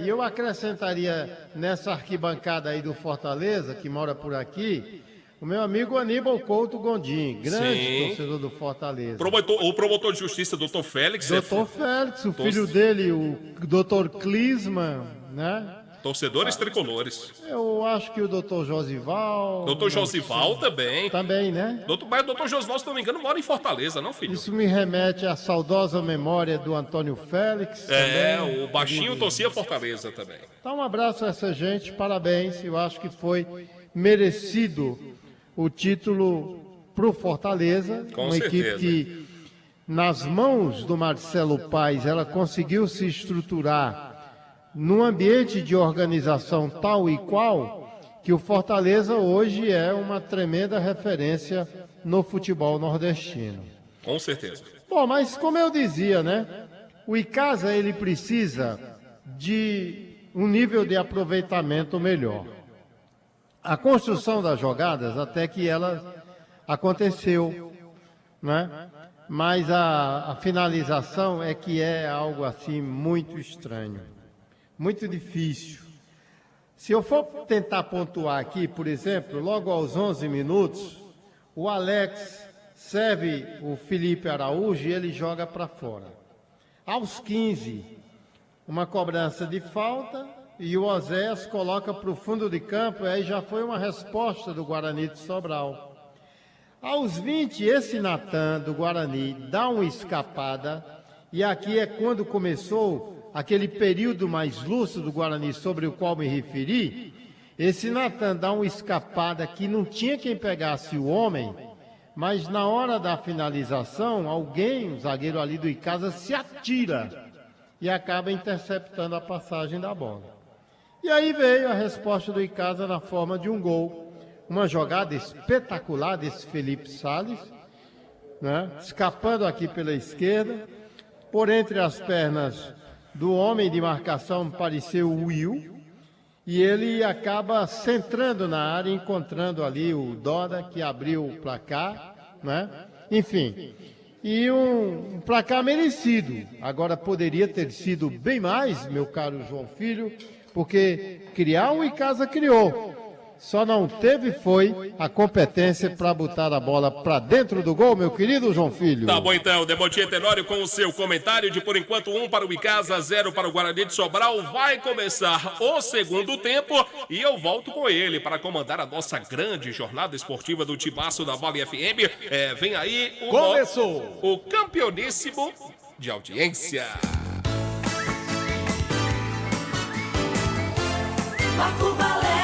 J: E eu acrescentaria nessa arquibancada aí do Fortaleza, que mora por aqui, o meu amigo Aníbal Couto Gondim, grande torcedor do Fortaleza.
I: O promotor de justiça, doutor Félix.
J: Doutor Félix, o filho dele, o doutor Clisman, né?
I: Torcedores tricolores.
J: Eu acho que o doutor Josival...
I: Doutor Josival também.
J: Também, né?
I: Mas o doutor Josival, se não me engano, mora em Fortaleza, não, filho?
J: Isso me remete à saudosa memória do Antônio Félix. Também.
I: O baixinho torcia Fortaleza também.
J: Então, um abraço a essa gente, parabéns. Eu acho que foi merecido o título pro Fortaleza.
I: Com
J: uma
I: certeza.
J: Equipe que, nas mãos do Marcelo Paes, ela conseguiu se estruturar num ambiente de organização tal e qual que o Fortaleza hoje é uma tremenda referência no futebol nordestino.
I: Com certeza.
J: Bom, mas como eu dizia, né? O Icasa, ele precisa de um nível de aproveitamento melhor. A construção das jogadas, até que ela aconteceu, né? Mas a finalização é que é algo assim muito estranho. Muito difícil. Se eu for tentar pontuar aqui, por exemplo, logo aos 11 minutos, o Alex serve o Felipe Araújo e ele joga para fora. Aos 15, uma cobrança de falta e o Oséias coloca para o fundo de campo, e aí já foi uma resposta do Guarani de Sobral. Aos 20, esse Natan do Guarani dá uma escapada, e aqui é quando começou aquele período mais lúcido do Guarani sobre o qual me referi. Esse Natan dá uma escapada que não tinha quem pegasse o homem, mas na hora da finalização, alguém, um zagueiro ali do Icasa, se atira e acaba interceptando a passagem da bola. E aí veio a resposta do Icasa na forma de um gol. Uma jogada espetacular desse Felipe Sales, né? Escapando aqui pela esquerda, por entre as pernas do homem de marcação, pareceu o Will, e ele acaba centrando na área, encontrando ali o Doda, que abriu o placar, né? Enfim, e um placar merecido. Agora poderia ter sido bem mais, meu caro João Filho, porque criar o Icasa criou. Só não teve foi a competência para botar a bola para dentro do gol, meu querido João Filho.
I: Tá bom então, Demotinho Tenório com o seu comentário de por enquanto 1 para o Icasa, 0 para o Guarani de Sobral. Vai começar o segundo tempo e eu volto com ele para comandar a nossa grande jornada esportiva do Timaço da Vale FM. Vem aí o campeoníssimo de audiência.
B: Marco Valério.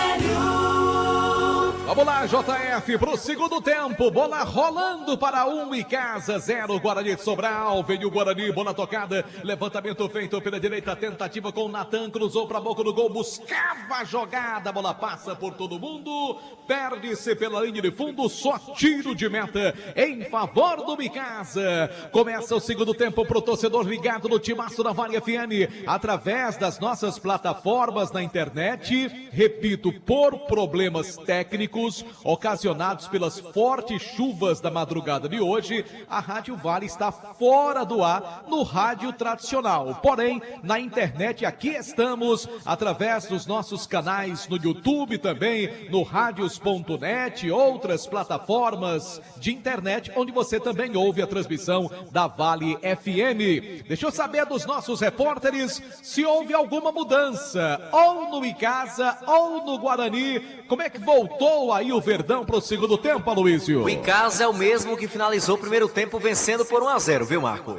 C: Vamos lá, JF, pro segundo tempo. Bola rolando para 1 Icasa, 0 Guarani de Sobral. Vem o Guarani, bola tocada. Levantamento feito pela direita, tentativa com o Natan. Cruzou para a boca do gol, buscava a jogada. A bola passa por todo mundo. Perde-se pela linha de fundo, só tiro de meta em favor do Icasa. Começa o segundo tempo pro torcedor ligado no Timaço da Vale FM. Através das nossas plataformas na internet. Repito, por problemas técnicos ocasionados pelas fortes chuvas da madrugada de hoje, a Rádio Vale está fora do ar no rádio tradicional. Porém, na internet aqui estamos, através dos nossos canais no YouTube também, no radios.net, outras plataformas de internet, onde você também ouve a transmissão da Vale FM. Deixa eu saber dos nossos repórteres se houve alguma mudança, ou no Icasa, ou no Guarani. Como é que voltou aí o Verdão para o segundo tempo, Aloysio?
F: O Icasa é o mesmo que finalizou o primeiro tempo vencendo por 1-0, viu, Marco?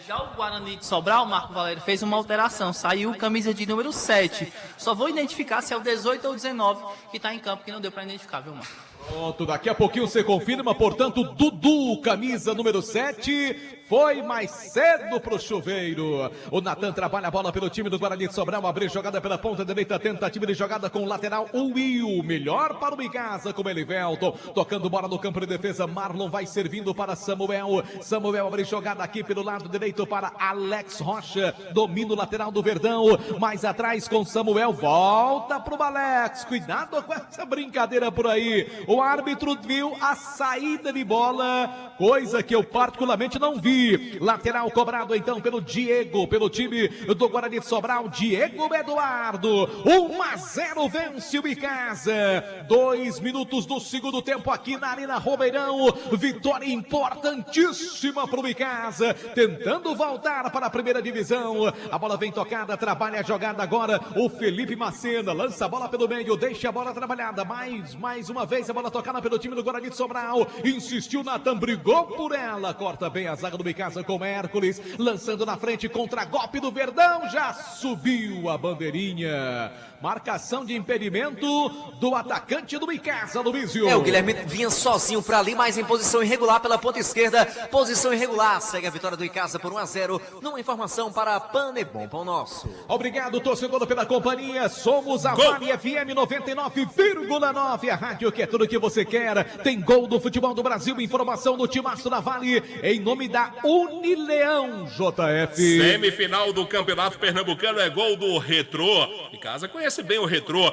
G: Já o Guarani de Sobral, o Marco Valério, fez uma alteração. Saiu camisa de número 7. Só vou identificar se é o 18 ou 19 que está em campo, que não deu para identificar, viu, Marco?
C: Pronto, daqui a pouquinho você confirma, portanto, Dudu, camisa número 7, foi mais cedo pro chuveiro. O Natan trabalha a bola pelo time do Guarani de Sobral, abriu jogada pela ponta direita, tentativa de jogada com o lateral, o Will, melhor para o Icasa com Elivelton, tocando bola no campo de defesa, Marlon vai servindo para Samuel, Samuel abriu jogada aqui pelo lado direito para Alex Rocha, domina o lateral do Verdão, mais atrás com Samuel, volta pro Alex, cuidado com essa brincadeira por aí. O árbitro viu a saída de bola, coisa que eu particularmente não vi. Lateral cobrado então pelo Diego, pelo time do Guarani de Sobral, Diego Eduardo. 1-0 vence o Icasa. 2 minutos do segundo tempo aqui na Arena Romeirão. Vitória importantíssima para o Icasa, tentando voltar para a primeira divisão. A bola vem tocada, trabalha a jogada agora. O Felipe Macena lança a bola pelo meio, deixa a bola trabalhada. Mais uma vez a bola tocada pelo time do Guarani de Sobral. Insistiu, Natan brigou por ela, corta bem a zaga do Icasa com Hércules, lançando na frente, contra golpe do Verdão, já subiu a bandeirinha. Marcação de impedimento do atacante do Icasa, Luizio.
F: O Guilherme vinha sozinho para ali, mas em posição irregular pela ponta esquerda. Posição irregular, segue a vitória do Icasa por 1-0. Numa informação para Panebom Pão Nosso.
C: Obrigado, torcedor, pela companhia. Somos a Vale FM 99,9. A rádio que é tudo que você quer. Tem gol do futebol do Brasil. Informação do Timaço da Vale. Em nome da Unileão, JF.
I: Semifinal do Campeonato Pernambucano é gol do Retrô. Icasa conhece bem o Retrô.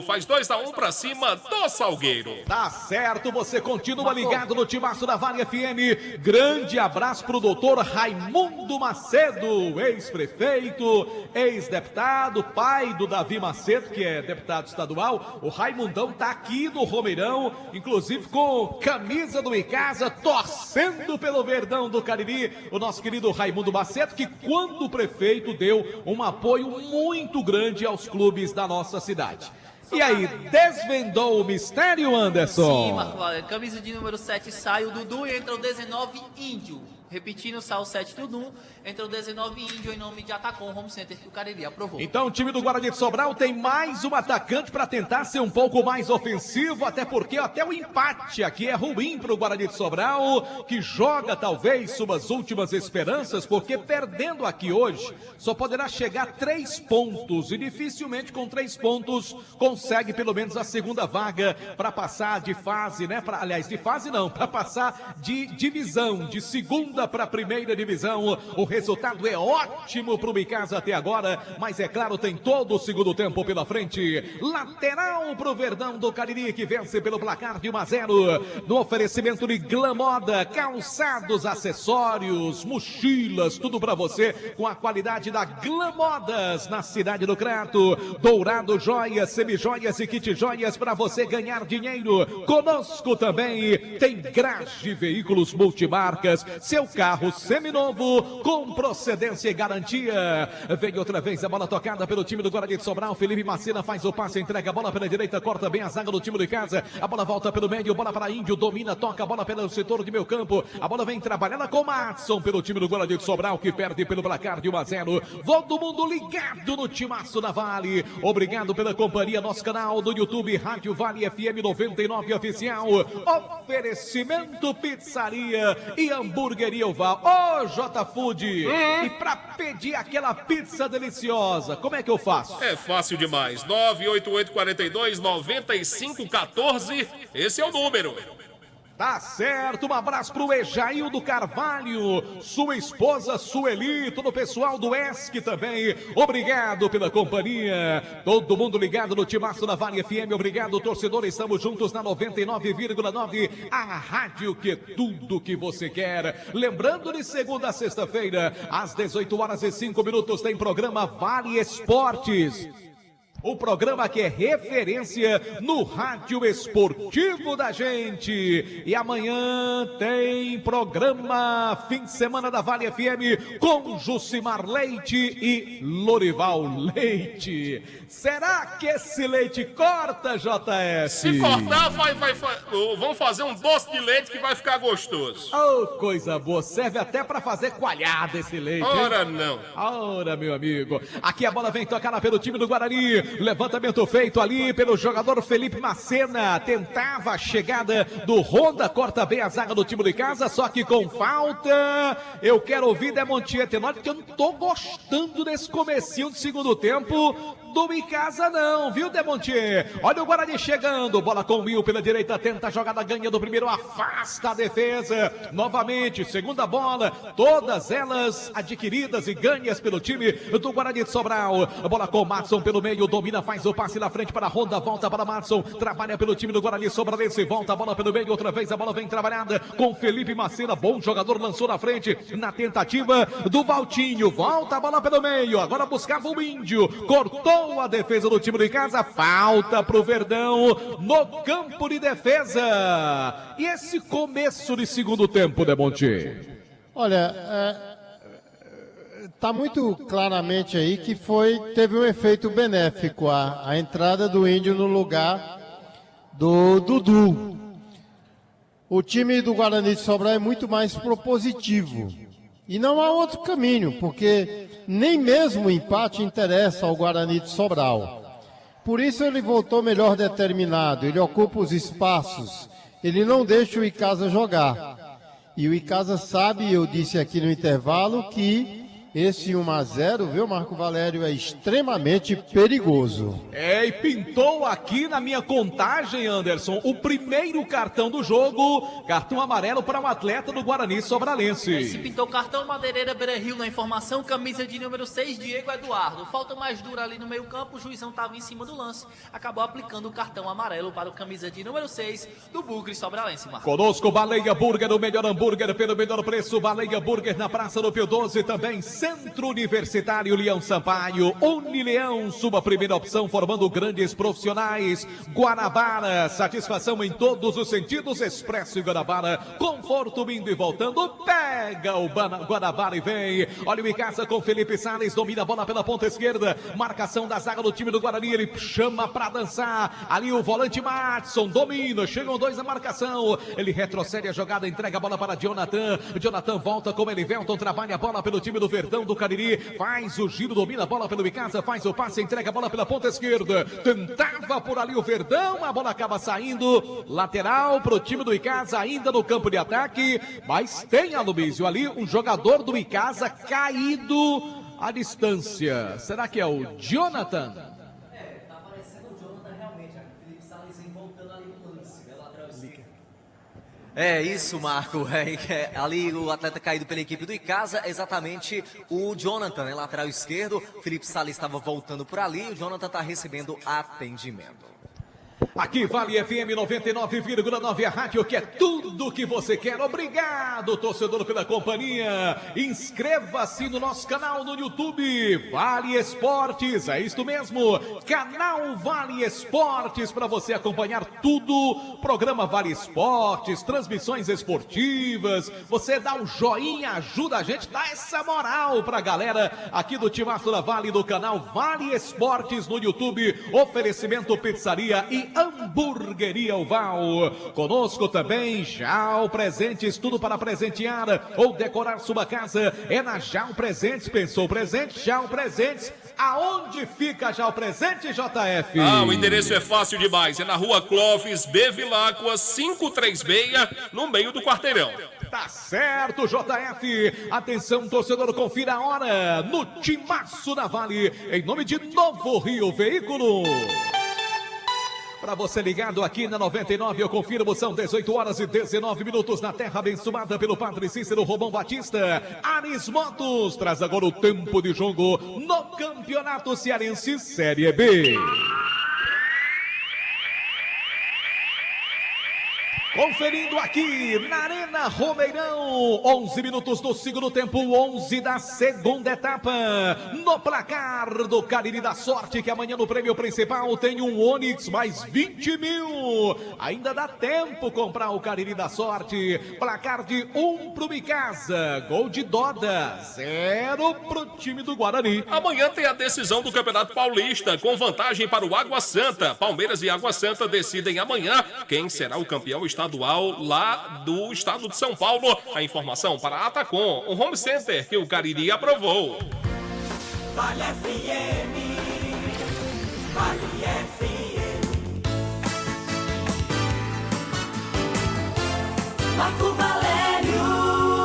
I: Faz 2-1 pra cima do Salgueiro.
C: Tá certo, você continua ligado no Timaço da Vale FM. Grande abraço pro doutor Raimundo Macedo, ex-prefeito, ex-deputado, pai do Davi Macedo, que é deputado estadual. O Raimundão tá aqui no Romeirão, inclusive com camisa do Icasa, torcendo pelo Verdão do Cariri. O nosso querido Raimundo Macedo, que quando prefeito deu um apoio muito grande aos clubes da nossa cidade. E aí, desvendou o mistério, Anderson?
G: Sim, Marco Valério. Camisa de número 7 sai o Dudu e entra o 19 Índio. Repetindo, saiu 7 do Dum, entrou 19 Índio em nome de Atacom Home Center, que o Cariri aprovou.
C: Então o time do Guarani de Sobral tem mais um atacante para tentar ser um pouco mais ofensivo, até porque até o empate aqui é ruim para o Guarani de Sobral, que joga talvez suas últimas esperanças, porque perdendo aqui hoje só poderá chegar a 3 pontos e dificilmente com 3 pontos consegue pelo menos a segunda vaga para passar de fase, né? Aliás, de fase não, para passar de divisão, de segunda para a primeira divisão. O resultado é ótimo para o Bicasa até agora, mas é claro, tem todo o segundo tempo pela frente. Lateral para o Verdão do Cariri, que vence pelo placar de 1-0, no oferecimento de Glamoda, calçados, acessórios, mochilas, tudo para você com a qualidade da Glamodas na cidade do Crato. Dourado Joias, semijoias e kit joias para você ganhar dinheiro. Conosco também tem Grage Veículos Multimarcas, seu carro seminovo com procedência e garantia. Vem outra vez a bola tocada pelo time do Guarani de Sobral. Felipe Macena faz o passe, entrega a bola pela direita, corta bem a zaga do time de casa. A bola volta pelo meio, bola para Índio, domina, toca a bola pelo setor de meio campo. A bola vem trabalhando com Matson pelo time do Guarani de Sobral, que perde pelo placar de 1-0. Todo mundo ligado no timaço da Vale. Obrigado pela companhia, nosso canal do YouTube, Rádio Vale FM 99 Oficial. Oferecimento Pizzaria e Hamburgueria Oval. Ô, J Food, e pra pedir aquela pizza deliciosa, como é que eu faço?
I: É fácil demais. 98842-9514. Esse é o número.
C: Tá certo, um abraço pro Ejaildo Carvalho, sua esposa Sueli, todo o pessoal do ESC também, obrigado pela companhia, todo mundo ligado no timaço da Vale FM, obrigado torcedor, estamos juntos na 99,9, a rádio que é tudo que você quer. Lembrando, de segunda a sexta-feira, às 18h05 tem programa Vale Esportes. O programa que é referência no rádio esportivo da gente. E amanhã tem programa Fim de Semana da Vale FM com Jucimar Leite e Lorival Leite. Será que esse leite corta, JS?
I: Se cortar, vamos fazer um doce de leite que vai ficar gostoso.
C: Oh, coisa boa. Serve até para fazer coalhada esse leite.
I: Ora não.
C: Ora, meu amigo. Aqui a bola vem tocada pelo time do Guarani. Levantamento feito ali pelo jogador Felipe Macena. Tentava a chegada do Honda. Corta bem a zaga do time de casa, só que com falta. Eu quero ouvir Demontier Tenório, porque eu não tô gostando desse comecinho do segundo tempo do Bicasa não, viu, Demontier? Olha o Guarani chegando, bola com o Will pela direita, tenta a jogada, ganha do primeiro, afasta a defesa, novamente, segunda bola, todas elas adquiridas e ganhas pelo time do Guarani de Sobral. A bola com o Matson pelo meio, domina, faz o passe na frente para a Honda, volta para Matson, trabalha pelo time do Guarani Sobralense, volta a bola pelo meio, outra vez a bola vem trabalhada com Felipe Macena, bom jogador, lançou na frente, na tentativa do Valtinho, volta a bola pelo meio, agora buscava o Índio, cortou a defesa do time de casa, falta pro Verdão no campo de defesa. E esse começo de segundo tempo, Demonte?
J: Olha, tá muito claramente aí que teve um efeito benéfico a entrada do Índio no lugar do Dudu. O time do Guarani de Sobral é muito mais propositivo. E não há outro caminho, porque nem mesmo o empate interessa ao Guarani de Sobral. Por isso ele voltou melhor determinado, ele ocupa os espaços, ele não deixa o Icasa jogar. E o Icasa sabe, eu disse aqui no intervalo, que esse 1-0, viu, Marco Valério, é extremamente perigoso.
C: E pintou aqui na minha contagem, Anderson, o primeiro cartão do jogo, cartão amarelo para um atleta do Guarani Sobralense.
G: Se pintou cartão Madeireira Beira-Rio na informação, camisa de número 6, Diego Eduardo. Falta mais dura ali no meio campo, o juizão estava em cima do lance, acabou aplicando o cartão amarelo para o camisa de número 6 do Bugre Sobralense, Marco.
C: Conosco, Baleia Burger, o melhor hambúrguer pelo melhor preço, Baleia Burger na Praça do Pio 12 também, Centro Universitário Leão Sampaio, Unileão, sua primeira opção, formando grandes profissionais. Guanabara, satisfação em todos os sentidos. Expresso e Guanabara, conforto indo e voltando. Pega o Guanabara e vem. Olha o Icasa com Felipe Salles, domina a bola pela ponta esquerda. Marcação da zaga do time do Guarani, ele chama pra dançar. Ali o volante Matson domina, chegam dois na marcação. Ele retrocede a jogada, entrega a bola para Jonathan. Jonathan volta com Elivelton, trabalha a bola pelo time do Verdão do Cariri, faz o giro, domina a bola pelo Icasa, faz o passe, entrega a bola pela ponta esquerda. Tentava por ali o Verdão, a bola acaba saindo. Lateral pro time do Icasa, ainda no campo de ataque, mas tem, Aloysio, ali um jogador do Icasa caído à distância. Será que é o Jonathan?
F: Tá parecendo o Jonathan realmente, Felipe Salles vem voltando ali no lance, né, lateral esquerdo. É isso, Marco. Ali o atleta caído pela equipe do Icasa, exatamente o Jonathan, né, lateral esquerdo. Felipe Salles estava voltando por ali, o Jonathan está recebendo atendimento.
C: Aqui Vale FM 99,9, a rádio que é tudo que você quer. Obrigado, torcedor, pela companhia. Inscreva-se no nosso canal no YouTube, Vale Esportes, é isto mesmo, canal Vale Esportes, para você acompanhar tudo. Programa Vale Esportes, transmissões esportivas. Você dá um joinha, ajuda a gente, dá essa moral pra galera aqui do Timaço da Vale, do canal Vale Esportes no YouTube. Oferecimento Pizzaria e Hamburgueria Oval. Conosco também Jau Presentes, tudo para presentear ou decorar sua casa. É na Jau Presentes. Pensou presente? Jau Presentes. Aonde fica Jau Presente, JF?
I: O endereço é fácil demais. É na rua Clóvis B. Viláqua, 536, no meio do quarteirão.
C: Tá certo, JF. Atenção, torcedor, confira a hora no Timaço da Vale, em nome de Novo Rio Veículo. Para você ligado aqui na 99, eu confirmo, são 18 horas e 19 minutos na terra abençoada pelo Padre Cícero Romão Batista. Ares Motos traz agora o tempo de jogo no Campeonato Cearense Série B. Conferindo aqui na Arena Romeirão, 11 minutos do segundo tempo, 11 da segunda etapa. No placar do Cariri da Sorte, que amanhã no prêmio principal tem um Onix mais 20 mil. Ainda dá tempo comprar o Cariri da Sorte. Placar de 1 pro Icasa, gol de Doda, 0 pro time do Guarani.
I: Amanhã tem a decisão do Campeonato Paulista, com vantagem para o Água Santa. Palmeiras e Água Santa decidem amanhã quem será o campeão estadual lá do estado de São Paulo. A informação para a Atacom, o home center que o Cariri aprovou.
E: Vale FM, Vale FM.
B: Marco Valério.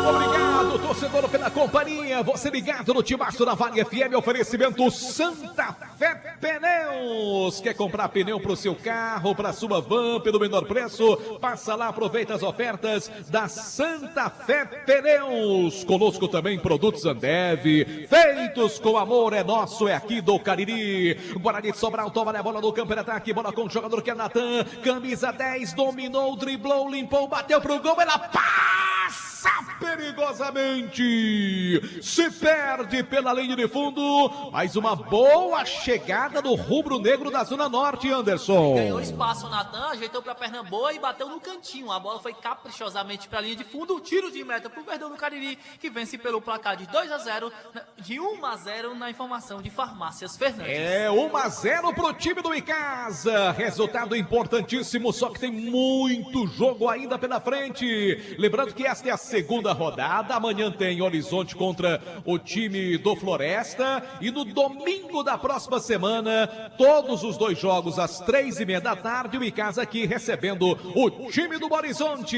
C: Obrigado, torcedor, pela companhia. Você ligado no Timaço da Vale FM, oferecimento Santa Fé Pneus. Quer comprar pneu para o seu carro, para a sua van, pelo menor preço? Passa lá, aproveita as ofertas da Santa Fé Pneus. Conosco também produtos Ambev, feitos com amor, é nosso, é aqui do Cariri. Guarani de Sobral, toma a bola no campo de ataque, bola com o jogador que é Natan, camisa 10, dominou, driblou, limpou, bateu pro gol, ela passa perigosamente, se perde pela linha de fundo, mas uma boa chegada do rubro-negro da Zona Norte, Anderson.
G: Ganhou espaço o Natan, ajeitou pra perna boa e bateu no cantinho. A bola foi caprichosamente pra linha de fundo, tiro de meta pro Verdão do Cariri, que vence pelo placar de 2-0, de 1-0 na informação de Farmácias Fernandes.
C: É 1-0 pro time do Icasa, resultado importantíssimo, só que tem muito jogo ainda pela frente. Lembrando que esta é a segunda rodada, amanhã tem Horizonte contra o time do Floresta e no domingo da próxima semana, todos os dois jogos às 3:30 da tarde, o Icasa aqui recebendo o time do Horizonte.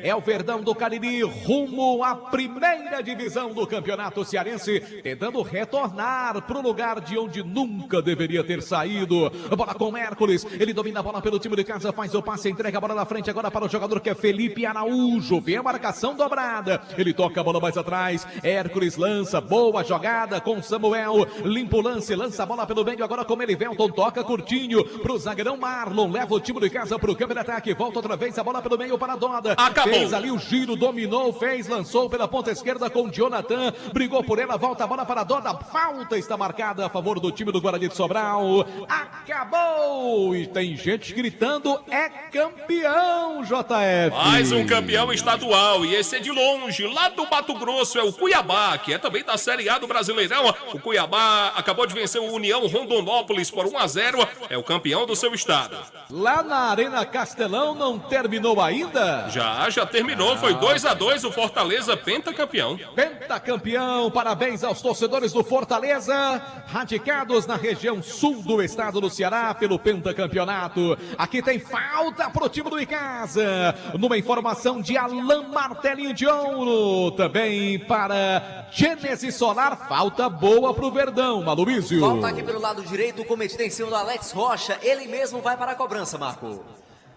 C: É o Verdão do Cariri rumo à primeira divisão do Campeonato Cearense, tentando retornar para o lugar de onde nunca deveria ter saído. Bola com Hércules, ele domina a bola pelo time do Icasa, faz o passe, entrega a bola na frente agora para o jogador que é Felipe Araújo. Vem a marcação dobrada. jogada, ele toca a bola mais atrás, Hércules lança, boa jogada com Samuel, limpa o lance, lança a bola pelo meio, agora com Elivelton, toca curtinho pro zagueirão Marlon, leva o time de casa pro campo de ataque, volta outra vez a bola pelo meio para Doda,
I: acabou.
C: Fez ali o giro, dominou, fez, lançou pela ponta esquerda com Jonathan, brigou por ela, volta a bola para Doda, falta está marcada a favor do time do Guarani de Sobral, acabou, e tem gente gritando, é campeão, JF.
I: Mais um campeão estadual, e esse é de longe, lá do Mato Grosso, é o Cuiabá, que é também da Série A do Brasileirão. O Cuiabá acabou de vencer o União Rondonópolis por 1-0, é o campeão do seu estado.
C: Lá na Arena Castelão não terminou ainda?
I: Já terminou, foi 2-2, o Fortaleza pentacampeão.
C: Pentacampeão, parabéns aos torcedores do Fortaleza, radicados na região sul do estado do Ceará pelo pentacampeonato. Aqui tem falta pro time do Icasa, numa informação de Alain Martelinho de Ouro, também para Gênesis Solar, falta boa pro Verdão, Aloysio.
F: Falta aqui pelo lado direito, cometido em cima do Alex Rocha, ele mesmo vai para a cobrança, Marco.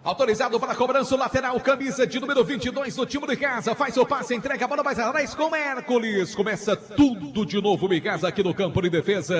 C: Autorizado para a cobrança, o lateral, camisa de número 22 do time de casa. Faz o passe, entrega a bola mais atrás com Hércules. Começa tudo de novo, Micasa, aqui no campo de defesa.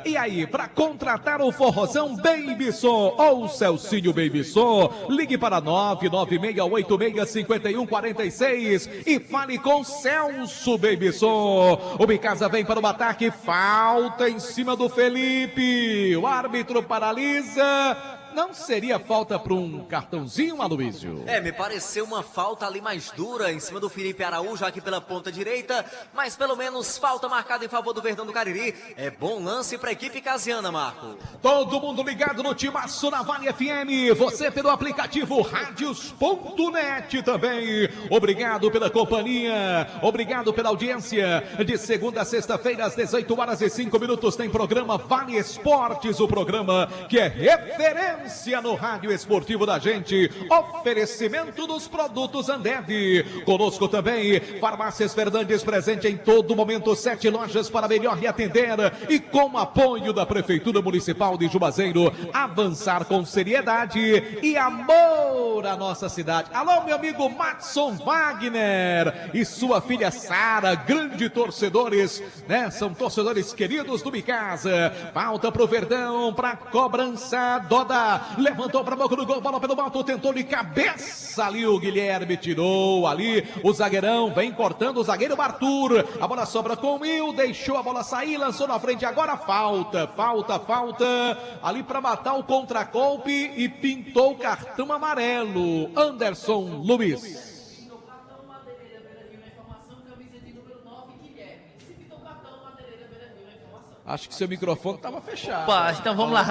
C: E aí, para contratar o forrozão Babyson ou Celcinho Babyson, ligue para 996865146 e fale com Celso Babyson. O Micasa vem para o ataque, falta em cima do Felipe. O árbitro paralisa. Não seria falta para um cartãozinho, Aloysio?
F: Me pareceu uma falta ali mais dura em cima do Felipe Araújo aqui pela ponta direita, mas pelo menos falta marcada em favor do Verdão do Cariri. É bom lance para a equipe casiana, Marco.
C: Todo mundo ligado no Timaço na Vale FM, você pelo aplicativo Radios.net também. Obrigado pela companhia, obrigado pela audiência. De segunda a sexta-feira às 18h05 tem programa Vale Esportes, o programa que é referência no rádio esportivo da gente. Oferecimento dos produtos Ambev. Conosco também Farmácias Fernandes, presente em todo momento, 7 lojas para melhor lhe atender, e com apoio da Prefeitura Municipal de Juazeiro, avançar com seriedade e amor à nossa cidade. Alô, meu amigo Matson Wagner e sua filha Sara, grandes torcedores, né? São torcedores queridos do Micasa. Falta pro Verdão, pra cobrança. Doda levantou para boca do gol, bola pelo alto, tentou de cabeça ali, o Guilherme tirou ali, o zagueirão vem cortando, o zagueiro Arthur, a bola sobra com o Will, deixou a bola sair, lançou na frente, agora falta ali para matar o contragolpe e pintou o cartão amarelo, Anderson Luiz. Acho que seu microfone estava fechado.
G: Opa, então vamos lá.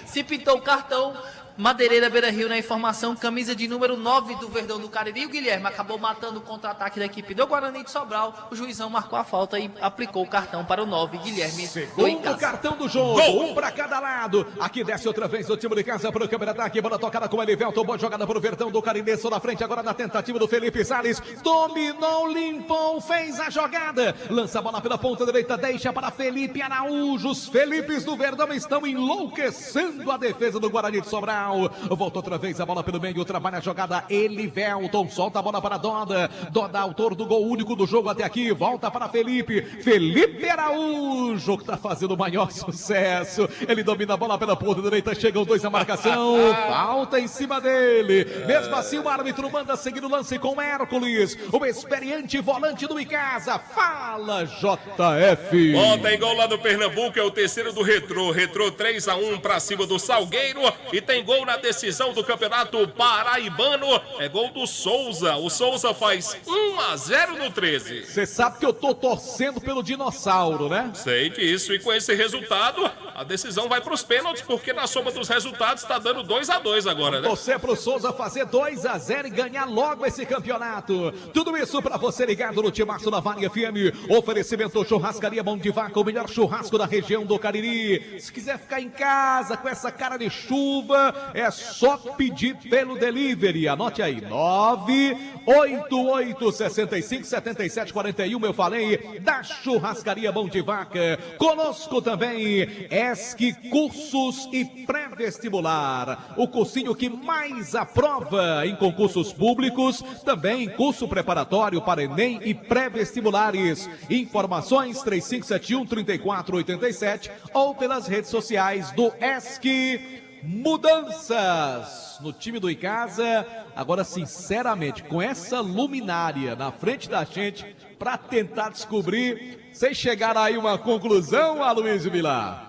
G: Se pintou o cartão, Madeireira Beira-Rio na informação, camisa de número 9 do Verdão do Cariri. O Guilherme acabou matando o contra-ataque da equipe do Guarani de Sobral. O juizão marcou a falta e aplicou o cartão para o 9, Guilherme.
C: Segundo cartão do jogo, um para cada lado. Aqui desce outra vez o time de casa para o câmera ataque. Bola tocada com o Elivelton, boa jogada para o Verdão do Cariri. Só na frente agora na tentativa do Felipe Salles. Dominou, limpou, fez a jogada. Lança a bola pela ponta direita, deixa para Felipe Araújo. Os Felipes do Verdão estão enlouquecendo a defesa do Guarani de Sobral. Volta outra vez a bola pelo meio, trabalha a jogada Elivelton, solta a bola para Doda, autor do gol único do jogo até aqui, volta para Felipe Araújo, que está fazendo o maior sucesso, ele domina a bola pela ponta direita, chegam dois na marcação, falta em cima dele, mesmo assim o árbitro manda seguir o lance com Hércules, o experiente volante do Icasa. Fala, JF.
I: Tem gol lá do Pernambuco, é o terceiro do Retrô 3-1 para cima do Salgueiro, e tem gol na decisão do Campeonato Paraibano, é gol do Souza. O Souza faz 1-0 no 13.
C: Você sabe que eu tô torcendo pelo dinossauro, né?
I: Sei disso, e com esse resultado a decisão vai para os pênaltis, porque na soma dos resultados está dando 2-2 agora, né?
C: Torcer pro Souza fazer 2-0 e ganhar logo esse campeonato. Tudo isso para você ligado no Timaço na Vale FM. Oferecimento Churrascaria Mão de Vaca, o melhor churrasco da região do Cariri. Se quiser ficar em casa com essa cara de chuva, é só pedir pelo delivery. Anote aí, 988657741. Eu falei da Churrascaria Mão de Vaca. Conosco também ESC Cursos e Pré-Vestibular. O cursinho que mais aprova em concursos públicos, também curso preparatório para Enem e pré-vestibulares. Informações 3571-3487 ou pelas redes sociais do ESC. Mudanças no time do Icasa. Agora, sinceramente, com essa luminária na frente da gente para tentar descobrir, vocês chegaram aí uma conclusão, Aloysio Vilar?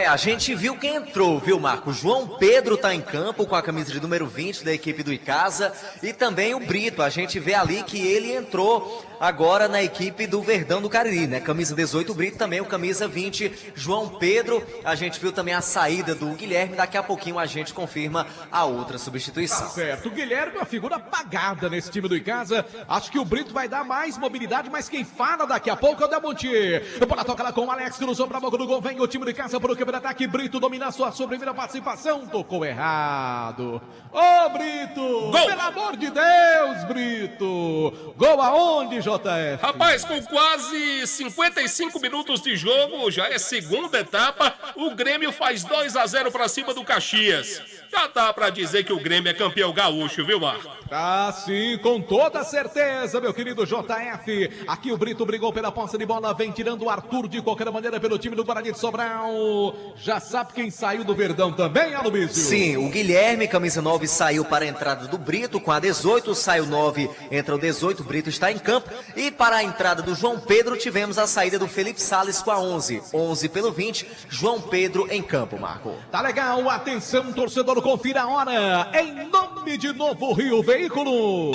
F: A gente viu quem entrou, viu, Marco? João Pedro tá em campo com a camisa de número 20 da equipe do Icasa e também o Brito. A gente vê ali que ele entrou agora na equipe do Verdão do Cariri, né? Camisa 18, Brito, também o camisa 20, João Pedro. A gente viu também a saída do Guilherme. Daqui a pouquinho a gente confirma a outra substituição.
C: Tá certo. O Guilherme é uma figura apagada nesse time do Icasa. Acho que o Brito vai dar mais mobilidade, mas quem fala daqui a pouco é o Damontier. Bola toca lá com o Alex, cruzou pra boca do gol. Vem o time do Icasa pro contra-ataque. Brito domina a sua primeira participação. Tocou errado. Ô, Brito! Gol! Pelo amor de Deus, Brito! Gol aonde, JF?
I: Rapaz, com quase 55 minutos de jogo, já é segunda etapa, o Grêmio faz 2-0 pra cima do Caxias. Já dá pra dizer que o Grêmio é campeão gaúcho, viu, Marco?
C: Ah, sim, com toda certeza, meu querido JF. Aqui o Brito brigou pela posse de bola, vem tirando o Arthur de qualquer maneira pelo time do Guarani de Sobral. Já sabe quem saiu do Verdão também, Aloysio?
F: Sim, o Guilherme, camisa 9, saiu para a entrada do Brito com a 18, sai o 9, entra o 18, o Brito está em campo. E para a entrada do João Pedro, tivemos a saída do Felipe Salles com a 11. 11 pelo 20, João Pedro em campo, Marco.
C: Tá legal, atenção, torcedor, confira a hora. Em nome de Novo Rio Veículo.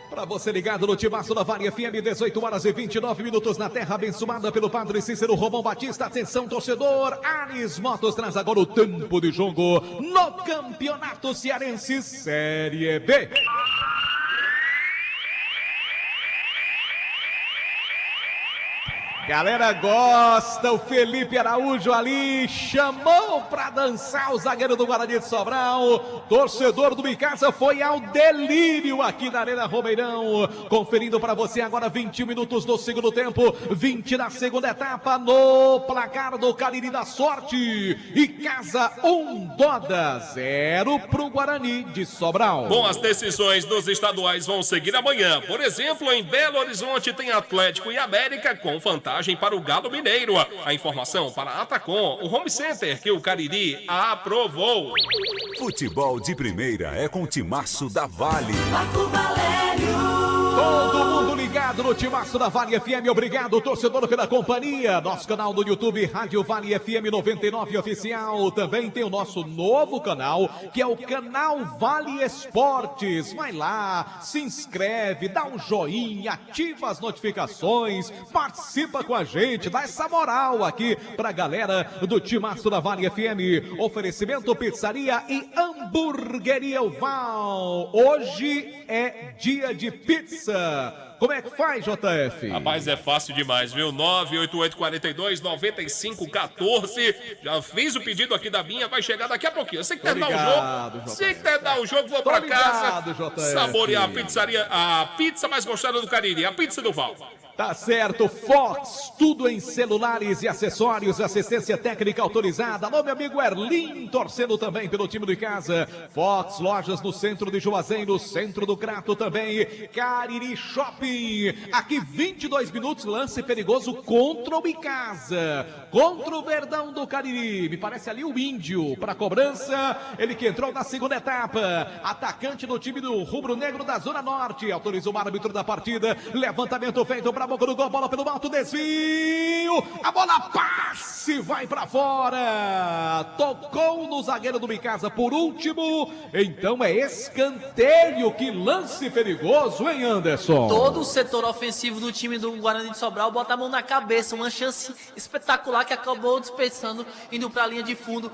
C: Para você ligado no Timaço da Vale FM, 18 horas e 29 minutos na terra abençoada pelo Padre Cícero Romão Batista. Atenção, torcedor. Ares Motos traz agora o tempo de jogo no Campeonato Cearense Série B. Galera gosta, o Felipe Araújo ali chamou pra dançar o zagueiro do Guarani de Sobral. Torcedor do Icasa foi ao delírio aqui na Arena Romeirão. Conferindo pra você agora 21 minutos do segundo tempo, 20 da segunda etapa no placar do Cariri da Sorte. Icasa 1, Doda 0 pro Guarani de Sobral.
I: Bom, as decisões dos estaduais vão seguir amanhã. Por exemplo, em Belo Horizonte tem Atlético e América com vantagem para o Galo Mineiro. A informação para a Atacom, o home center que o Cariri aprovou.
D: Futebol de primeira é com o Timaço da Vale.
B: Marco Valério.
C: Todo mundo ligado no Timaço da Vale FM. Obrigado, torcedor, pela companhia. Nosso canal do YouTube, Rádio Vale FM 99 Oficial. Também tem o nosso novo canal, que é o canal Vale Esportes. Vai lá, se inscreve, dá um joinha, ativa as notificações, participa com a gente, dá essa moral aqui pra galera do Timaço da Vale FM. Oferecimento pizzaria e hamburgueria Val. Hoje é dia de pizza. Como é que faz, JF?
I: Rapaz, é fácil demais, viu? 98842-9514. Já fiz o pedido aqui da minha, vai chegar daqui a pouquinho. Você que terminar o jogo, se terminar o jogo, vou pra casa saborear a pizza mais gostada do Cariri, a pizza do Val.
C: Tá certo, Fox, tudo em celulares e acessórios, assistência técnica autorizada. Alô, meu amigo Erlim, torcendo também pelo time do Icasa. Fox, lojas no centro de Juazeiro, no centro do Crato também. Cariri Shopping, aqui 22 minutos, lance perigoso contra o Icasa, contra o Verdão do Cariri. Me parece ali o Índio para cobrança, ele que entrou na segunda etapa. Atacante do time do Rubro Negro da Zona Norte, autorizou o árbitro da partida. Levantamento feito para a boca do gol, bola pelo alto, desvio, a bola passe, vai para fora, tocou no zagueiro do Icasa por último, então é escanteio, que lance perigoso, hein, Anderson?
G: Todo o setor ofensivo do time do Guarani de Sobral bota a mão na cabeça, uma chance espetacular que acabou desperdiçando, indo para a linha de fundo.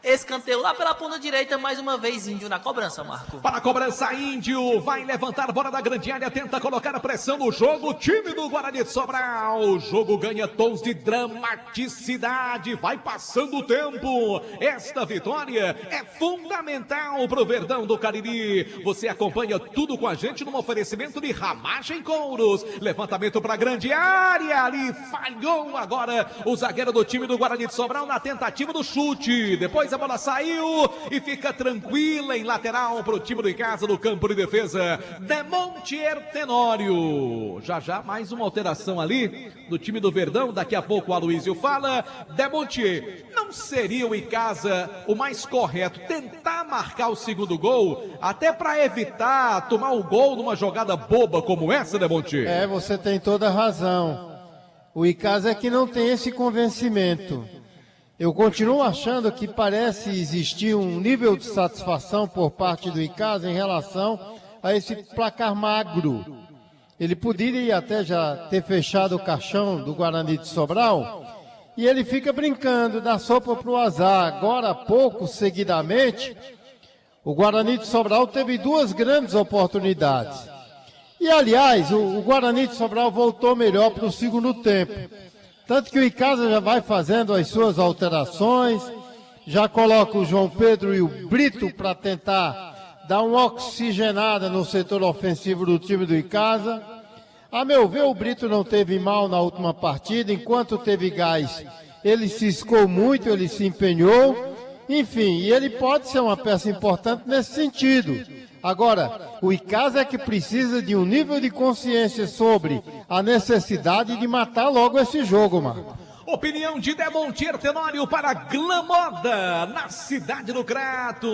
G: escanteio lá pela ponta direita, mais uma vez Índio na cobrança, Marco.
C: Para a cobrança, Índio vai levantar a bola da grande área, tenta colocar a pressão no jogo, o time do Guarani de Sobral. O jogo ganha tons de dramaticidade, vai passando o tempo. Esta vitória é fundamental para o Verdão do Cariri. Você acompanha tudo com a gente num oferecimento de Ramagem Couros. Levantamento para a grande área, ali falhou agora o zagueiro do time do Guarani de Sobral na tentativa do chute. Depois a bola saiu e fica tranquila em lateral para o time do Icasa no campo de defesa. Demontier Tenório. Já mais uma alteração ali do time do Verdão. Daqui a pouco o Aloysio fala. Demontier, não seria o Icasa o mais correto tentar marcar o segundo gol, até para evitar tomar o gol numa jogada boba como essa, Demontier?
J: Você tem toda a razão. O Icasa é que não tem esse convencimento. Eu continuo achando que parece existir um nível de satisfação por parte do Icasa em relação a esse placar magro. Ele poderia até já ter fechado o caixão do Guarani de Sobral e ele fica brincando da sopa para o azar. Agora há pouco, seguidamente, o Guarani de Sobral teve duas grandes oportunidades. E, aliás, o Guarani de Sobral voltou melhor para o segundo tempo. Tanto que o Icasa já vai fazendo as suas alterações, já coloca o João Pedro e o Brito para tentar dar uma oxigenada no setor ofensivo do time do Icasa. A meu ver, o Brito não teve mal na última partida, enquanto teve gás, ele se ciscou muito, ele se empenhou, enfim, e ele pode ser uma peça importante nesse sentido. Agora, o Icasa é que precisa de um nível de consciência sobre a necessidade de matar logo esse jogo, Marco.
C: Opinião de Demontier Tenório para Glamoda, na cidade do Crato.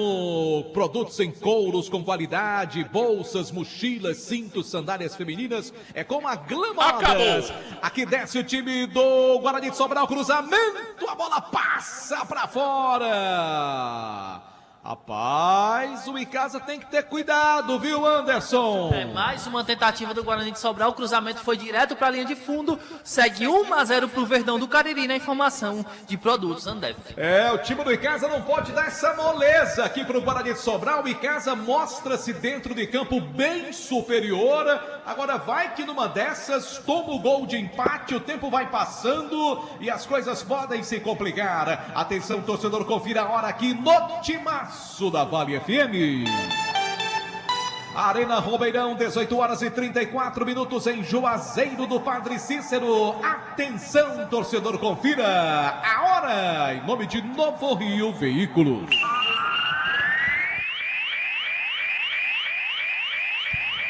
C: Produtos em couros com qualidade, bolsas, mochilas, cintos, sandálias femininas. É com a Glamoda. Aqui desce o time do Guarani de Sobral, cruzamento, a bola passa para fora. Rapaz, o Icasa tem que ter cuidado, viu, Anderson?
G: Mais uma tentativa do Guarani de Sobral, o cruzamento foi direto para a linha de fundo, segue 1-0 para o Verdão do Cariri na informação de Produtos Andef.
C: O time do Icasa não pode dar essa moleza aqui para o Guarani de Sobral. O Icasa mostra-se dentro de campo bem superior. Agora vai que numa dessas toma o gol de empate, o tempo vai passando e as coisas podem se complicar. Atenção, torcedor, confira a hora aqui no Timaço da Vale FM. Arena Romeirão, 18 horas e 34 minutos em Juazeiro do Padre Cícero. Atenção, torcedor, confira a hora em nome de Novo Rio Veículos.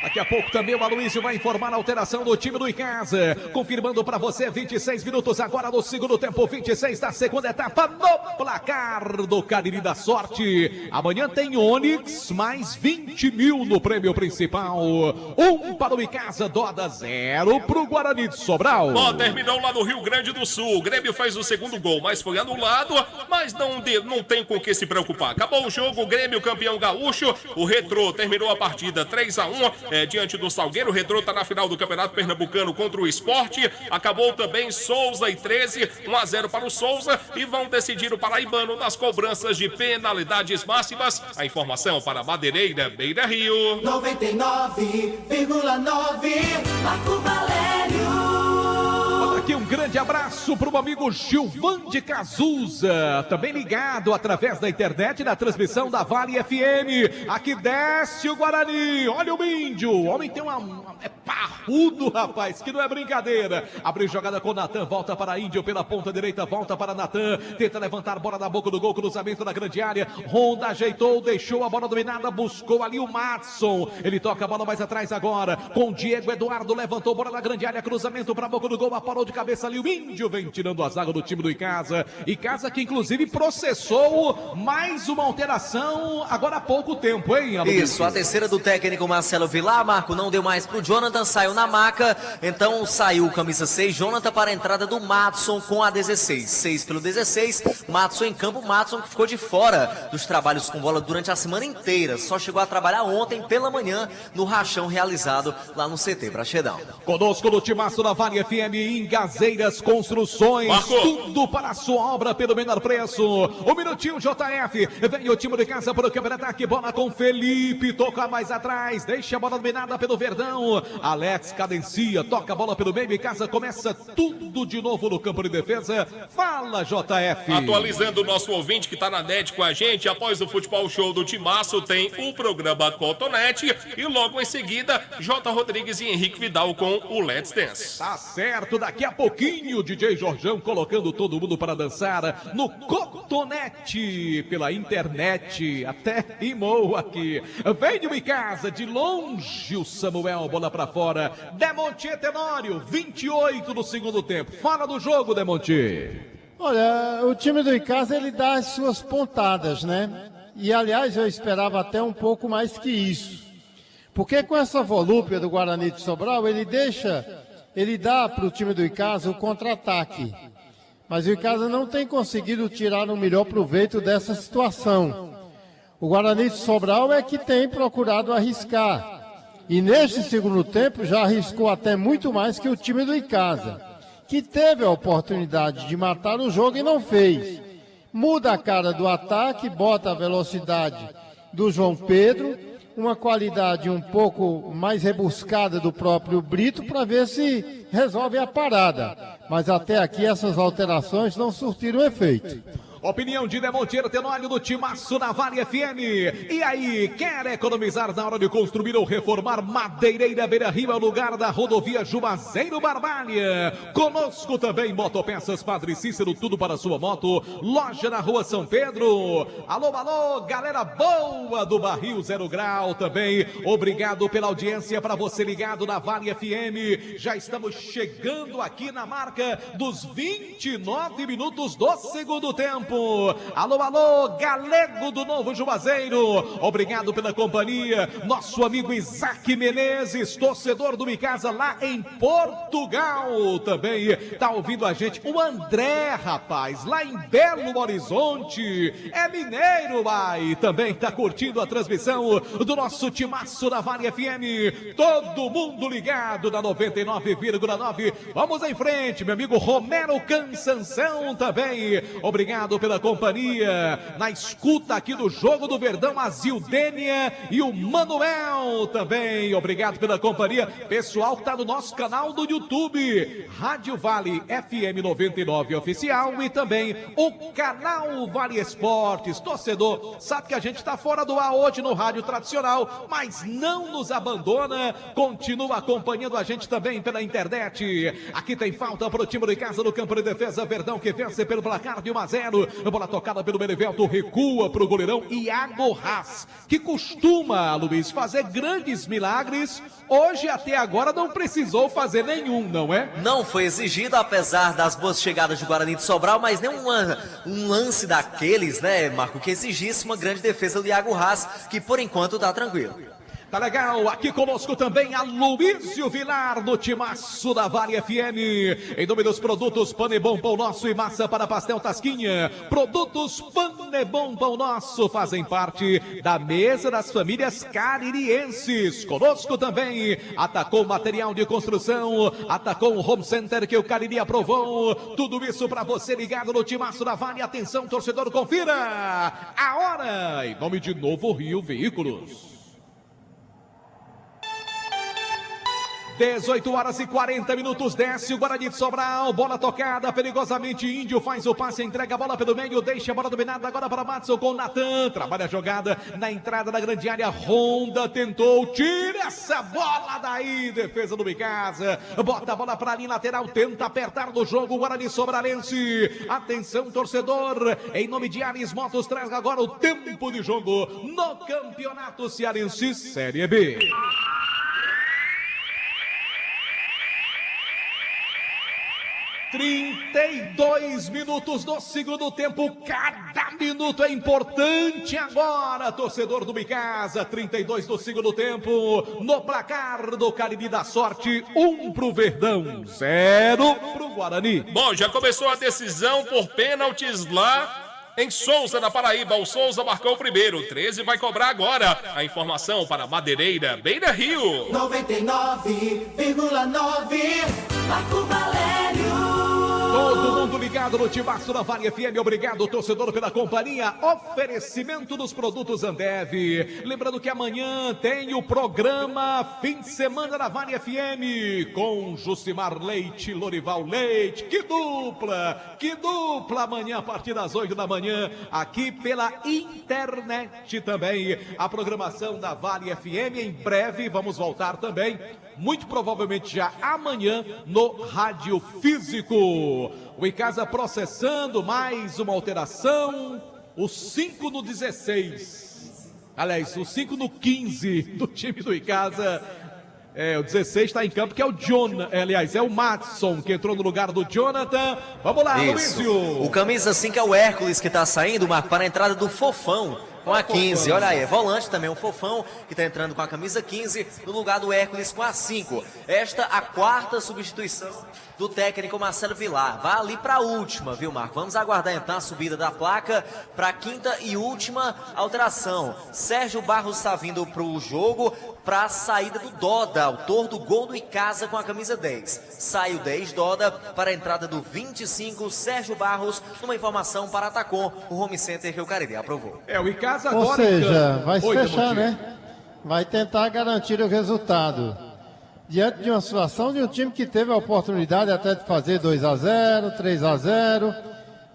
C: Daqui a pouco também o Aloysio vai informar a alteração do time do Icasa. Confirmando para você, 26 minutos agora no segundo tempo, 26 da segunda etapa no placar do Cariri da Sorte. Amanhã tem Onix, mais 20 mil no prêmio principal. 1 para o Icasa, Doda 0 para o Guarani de Sobral.
I: Bom, terminou lá no Rio Grande do Sul. O Grêmio fez o segundo gol, mas foi anulado. Mas não tem com o que se preocupar. Acabou o jogo, o Grêmio campeão gaúcho. O Retrô terminou a partida 3-1. Diante do Salgueiro. O Retrô está na final do Campeonato Pernambucano contra o Sport. Acabou também Souza e 13, 1-0 para o Souza, e vão decidir o paraibano nas cobranças de penalidades máximas. A informação para Madeireira, Beira Rio.
E: 99,9 Marco Valério.
C: Aqui um grande abraço para o amigo Gilvan de Cazuza, também ligado através da internet na transmissão da Vale FM. Aqui desce o Guarani, olha o Índio, o homem tem é parrudo, rapaz, que não é brincadeira. Abriu jogada com o Natan, volta para Índio pela ponta direita, volta para Natan, tenta levantar a bola da boca do gol, cruzamento na grande área. Honda ajeitou, deixou a bola dominada, buscou ali o Matson, ele toca a bola mais atrás agora com Diego Eduardo, levantou a bola na grande área, cruzamento para a boca do gol, aparou de cabeça ali, o Índio vem tirando a zaga do time do Icasa. Icasa que inclusive processou mais uma alteração agora há pouco tempo, hein, Aloysio?
F: Isso, a terceira do técnico Marcelo Vilar, Marco, não deu mais pro Jonathan, saiu na maca. Então saiu o camisa 6, Jonathan, para a entrada do Madson com a 16. 6 pelo 16, Madson em campo. Madson que ficou de fora dos trabalhos com bola durante a semana inteira. Só chegou a trabalhar ontem pela manhã no rachão realizado lá no CT Brachedão.
C: Conosco no timaço da Vale FM, Engazeiras Construções.
I: Marcou.
C: Tudo para a sua obra pelo menor preço. Um minutinho, JF. Vem o time de casa para o contra-ataque. Bola com Felipe. Toca mais atrás. Deixa a bola dominada pelo Verdão. Alex cadencia. Toca a bola pelo meio. E casa começa tudo de novo no campo de defesa. Fala, JF.
I: Atualizando o nosso ouvinte que está na net com a gente, após o futebol show do Timaço, tem o programa Cotonete e logo em seguida, J. Rodrigues e Henrique Vidal com o Let's Dance.
C: Tá certo, daqui a pouquinho, DJ Jorjão colocando todo mundo para dançar no Cotonete, pela internet, até rimou aqui. Vem de casa, de longe o Samuel, bola para fora. Demontier Tenório, 28 no segundo tempo. Fala do jogo, Demontier.
J: Olha, o time do Icasa, ele dá as suas pontadas, né? E, aliás, eu esperava até um pouco mais que isso. Porque com essa volúpia do Guarani de Sobral, ele dá para o time do Icasa o contra-ataque. Mas o Icasa não tem conseguido tirar o melhor proveito dessa situação. O Guarani de Sobral é que tem procurado arriscar. E neste segundo tempo já arriscou até muito mais que o time do Icasa, que teve a oportunidade de matar o jogo e não fez. Muda a cara do ataque, bota a velocidade do João Pedro, uma qualidade um pouco mais rebuscada do próprio Brito para ver se resolve a parada. Mas até aqui essas alterações não surtiram efeito.
C: Opinião de Demontier Tenório do timaço na Vale FM. E aí, quer economizar na hora de construir ou reformar? Madeireira Beira Rio é o lugar da rodovia Juazeiro Barbalha. Conosco também Motopeças Padre Cícero, tudo para sua moto. Loja na Rua São Pedro. Alô, alô, galera boa do Barril 0 Grau também. Obrigado pela audiência, para você ligado na Vale FM. Já estamos chegando aqui na marca dos 29 minutos do segundo tempo. Alô, alô, Galego do Novo Juazeiro, obrigado pela companhia. Nosso amigo Isaac Menezes, torcedor do Micasa lá em Portugal, também tá ouvindo a gente. O André, rapaz, lá em Belo Horizonte, é mineiro, vai, também tá curtindo a transmissão do nosso timaço da Vale FM. Todo mundo ligado na 99,9. Vamos em frente, meu amigo Romero Cansanção também, obrigado pela companhia, na escuta aqui do Jogo do Verdão, a Zildênia e o Manuel também, obrigado pela companhia, pessoal que está no nosso canal do YouTube, Rádio Vale FM 99 Oficial e também o canal Vale Esportes. Torcedor, sabe que a gente está fora do ar hoje no rádio tradicional, mas não nos abandona, continua acompanhando a gente também pela internet. Aqui tem falta para o time de casa no campo de defesa, Verdão que vence pelo placar de 1-0. Bola tocada pelo Benevelto, recua para o goleirão Iago Haas, que costuma, Luiz, fazer grandes milagres. Hoje até agora não precisou fazer nenhum, não é?
F: Não foi exigido, apesar das boas chegadas de Guarani de Sobral, mas nem um lance daqueles, né, Marco, que exigisse uma grande defesa do Iago Haas, que por enquanto tá tranquilo.
C: Tá legal, aqui conosco também a Luísio Vilar do timaço da Vale FM. Em nome dos produtos Panebom Pão Nosso e Massa para Pastel Tasquinha. Produtos Panebom Pão Nosso fazem parte da mesa das famílias caririenses. Conosco também Atacom Material de Construção, Atacom Home Center que o Cariri aprovou. Tudo isso para você ligado no timaço da Vale. Atenção, torcedor, confira a hora. Em nome de Novo Rio Veículos. 18h40, desce o Guarani de Sobral, bola tocada, perigosamente Índio faz o passe, entrega a bola pelo meio, deixa a bola dominada agora para Madson com Natan, trabalha a jogada na entrada da grande área, Honda tentou, tira essa bola daí, defesa do Micasa, bota a bola para a linha lateral, tenta apertar no jogo o Guarani Sobralense, atenção torcedor, em nome de Ares Motos, traz agora o tempo de jogo no Campeonato Cearense Série B. (32 minutos do segundo tempo, cada minuto é importante agora, torcedor do Bicasa, 32 do segundo tempo, no placar do Cariri da Sorte, 1 pro Verdão, 0 pro Guarani.
I: Bom, já começou a decisão por pênaltis lá em Souza, na Paraíba. O Souza marcou o primeiro, o 13 vai cobrar agora. A informação para Madeireira, Beira Rio.
E: 99,9 Marco Valério.
C: Todo mundo ligado no Timaço da Vale FM. Obrigado, torcedor, pela companhia. Oferecimento dos produtos Ambev. Lembrando que amanhã tem o programa Fim de Semana da Vale FM com Jucimar Leite, Lorival Leite. Que dupla amanhã a partir das 8 da manhã aqui pela internet também. A programação da Vale FM em breve vamos voltar também, muito provavelmente já amanhã no Rádio Físico. O Icasa processando mais uma alteração, o 5 no 16. Aliás, o 5 no 15 do time do Icasa. O 16 está em campo, que é o é o Matson, que entrou no lugar do Jonathan. Vamos lá, Luísio.
F: O camisa 5 é o Hércules, que está saindo, Marco, para a entrada do Fofão. Com a 15, olha aí, é volante também, um Fofão, que está entrando com a camisa 15, no lugar do Hércules com a 5. Esta a quarta substituição do técnico Marcelo Vilar. Vai ali para a última, viu, Marco? Vamos aguardar então a subida da placa para a quinta e última alteração. Sérgio Barros está vindo para o jogo para a saída do Doda, autor do gol do Icasa com a camisa 10. Sai o 10 Doda para a entrada do 25 Sérgio Barros, numa informação para a Tacom, o home center que o Cariri aprovou.
C: O Icasa agora...
J: Ou seja, vai se fechar, né? Vai tentar garantir o resultado. Diante de uma situação de um time que teve a oportunidade até de fazer 2-0, 3-0.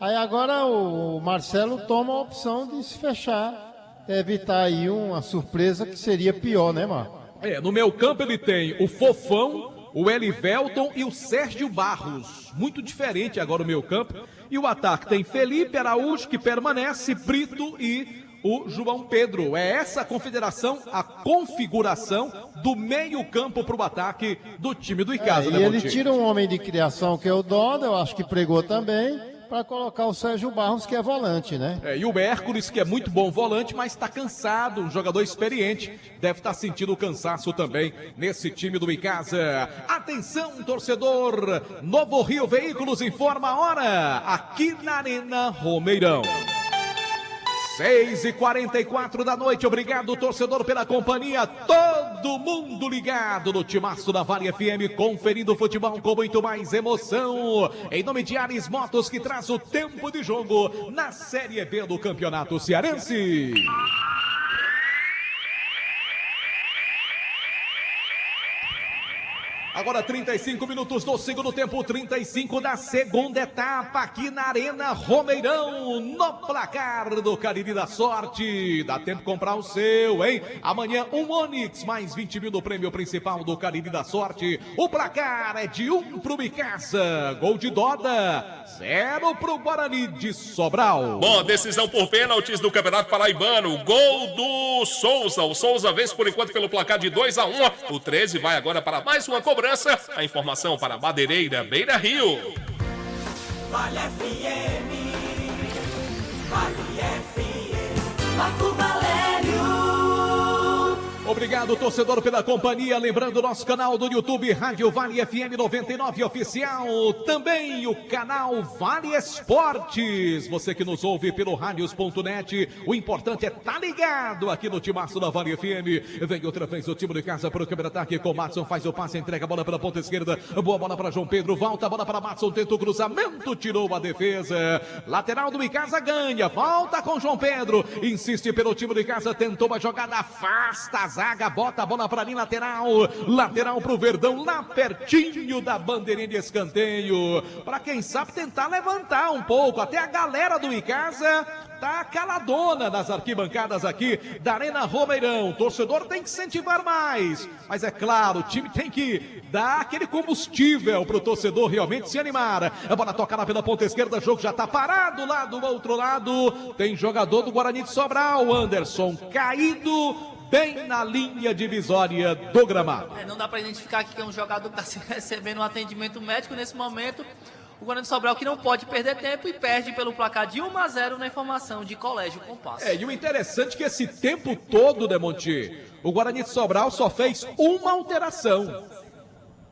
J: Aí agora o Marcelo toma a opção de se fechar. Evitar aí uma surpresa que seria pior, né, Marco?
C: No meu campo ele tem o Fofão, o Elivelton e o Sérgio Barros. Muito diferente agora o meu campo. E o ataque tem Felipe Araújo, que permanece, Brito e o João Pedro. É essa a configuração do meio campo para o ataque do time do Icasa, né,
J: E ele tira um homem de criação que é o Doda, eu acho que pregou também, para colocar o Sérgio Barros, que é volante, né?
C: E o Hércules, que é muito bom volante, mas está cansado, um jogador experiente, deve estar sentindo o cansaço também nesse time do Icasa. Atenção, torcedor, Novo Rio Veículos informa a hora, aqui na Arena Romeirão. 6h44 da noite, obrigado, torcedor, pela companhia, todo mundo ligado no Timaço da Vale FM, conferindo o futebol com muito mais emoção, em nome de Ares Motos, que traz o tempo de jogo na Série B do Campeonato Cearense. Agora 35 minutos do segundo tempo, 35 da segunda etapa aqui na Arena Romeirão, no placar do Cariri da Sorte. Dá tempo de comprar o seu, hein? Amanhã um Onix, mais 20 mil do prêmio principal do Cariri da Sorte. O placar é de 1 pro Bicasa, gol de Doda, 0 pro Guarani de Sobral.
I: Bom, decisão por pênaltis do Campeonato Paraibano, gol do Souza. O Souza vence por enquanto pelo placar de 2-1. O 13 vai agora para mais uma cobrança. A informação para Madeireira, Beira Rio.
E: Vale FM, Vale FM, Marco Valério.
C: Obrigado, torcedor, pela companhia. Lembrando o nosso canal do YouTube, Rádio Vale FM 99 Oficial. Também o canal Vale Esportes. Você que nos ouve pelo radios.net. O importante é estar ligado aqui no Timaço da Vale FM. Vem outra vez o time de casa para o câmera-ataque com Matson. Faz o passe, entrega a bola pela ponta esquerda. Boa bola para João Pedro. Volta a bola para Matson. Tenta o cruzamento. Tirou a defesa. Lateral do Icasa ganha. Volta com João Pedro. Insiste pelo time de casa. Tentou uma jogada. Afasta a zaga, bota a bola para ali, lateral pro Verdão, lá pertinho da bandeirinha de escanteio, para quem sabe tentar levantar um pouco, até a galera do Icasa tá caladona nas arquibancadas aqui da Arena Romeirão. O torcedor tem que incentivar mais, mas é claro, o time tem que dar aquele combustível pro torcedor realmente se animar. A bola toca lá pela ponta esquerda, o jogo já tá parado lá do outro lado, tem jogador do Guarani de Sobral, Anderson, caído bem na linha divisória do gramado.
G: Não dá para identificar aqui que é um jogador que está recebendo um atendimento médico nesse momento. O Guarani de Sobral que não pode perder tempo e perde pelo placar de 1-0 na informação de Colégio Compasso.
C: E o interessante é que esse tempo todo, Demonte, o Guarani de Sobral só fez uma alteração.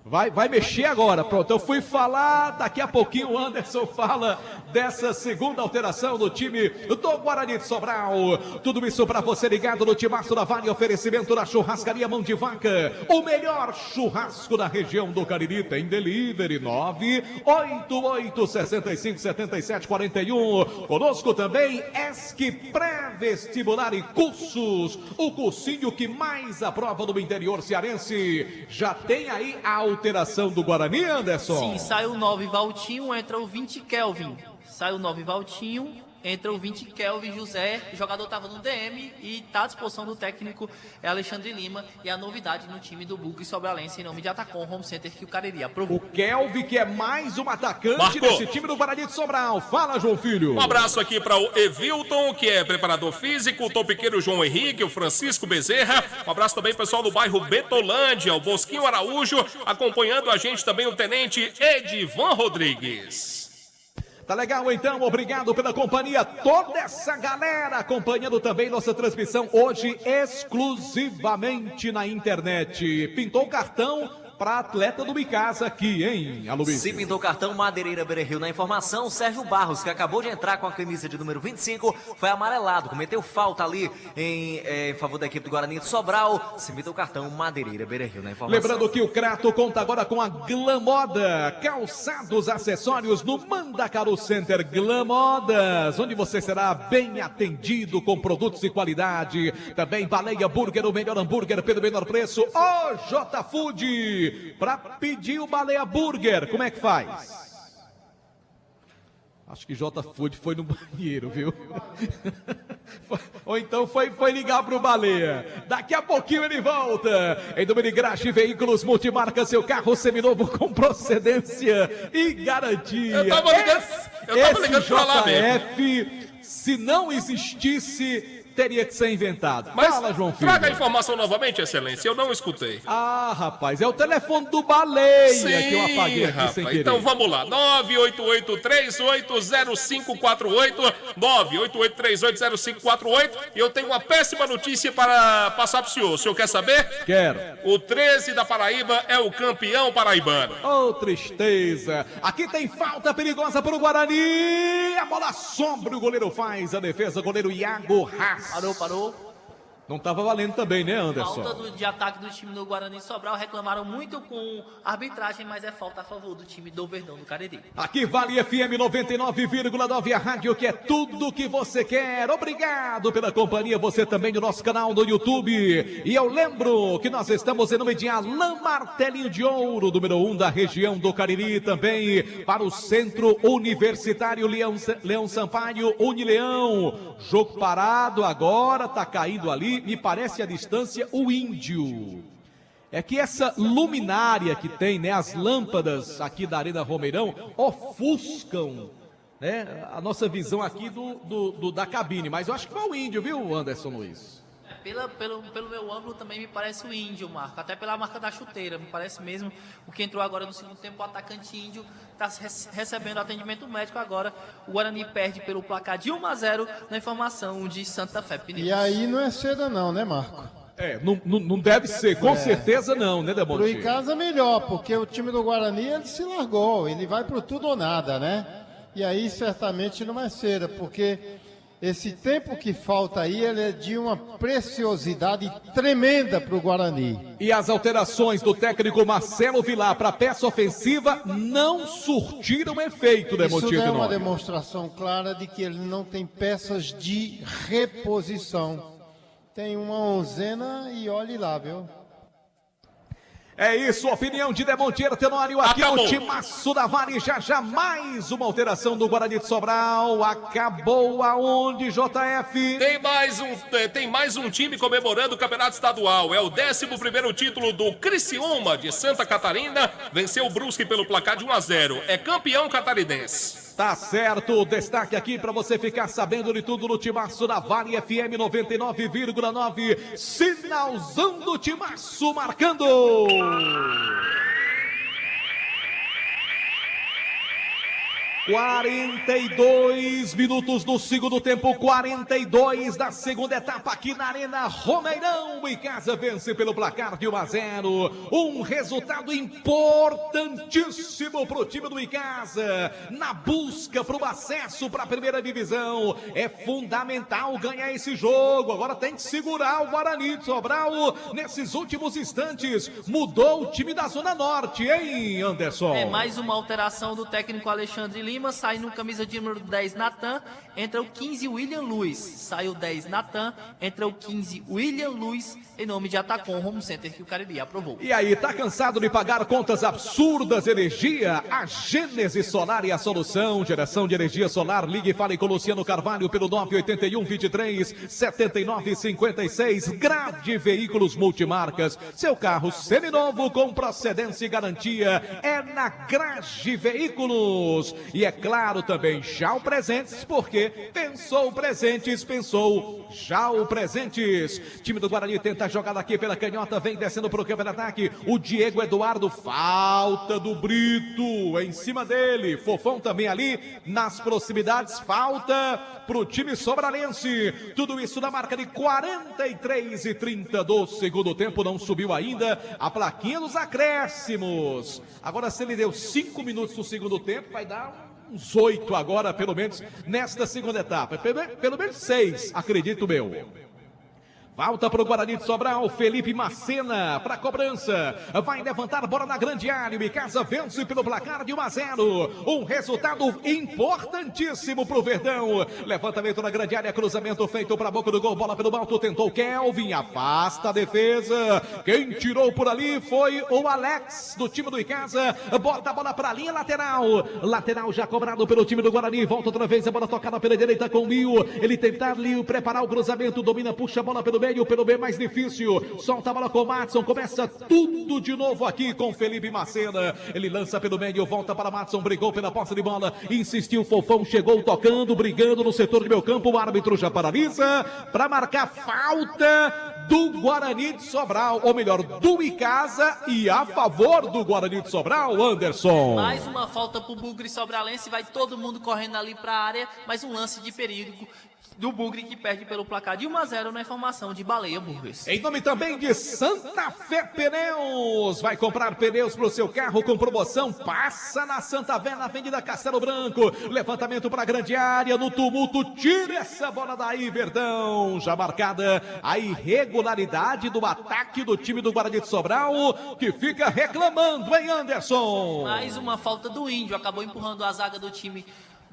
C: Vai mexer agora, pronto, eu fui falar, daqui a pouquinho o Anderson fala dessa segunda alteração do time do Guarani de Sobral. Tudo isso para você ligado no Timaço da Vale, oferecimento da Churrascaria Mão de Vaca, o melhor churrasco da região do Cariri, tem delivery 988657741. Conosco também ESC Pré-Vestibular e Cursos, o cursinho que mais aprova no interior cearense. Já tem aí a alteração do Guarani, Anderson?
G: Sim, sai o 9 Valtinho, entra o 20 Kelvin. Sai o 9 Valtinho, entra o 20 Kelvin José. O jogador estava no DM e está à disposição do técnico Alexandre Lima. E a novidade no time do Bugre Sobralense em nome de Atacom Home Center que o Cariri aprovou.
C: O Kelvin, que é mais um atacante desse time do Guarani de Sobral. Fala, João Filho.
I: Um abraço aqui para o Evilton, que é preparador físico, o topiqueiro João Henrique, o Francisco Bezerra. Um abraço também pessoal do bairro Betolândia, o Bosquinho Araújo, acompanhando a gente também o tenente Edivan Rodrigues.
C: Tá legal então, obrigado pela companhia, toda essa galera acompanhando também nossa transmissão hoje exclusivamente na internet. Pintou o cartão para atleta do Bicasa aqui, hein, Aloysio?
F: Se pintou o cartão, Madeireira Bereril na informação. Sérgio Barros, que acabou de entrar com a camisa de número 25, foi amarelado, cometeu falta ali em favor da equipe do Guarani de Sobral. Se pintou o cartão, Madeireira Bereril na informação.
C: Lembrando que o Crato conta agora com a Glamoda, calçados, acessórios no Mandacaru Center Glamodas, onde você será bem atendido com produtos de qualidade. Também Baleia Burger, o melhor hambúrguer pelo menor preço. J Food. Para pedir o Baleia Burger, como é que faz? Acho que J Food foi no banheiro, viu? Ou então foi ligar pro Baleia. Daqui a pouquinho ele volta. Em Dominigrache Veículos Multimarca, seu carro seminovo com procedência e garantia.
I: Eu tava ligando pra lá mesmo.
C: JF, se não existisse, teria que ser inventado.
I: Mas
C: fala, João Filho.
I: Traga a informação novamente, excelência, eu não escutei.
C: Ah, rapaz, é o telefone do Baleia.
I: Sim,
C: que eu apaguei aqui
I: rapaz,
C: sem querer.
I: então vamos lá, 988380548, 988380548, e eu tenho uma péssima notícia para passar pro senhor. O senhor quer saber?
C: Quero.
I: O 13 da Paraíba é o campeão paraibano.
C: Oh, tristeza. Aqui tem falta perigosa para o Guarani. A bola sombra, o goleiro faz a defesa, o goleiro Iago Haas.
G: Parou.
C: Não estava valendo também, né, Anderson?
G: Falta de ataque do time do Guarani de Sobral. Reclamaram muito com a arbitragem, mas é falta a favor do time do Verdão do Cariri.
C: Aqui Vale FM 99,9, a rádio que é tudo que você quer. Obrigado pela companhia, você também no nosso canal do YouTube. E eu lembro que nós estamos em nome de Alain Martelinho de Ouro, número 1 da região do Cariri, também para o Centro Universitário Leão Sampaio, Unileão. Jogo parado agora, tá caindo ali. Me parece a distância o Índio. É que essa luminária que tem, né, as lâmpadas aqui da Arena Romeirão ofuscam, né, a nossa visão aqui da cabine. Mas eu acho que foi o Índio, viu, Anderson Luiz?
G: Pelo meu ângulo também me parece o Índio, Marco. Até pela marca da chuteira, me parece mesmo. O que entrou agora no segundo tempo, o atacante Índio está recebendo atendimento médico agora. O Guarani perde pelo placar de 1-0 na informação de Santa Fé Pneus.
J: E aí não é cedo não, né, Marco?
C: Não deve ser, com certeza não, né, Demonte?
J: Pro em casa melhor, porque o time do Guarani, ele se largou, ele vai pro tudo ou nada, né? E aí certamente não é cedo, porque esse tempo que falta aí, ele é de uma preciosidade tremenda para o Guarani.
C: E as alterações do técnico Marcelo Vilar para a peça ofensiva não surtiram efeito, Demonte.
J: Isso é uma demonstração clara de que ele não tem peças de reposição. Tem uma onzena e olhe lá, viu?
C: É isso, opinião de Demontier Tenório aqui
I: Acabou.
C: no Timaço da Vale. Já mais uma alteração do Guarani de Sobral. Acabou aonde, JF?
I: Tem mais um time comemorando o campeonato estadual. É o 11º título do Criciúma de Santa Catarina. Venceu o Brusque pelo placar de 1-0. É campeão catarinense.
C: Tá certo, destaque aqui para você ficar sabendo de tudo no Timaço da Vale FM 99,9. Sinalzão do Timaço marcando. 42 minutos do segundo tempo, 42 da segunda etapa aqui na Arena Romeirão. O Icasa vence pelo placar de 1-0. Um resultado importantíssimo para o time do Icasa na busca para o acesso para a primeira divisão. É fundamental ganhar esse jogo. Agora tem que segurar o Guarani de Sobral nesses últimos instantes. Mudou o time da Zona Norte, hein, Anderson?
G: É mais uma alteração do técnico Alexandre Lima. Sai no camisa de número 10, Natan, entra o 15, William Luiz. Sai o 10, Natan, entra o 15, William Luiz, em nome de Atacom Home Center, que o Cariri aprovou.
C: E aí, tá cansado de pagar contas absurdas de energia? A Gênesis Solar é a solução. Geração de energia solar. Ligue e fale com Luciano Carvalho pelo 981-23-7956. Grade Veículos Multimarcas. Seu carro seminovo com procedência e garantia é na Grade Veículos. E é claro também, já o Presentes, porque pensou Presentes, pensou já o Presentes. Time do Guarani tenta a jogada aqui pela canhota, vem descendo para o campo de ataque. O Diego Eduardo, falta do Brito em cima dele. Fofão também ali nas proximidades, falta para o time sobralense. Tudo isso na marca de 43:30 do segundo tempo, não subiu ainda a plaquinha dos acréscimos. Agora, se ele deu 5 minutos no segundo tempo, vai dar uns 8 agora, pelo menos, nesta segunda etapa. Pelo menos 6, acredito meu. Falta para o Guarani de Sobral, Felipe Macena para a cobrança. Vai levantar a bola na grande área. O Icasa vence pelo placar de 1-0. Um resultado importantíssimo para o Verdão. Levantamento na grande área, cruzamento feito para a boca do gol. Bola pelo alto, tentou Kelvin, afasta a defesa. Quem tirou por ali foi o Alex, do time do Icasa. Bota a bola para a linha lateral. Lateral já cobrado pelo time do Guarani. Volta outra vez, a bola tocada pela direita com o Lio. Ele tentar Lio preparar o cruzamento, domina, puxa a bola pelo meio, pelo B mais difícil, solta a bola com o Matson, começa tudo de novo aqui com Felipe Macena, ele lança pelo meio, volta para Matson, brigou pela posse de bola, insistiu, Fofão chegou tocando, brigando no setor de meio campo, o árbitro já paralisa para marcar falta do Guarani de Sobral, ou melhor, do Icasa, e a favor do Guarani de Sobral, Anderson.
G: Mais uma falta pro Bugre Sobralense, vai todo mundo correndo ali para a área, mais um lance de perigo do Bugre, que perde pelo placar de 1-0 na informação de Baleia Burgers.
C: Em nome também de Santa Fé Pneus. Vai comprar pneus para o seu carro com promoção? Passa na Santa Fé, na Avenida Castelo Branco. Levantamento para a grande área, no tumulto, tira essa bola daí, Verdão. Já marcada a irregularidade do ataque do time do Guarani de Sobral, que fica reclamando, hein, Anderson?
G: Mais uma falta do Índio, acabou empurrando a zaga do time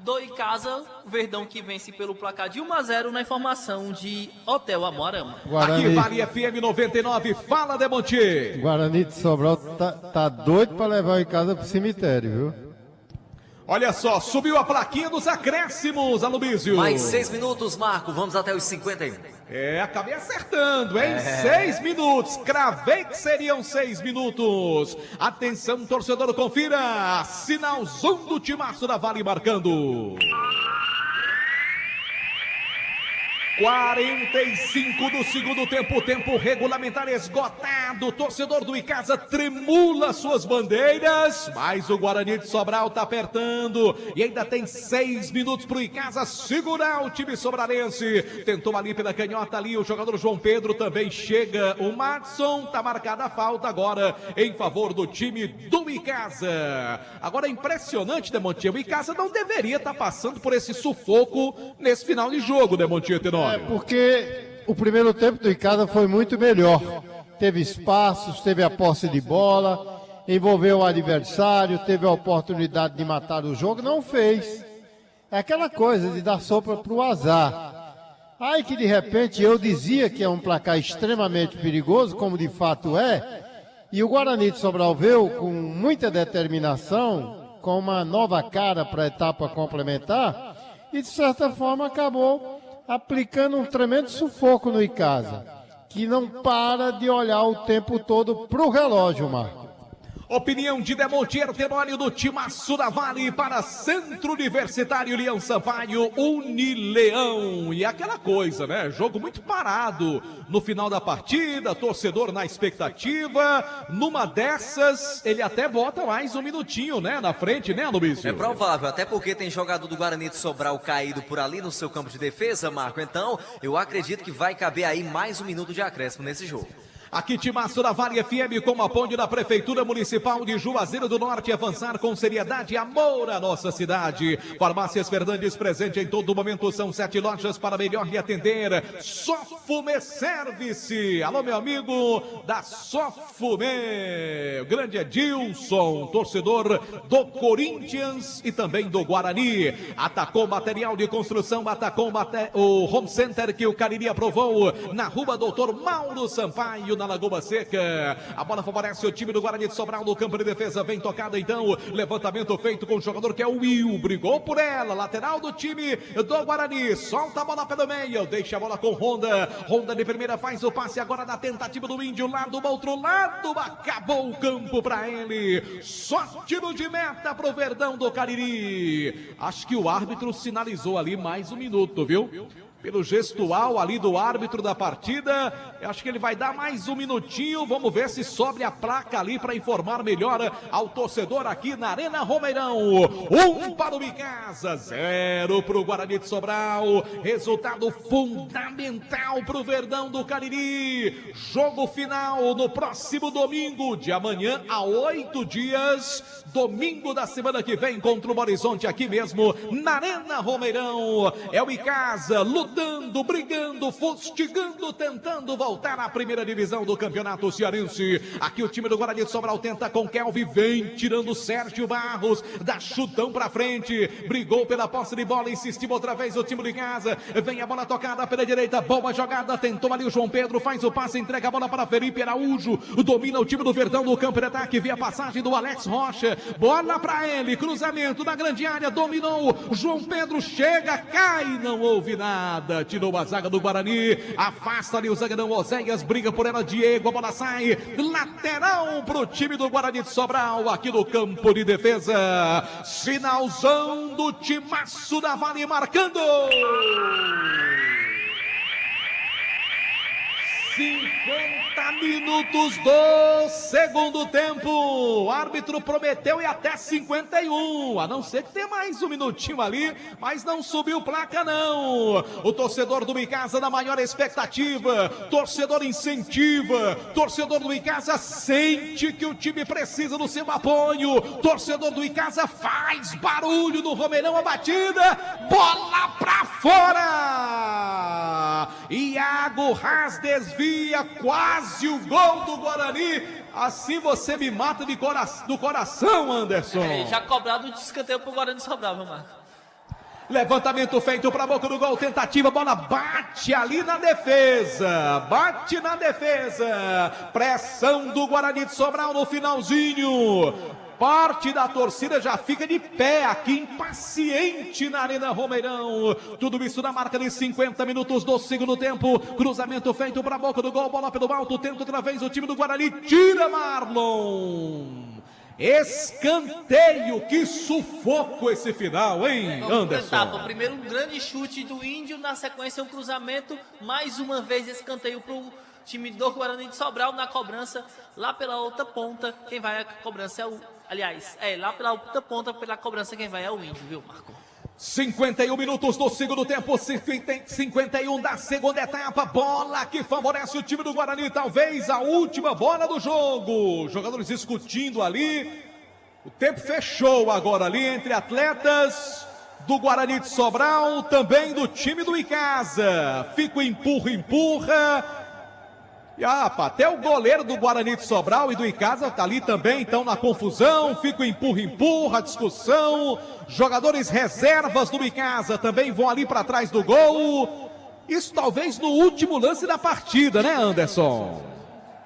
G: do Icasa, o Verdão que vence pelo placar de 1-0 na informação de Hotel Amoarama.
C: Aqui Vale FM 99, fala Demonte.
J: Guarani de Sobral tá doido para levar o Icasa pro cemitério, viu?
C: Olha só, subiu a plaquinha dos acréscimos, Alubísio.
F: Mais 6 minutos, Marco, vamos até os 51.
C: Acabei acertando, hein? 6 minutos, cravei que seriam 6 minutos. Atenção, torcedor, confira. Sinalzão do timaço da Vale marcando. 45 do segundo tempo, tempo regulamentar esgotado. Torcedor do Icasa tremula suas bandeiras, mas o Guarani de Sobral tá apertando e ainda tem 6 minutos pro Icasa segurar o time sobralense. Tentou ali pela canhota ali o jogador João Pedro, também chega o Matson, tá marcada a falta agora em favor do time do Icasa. Agora é impressionante, Demontier, o Icasa não deveria estar passando por esse sufoco nesse final de jogo, Demontier Tenório.
J: Porque o primeiro tempo do Icasa foi muito melhor. Teve espaços, teve a posse de bola, envolveu o adversário, teve a oportunidade de matar o jogo, não fez. É aquela coisa de dar sopa para o azar. Aí que de repente eu dizia que é um placar extremamente perigoso, como de fato é, e o Guarani de Sobral veio com muita determinação, com uma nova cara para a etapa complementar, e de certa forma acabou aplicando um tremendo sufoco no Icasa, que não para de olhar o tempo todo para o relógio, Marco.
C: Opinião de Demontier Tenório do Timaço da Vale para Centro Universitário Leão Sampaio, Unileão. E aquela coisa, né? Jogo muito parado no final da partida, torcedor na expectativa. Numa dessas, ele até bota mais um minutinho, né? Na frente, né, Luísio?
F: É provável, até porque tem jogador do Guarani de Sobral caído por ali no seu campo de defesa, Marco. Então, eu acredito que vai caber aí mais um minuto de acréscimo nesse jogo.
C: Aqui Timaço da Vale FM com apoio da Prefeitura Municipal de Juazeiro do Norte, avançar com seriedade e amor à nossa cidade. Farmácias Fernandes presente em todo momento, são 7 lojas para melhor lhe atender. Sofume Service, alô meu amigo da Sofume, o grande Edilson, torcedor do Corinthians e também do Guarani. Atacou material de construção, atacou o Home Center que o Cariri aprovou na rua Doutor Mauro Sampaio, na Lagoa Seca. A bola favorece o time do Guarani de Sobral no campo de defesa. Vem tocada então. Levantamento feito com o jogador que é o Will. Brigou por ela. Lateral do time do Guarani. Solta a bola pelo meio. Deixa a bola com Honda. Honda de primeira faz o passe agora na tentativa do Índio. Lá do outro lado. Acabou o campo para ele. Só tiro de meta pro Verdão do Cariri. Acho que o árbitro sinalizou ali mais um minuto, viu? Pelo gestual ali do árbitro da partida, eu acho que ele vai dar mais um minutinho. Vamos ver se sobe a placa ali para informar melhor ao torcedor aqui na Arena Romeirão. 1 para o Icasa, 0 para o Guarani de Sobral. Resultado fundamental para o Verdão do Cariri. Jogo final no próximo domingo, de amanhã a 8 dias. Domingo da semana que vem contra o Horizonte, aqui mesmo na Arena Romeirão. É o Icasa lutando, brigando, fustigando, tentando voltar à primeira divisão do campeonato cearense. Aqui o time do Guarani de Sobral tenta com Kelvin, vem tirando Sérgio Barros, dá chutão pra frente, brigou pela posse de bola, insistiu outra vez o time de casa, vem a bola tocada pela direita, boa jogada, tentou ali o João Pedro, faz o passe, entrega a bola para Felipe Araújo, domina o time do Verdão no campo de ataque, via a passagem do Alex Rocha, bola pra ele, cruzamento na grande área, dominou, João Pedro chega, cai, não houve nada. Tirou a zaga do Guarani, afasta ali o zagueirão Oséias, briga por ela, Diego, a bola sai, lateral pro time do Guarani de Sobral, aqui no campo de defesa, sinalzão do Timaço da Vale marcando. 50 minutos do segundo tempo. O árbitro prometeu ir até 51. A não ser que tenha mais um minutinho ali, mas não subiu placa não. O torcedor do Icasa na maior expectativa. Torcedor incentiva. Torcedor do Icasa sente que o time precisa do seu apoio. Torcedor do Icasa faz barulho no Romeirão, a batida. Bola pra fora. Iago Haas desvia quase o gol do Guarani. Assim você me mata do coração, Anderson.
G: Já cobrado de escanteio pro Guarani de Sobral, meu Marco.
C: Levantamento feito para a boca do gol, tentativa, bola bate ali na defesa, bate na defesa, pressão do Guarani de Sobral no finalzinho. Parte da torcida já fica de pé aqui, impaciente na Arena Romeirão. Tudo isso na marca de 50 minutos do segundo tempo. Cruzamento feito para a boca do gol, bola pelo alto, tenta outra vez o time do Guarani, tira Marlon. Escanteio, que sufoco esse final, hein, Anderson?
G: O primeiro um grande chute do Índio, na sequência um cruzamento, mais uma vez escanteio pro time do Guarani de Sobral na cobrança, lá pela outra ponta, quem vai a cobrança é o... Aliás, lá pela outra ponta, pela cobrança, quem vai é o Índio, viu, Marco?
C: 51 minutos do segundo tempo, 51 da segunda etapa, bola que favorece o time do Guarani, talvez a última bola do jogo. Jogadores discutindo ali, o tempo fechou agora ali entre atletas do Guarani de Sobral, também do time do Icasa. Fica o empurra. E até o goleiro do Guarani de Sobral e do Icasa tá ali também, então na confusão, fica o empurra, discussão. Jogadores reservas do Icasa também vão ali para trás do gol. Isso talvez no último lance da partida, né, Anderson?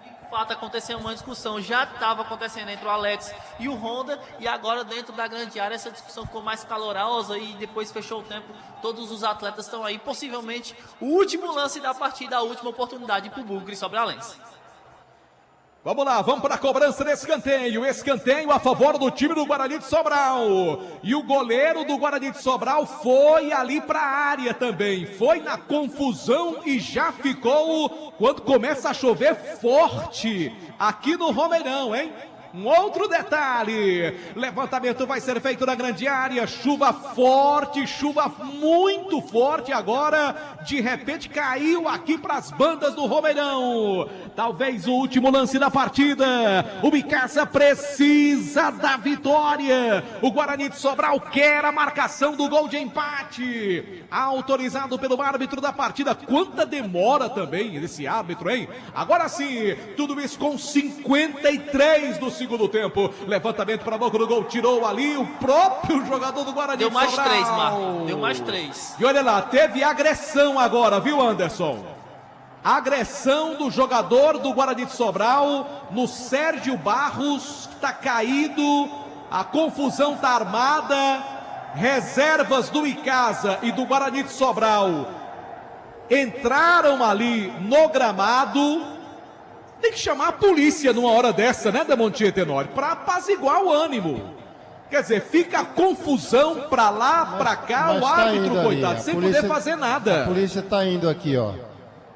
G: De fato, aconteceu uma discussão, já estava acontecendo entre o Alex e o Honda, e agora dentro da grande área essa discussão ficou mais calorosa e depois fechou o tempo. Todos os atletas estão aí, possivelmente o último lance da partida, a última oportunidade para o Bugre sobralense.
C: Vamos lá, vamos para a cobrança desse escanteio. Escanteio a favor do time do Guarani de Sobral. E o goleiro do Guarani de Sobral foi ali para a área também. Foi na confusão e já ficou quando começa a chover forte aqui no Romeirão, hein? Um outro detalhe, levantamento vai ser feito na grande área, chuva forte, chuva muito forte agora, de repente caiu aqui para as bandas do Romeirão. Talvez o último lance da partida, o Icasa precisa da vitória, o Guarani de Sobral quer a marcação do gol de empate, autorizado pelo árbitro da partida. Quanta demora também esse árbitro, hein? Agora sim, tudo isso com 53 do segundo tempo, levantamento para a boca do gol, tirou ali o próprio jogador do Guarani de Sobral.
G: Deu mais 3, Marco, deu mais 3.
C: E olha lá, teve agressão agora, viu, Anderson? Agressão do jogador do Guarani de Sobral no Sérgio Barros, que está caído, a confusão está armada, reservas do Icasa e do Guarani de Sobral entraram ali no gramado. Tem que chamar a polícia numa hora dessa, né, Demontier Tenório, para apaziguar o ânimo. Quer dizer, fica a confusão para lá, para cá, o árbitro, coitado, sem poder fazer nada.
J: A polícia está indo aqui, ó,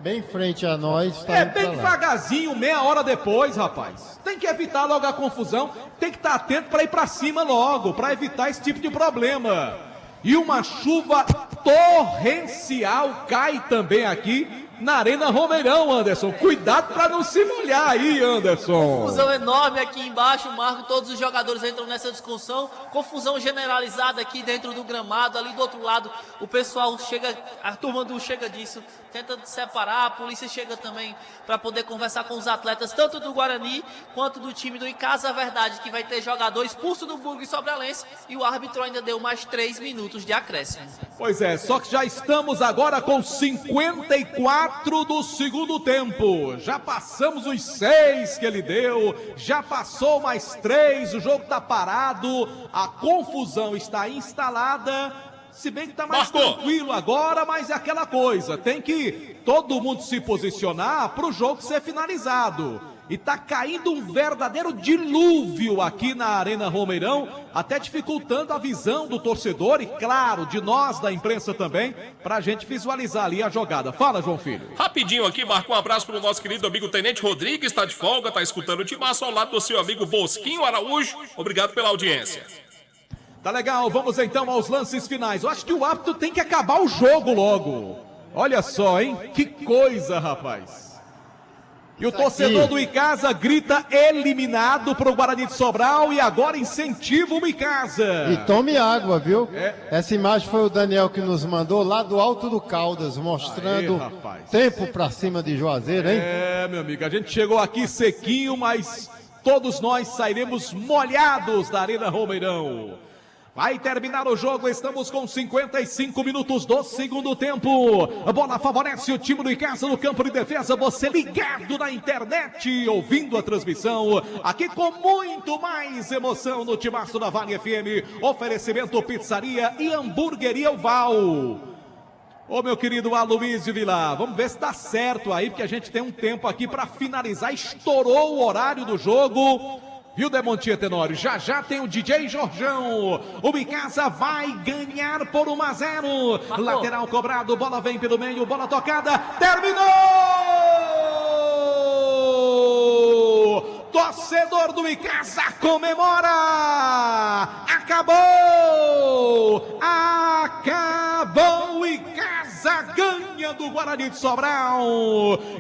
J: bem em frente a nós.
C: É bem devagarzinho, meia hora depois, rapaz. Tem que evitar logo a confusão, tem que estar atento para ir para cima logo, para evitar esse tipo de problema. E uma chuva torrencial cai também aqui na Arena Romeirão, Anderson. Cuidado para não se molhar aí, Anderson.
G: Confusão enorme aqui embaixo, Marco. Todos os jogadores entram nessa discussão. Confusão generalizada aqui dentro do gramado. Ali do outro lado, o pessoal chega, a turma do Chega Disso, tenta separar. A polícia chega também para poder conversar com os atletas, tanto do Guarani quanto do time do Icasa. A verdade é que vai ter jogador expulso do Bugre Sobralense e o árbitro ainda deu mais 3 minutos de acréscimo.
C: Pois é, só que já estamos agora com 54 do segundo tempo. Já passamos os 6 que ele deu, já passou mais 3, o jogo está parado, a confusão está instalada, se bem que está mais tranquilo agora, mas é aquela coisa, tem que todo mundo se posicionar para o jogo ser finalizado. E tá caindo um verdadeiro dilúvio aqui na Arena Romeirão, até dificultando a visão do torcedor e, claro, de nós da imprensa também, pra gente visualizar ali a jogada. Fala, João Filho.
I: Rapidinho aqui, Marco, um abraço pro nosso querido amigo Tenente Rodrigues, está de folga, tá escutando o Timaço ao lado do seu amigo Bosquinho Araújo. Obrigado pela audiência.
C: Tá legal, vamos então aos lances finais. Eu acho que o árbitro tem que acabar o jogo logo. Olha só, hein? Que coisa, rapaz. E o torcedor do Icasa grita eliminado para o Guarani de Sobral e agora incentiva o Icasa.
J: E tome água, viu? Essa imagem foi o Daniel que nos mandou lá do Alto do Caldas, mostrando tempo para cima de Juazeiro, hein?
C: É, meu amigo, a gente chegou aqui sequinho, mas todos nós sairemos molhados da Arena Romeirão. Vai terminar o jogo, estamos com 55 minutos do segundo tempo. A bola favorece o time do Icasa no campo de defesa. Você ligado na internet, ouvindo a transmissão, aqui com muito mais emoção no Timaço da Vale FM. Oferecimento Pizzaria e Hamburgueria Oval. Ô, meu querido Aloysio Vilar, vamos ver se dá certo aí, porque a gente tem um tempo aqui para finalizar. Estourou o horário do jogo. Viu, Demontier Tenório? Já já tem o DJ Jorjão. O Icasa vai ganhar por 1-0. Lateral cobrado, bola vem pelo meio, bola tocada. Terminou! Torcedor do Icasa comemora! Acabou! Acabou! O Icasa ganha do Guarani de Sobral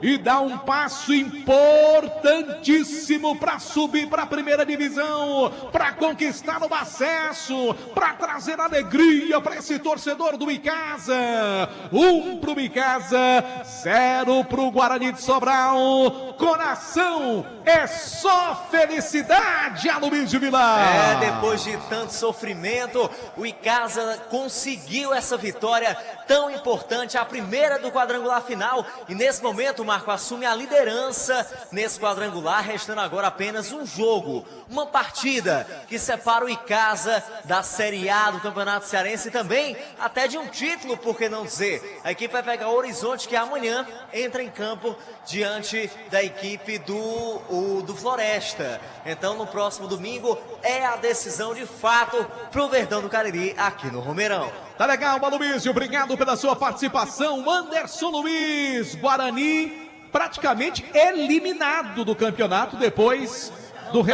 C: e dá um passo importantíssimo para subir para a primeira divisão, para conquistar o acesso, para trazer alegria para esse torcedor do Icasa. 1 para o Icasa, 0 para o Guarani de Sobral. Coração é só felicidade, Aloysio Vilar.
F: É, depois de tanto sofrimento, o Icasa conseguiu essa vitória tão importante, a primeira beira do quadrangular final e nesse momento o Marco assume a liderança nesse quadrangular, restando agora apenas um jogo, uma partida que separa o Icasa da Série A do Campeonato Cearense e também até de um título, por que não dizer. A equipe vai pegar o Horizonte, que amanhã entra em campo diante da equipe do Floresta. Então no próximo domingo é a decisão de fato pro Verdão do Cariri aqui no Romeirão.
C: Tá legal, Aloysio, obrigado pela sua participação. Anderson Luiz, Guarani praticamente eliminado do campeonato depois do...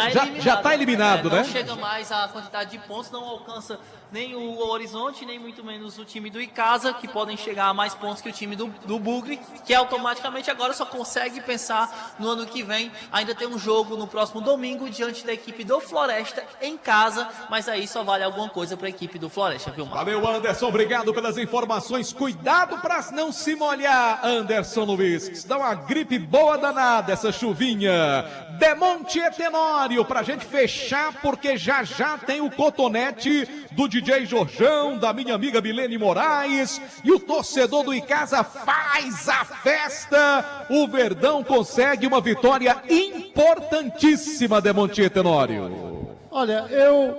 C: Já tá eliminado, né?
G: Não chega mais a quantidade de pontos, não alcança nem o Horizonte, nem muito menos o time do Icasa, que podem chegar a mais pontos que o time do Bugre, que automaticamente agora só consegue pensar no ano que vem. Ainda tem um jogo no próximo domingo diante da equipe do Floresta em casa, mas aí só vale alguma coisa para a equipe do Floresta, viu, Marcos?
C: Valeu, Anderson, obrigado pelas informações. Cuidado para não se molhar, Anderson Luiz, que se dá uma gripe boa danada essa chuvinha. Demonte Etenório, pra gente fechar, porque já tem o cotonete do DJ Jorjão, da minha amiga Milene Moraes, e o torcedor do Icasa faz a festa. O Verdão consegue uma vitória importantíssima, Demonte Etenório.
J: Olha, eu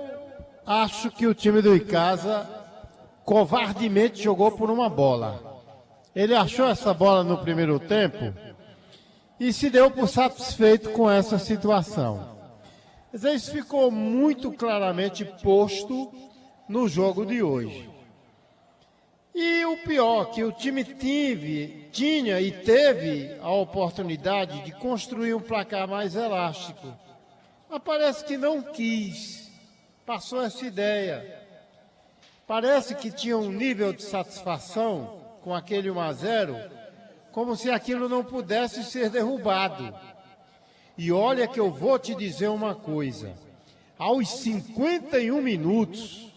J: acho que o time do Icasa covardemente jogou por uma bola. Ele achou essa bola no primeiro tempo e se deu por satisfeito com essa situação. Mas isso ficou muito claramente posto no jogo de hoje. E o pior, que o time tinha e teve a oportunidade de construir um placar mais elástico. Mas parece que não quis, passou essa ideia. Parece que tinha um nível de satisfação com aquele 1-0, como se aquilo não pudesse ser derrubado. E olha que eu vou te dizer uma coisa, aos 51 minutos,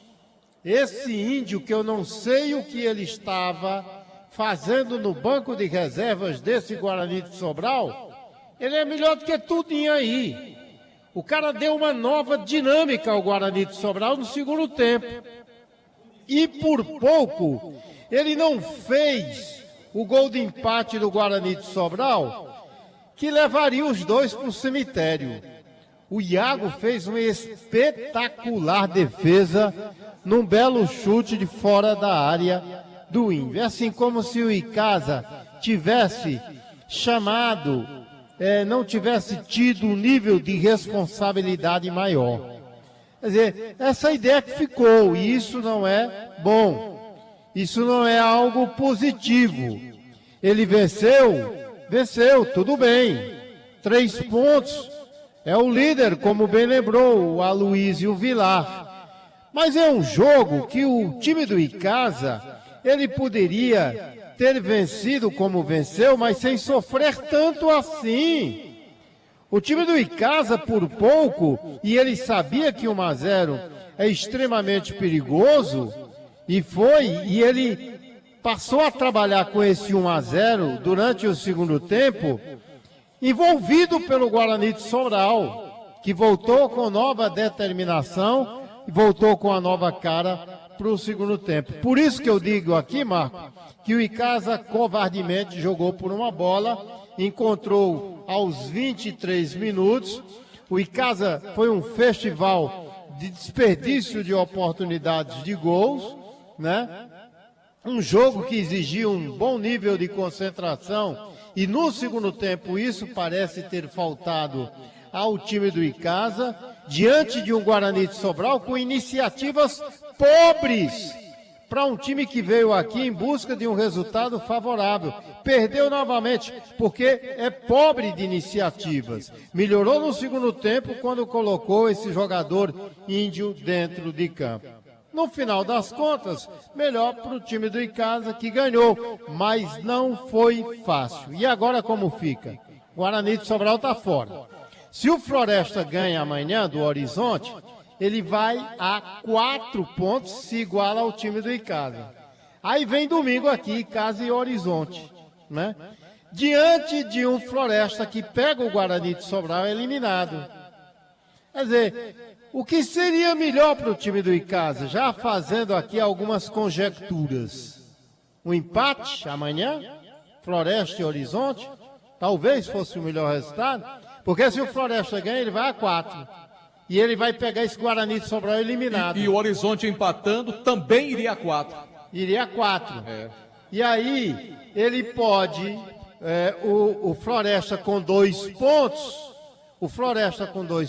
J: esse índio, que eu não sei o que ele estava fazendo no banco de reservas desse Guarani de Sobral, ele é melhor do que tudinho aí. O cara deu uma nova dinâmica ao Guarani de Sobral no segundo tempo. E por pouco, ele não fez o gol de empate do Guarani de Sobral, que levaria os dois para o cemitério. O Iago fez uma espetacular defesa num belo chute de fora da área do Índio. É assim como se o Icasa tivesse chamado, não tivesse tido um nível de responsabilidade maior. Quer dizer, essa ideia que ficou, e isso não é bom, isso não é algo positivo. Ele venceu, tudo bem, 3 pontos, é o líder, como bem lembrou o Aloysio Vilar. Mas é um jogo que o time do Icasa, ele poderia ter vencido como venceu, mas sem sofrer tanto assim. O time do Icasa, por pouco, e ele sabia que 1-0 é extremamente perigoso, e ele passou a trabalhar com esse 1-0 durante o segundo tempo, envolvido pelo Guarani de Sobral, que voltou com nova determinação e voltou com a nova cara para o segundo tempo. Por isso que eu digo aqui, Marco, que o Icasa covardemente jogou por uma bola, encontrou aos 23 minutos. O Icasa foi um festival de desperdício de oportunidades de gols, né? Um jogo que exigia um bom nível de concentração e no segundo tempo isso parece ter faltado ao time do Icasa, diante de um Guarani de Sobral com iniciativas pobres para um time que veio aqui em busca de um resultado favorável. Perdeu novamente, porque é pobre de iniciativas. Melhorou no segundo tempo quando colocou esse jogador índio dentro de campo. No final das contas, melhor para o time do Icasa, que ganhou, mas não foi fácil. E agora como fica? Guarani de Sobral está fora. Se o Floresta ganha amanhã do Horizonte, ele vai a 4 pontos, se iguala ao time do Icasa. Aí vem domingo aqui, Icasa e Horizonte, né? Diante de um Floresta que pega o Guarani de Sobral eliminado. Quer dizer, o que seria melhor para o time do Icasa? Já fazendo aqui algumas conjecturas. Um empate amanhã? Floresta e Horizonte, talvez fosse o melhor resultado, porque se o Floresta ganha, ele vai a 4. E ele vai pegar esse Guarani de Sobral eliminado.
C: E o Horizonte empatando também iria a 4.
J: Iria a 4. E aí, ele pode, o Floresta com 2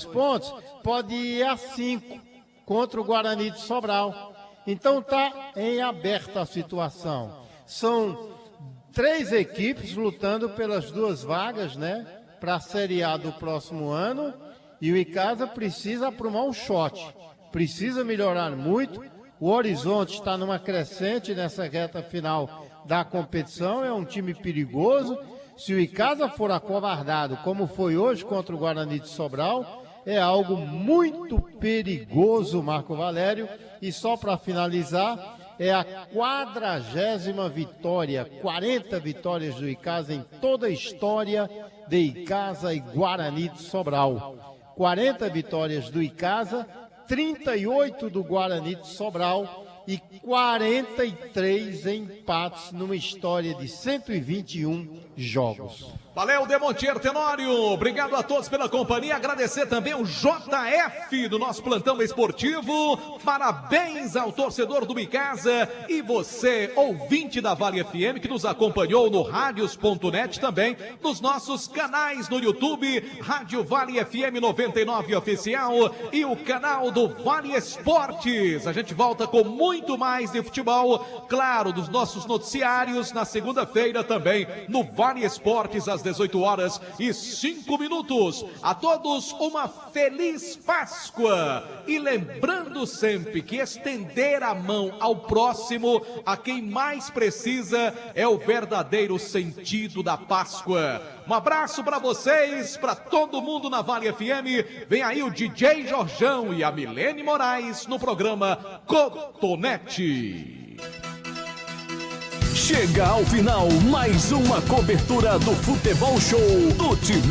J: pontos, pode ir a 5 contra o Guarani de Sobral. Então está em aberta a situação. São 3 equipes lutando pelas 2 vagas, né, para a Série A do próximo ano. E o Icasa precisa aprumar um shot, precisa melhorar muito. O Horizonte está numa crescente nessa reta final da competição, é um time perigoso. Se o Icasa for acovardado, como foi hoje contra o Guarani de Sobral, é algo muito perigoso, Marco Valério. E só para finalizar, é a 40ª vitória, 40 vitórias do Icasa em toda a história de Icasa e Guarani de Sobral. 40 vitórias do Icasa, 38 do Guarani de Sobral e 43 empates numa história de 121 jogos.
C: Valeu, Demontier Tenório. Obrigado a todos pela companhia. Agradecer também o JF do nosso plantão esportivo. Parabéns ao torcedor do Icasa e você, ouvinte da Vale FM, que nos acompanhou no radios.net, também nos nossos canais no YouTube, Rádio Vale FM 99 Oficial e o canal do Vale Esportes. A gente volta com muito mais de futebol, claro, dos nossos noticiários na segunda-feira também no Vale Esportes às 18h05. A todos uma feliz Páscoa e lembrando sempre que estender a mão ao próximo, a quem mais precisa, é o verdadeiro sentido da Páscoa. Um abraço para vocês, para todo mundo na Vale FM. Vem aí o DJ Jorjão e a Milene Moraes no programa Cotonete.
A: Chega ao final mais uma cobertura do Futebol Show do Timão.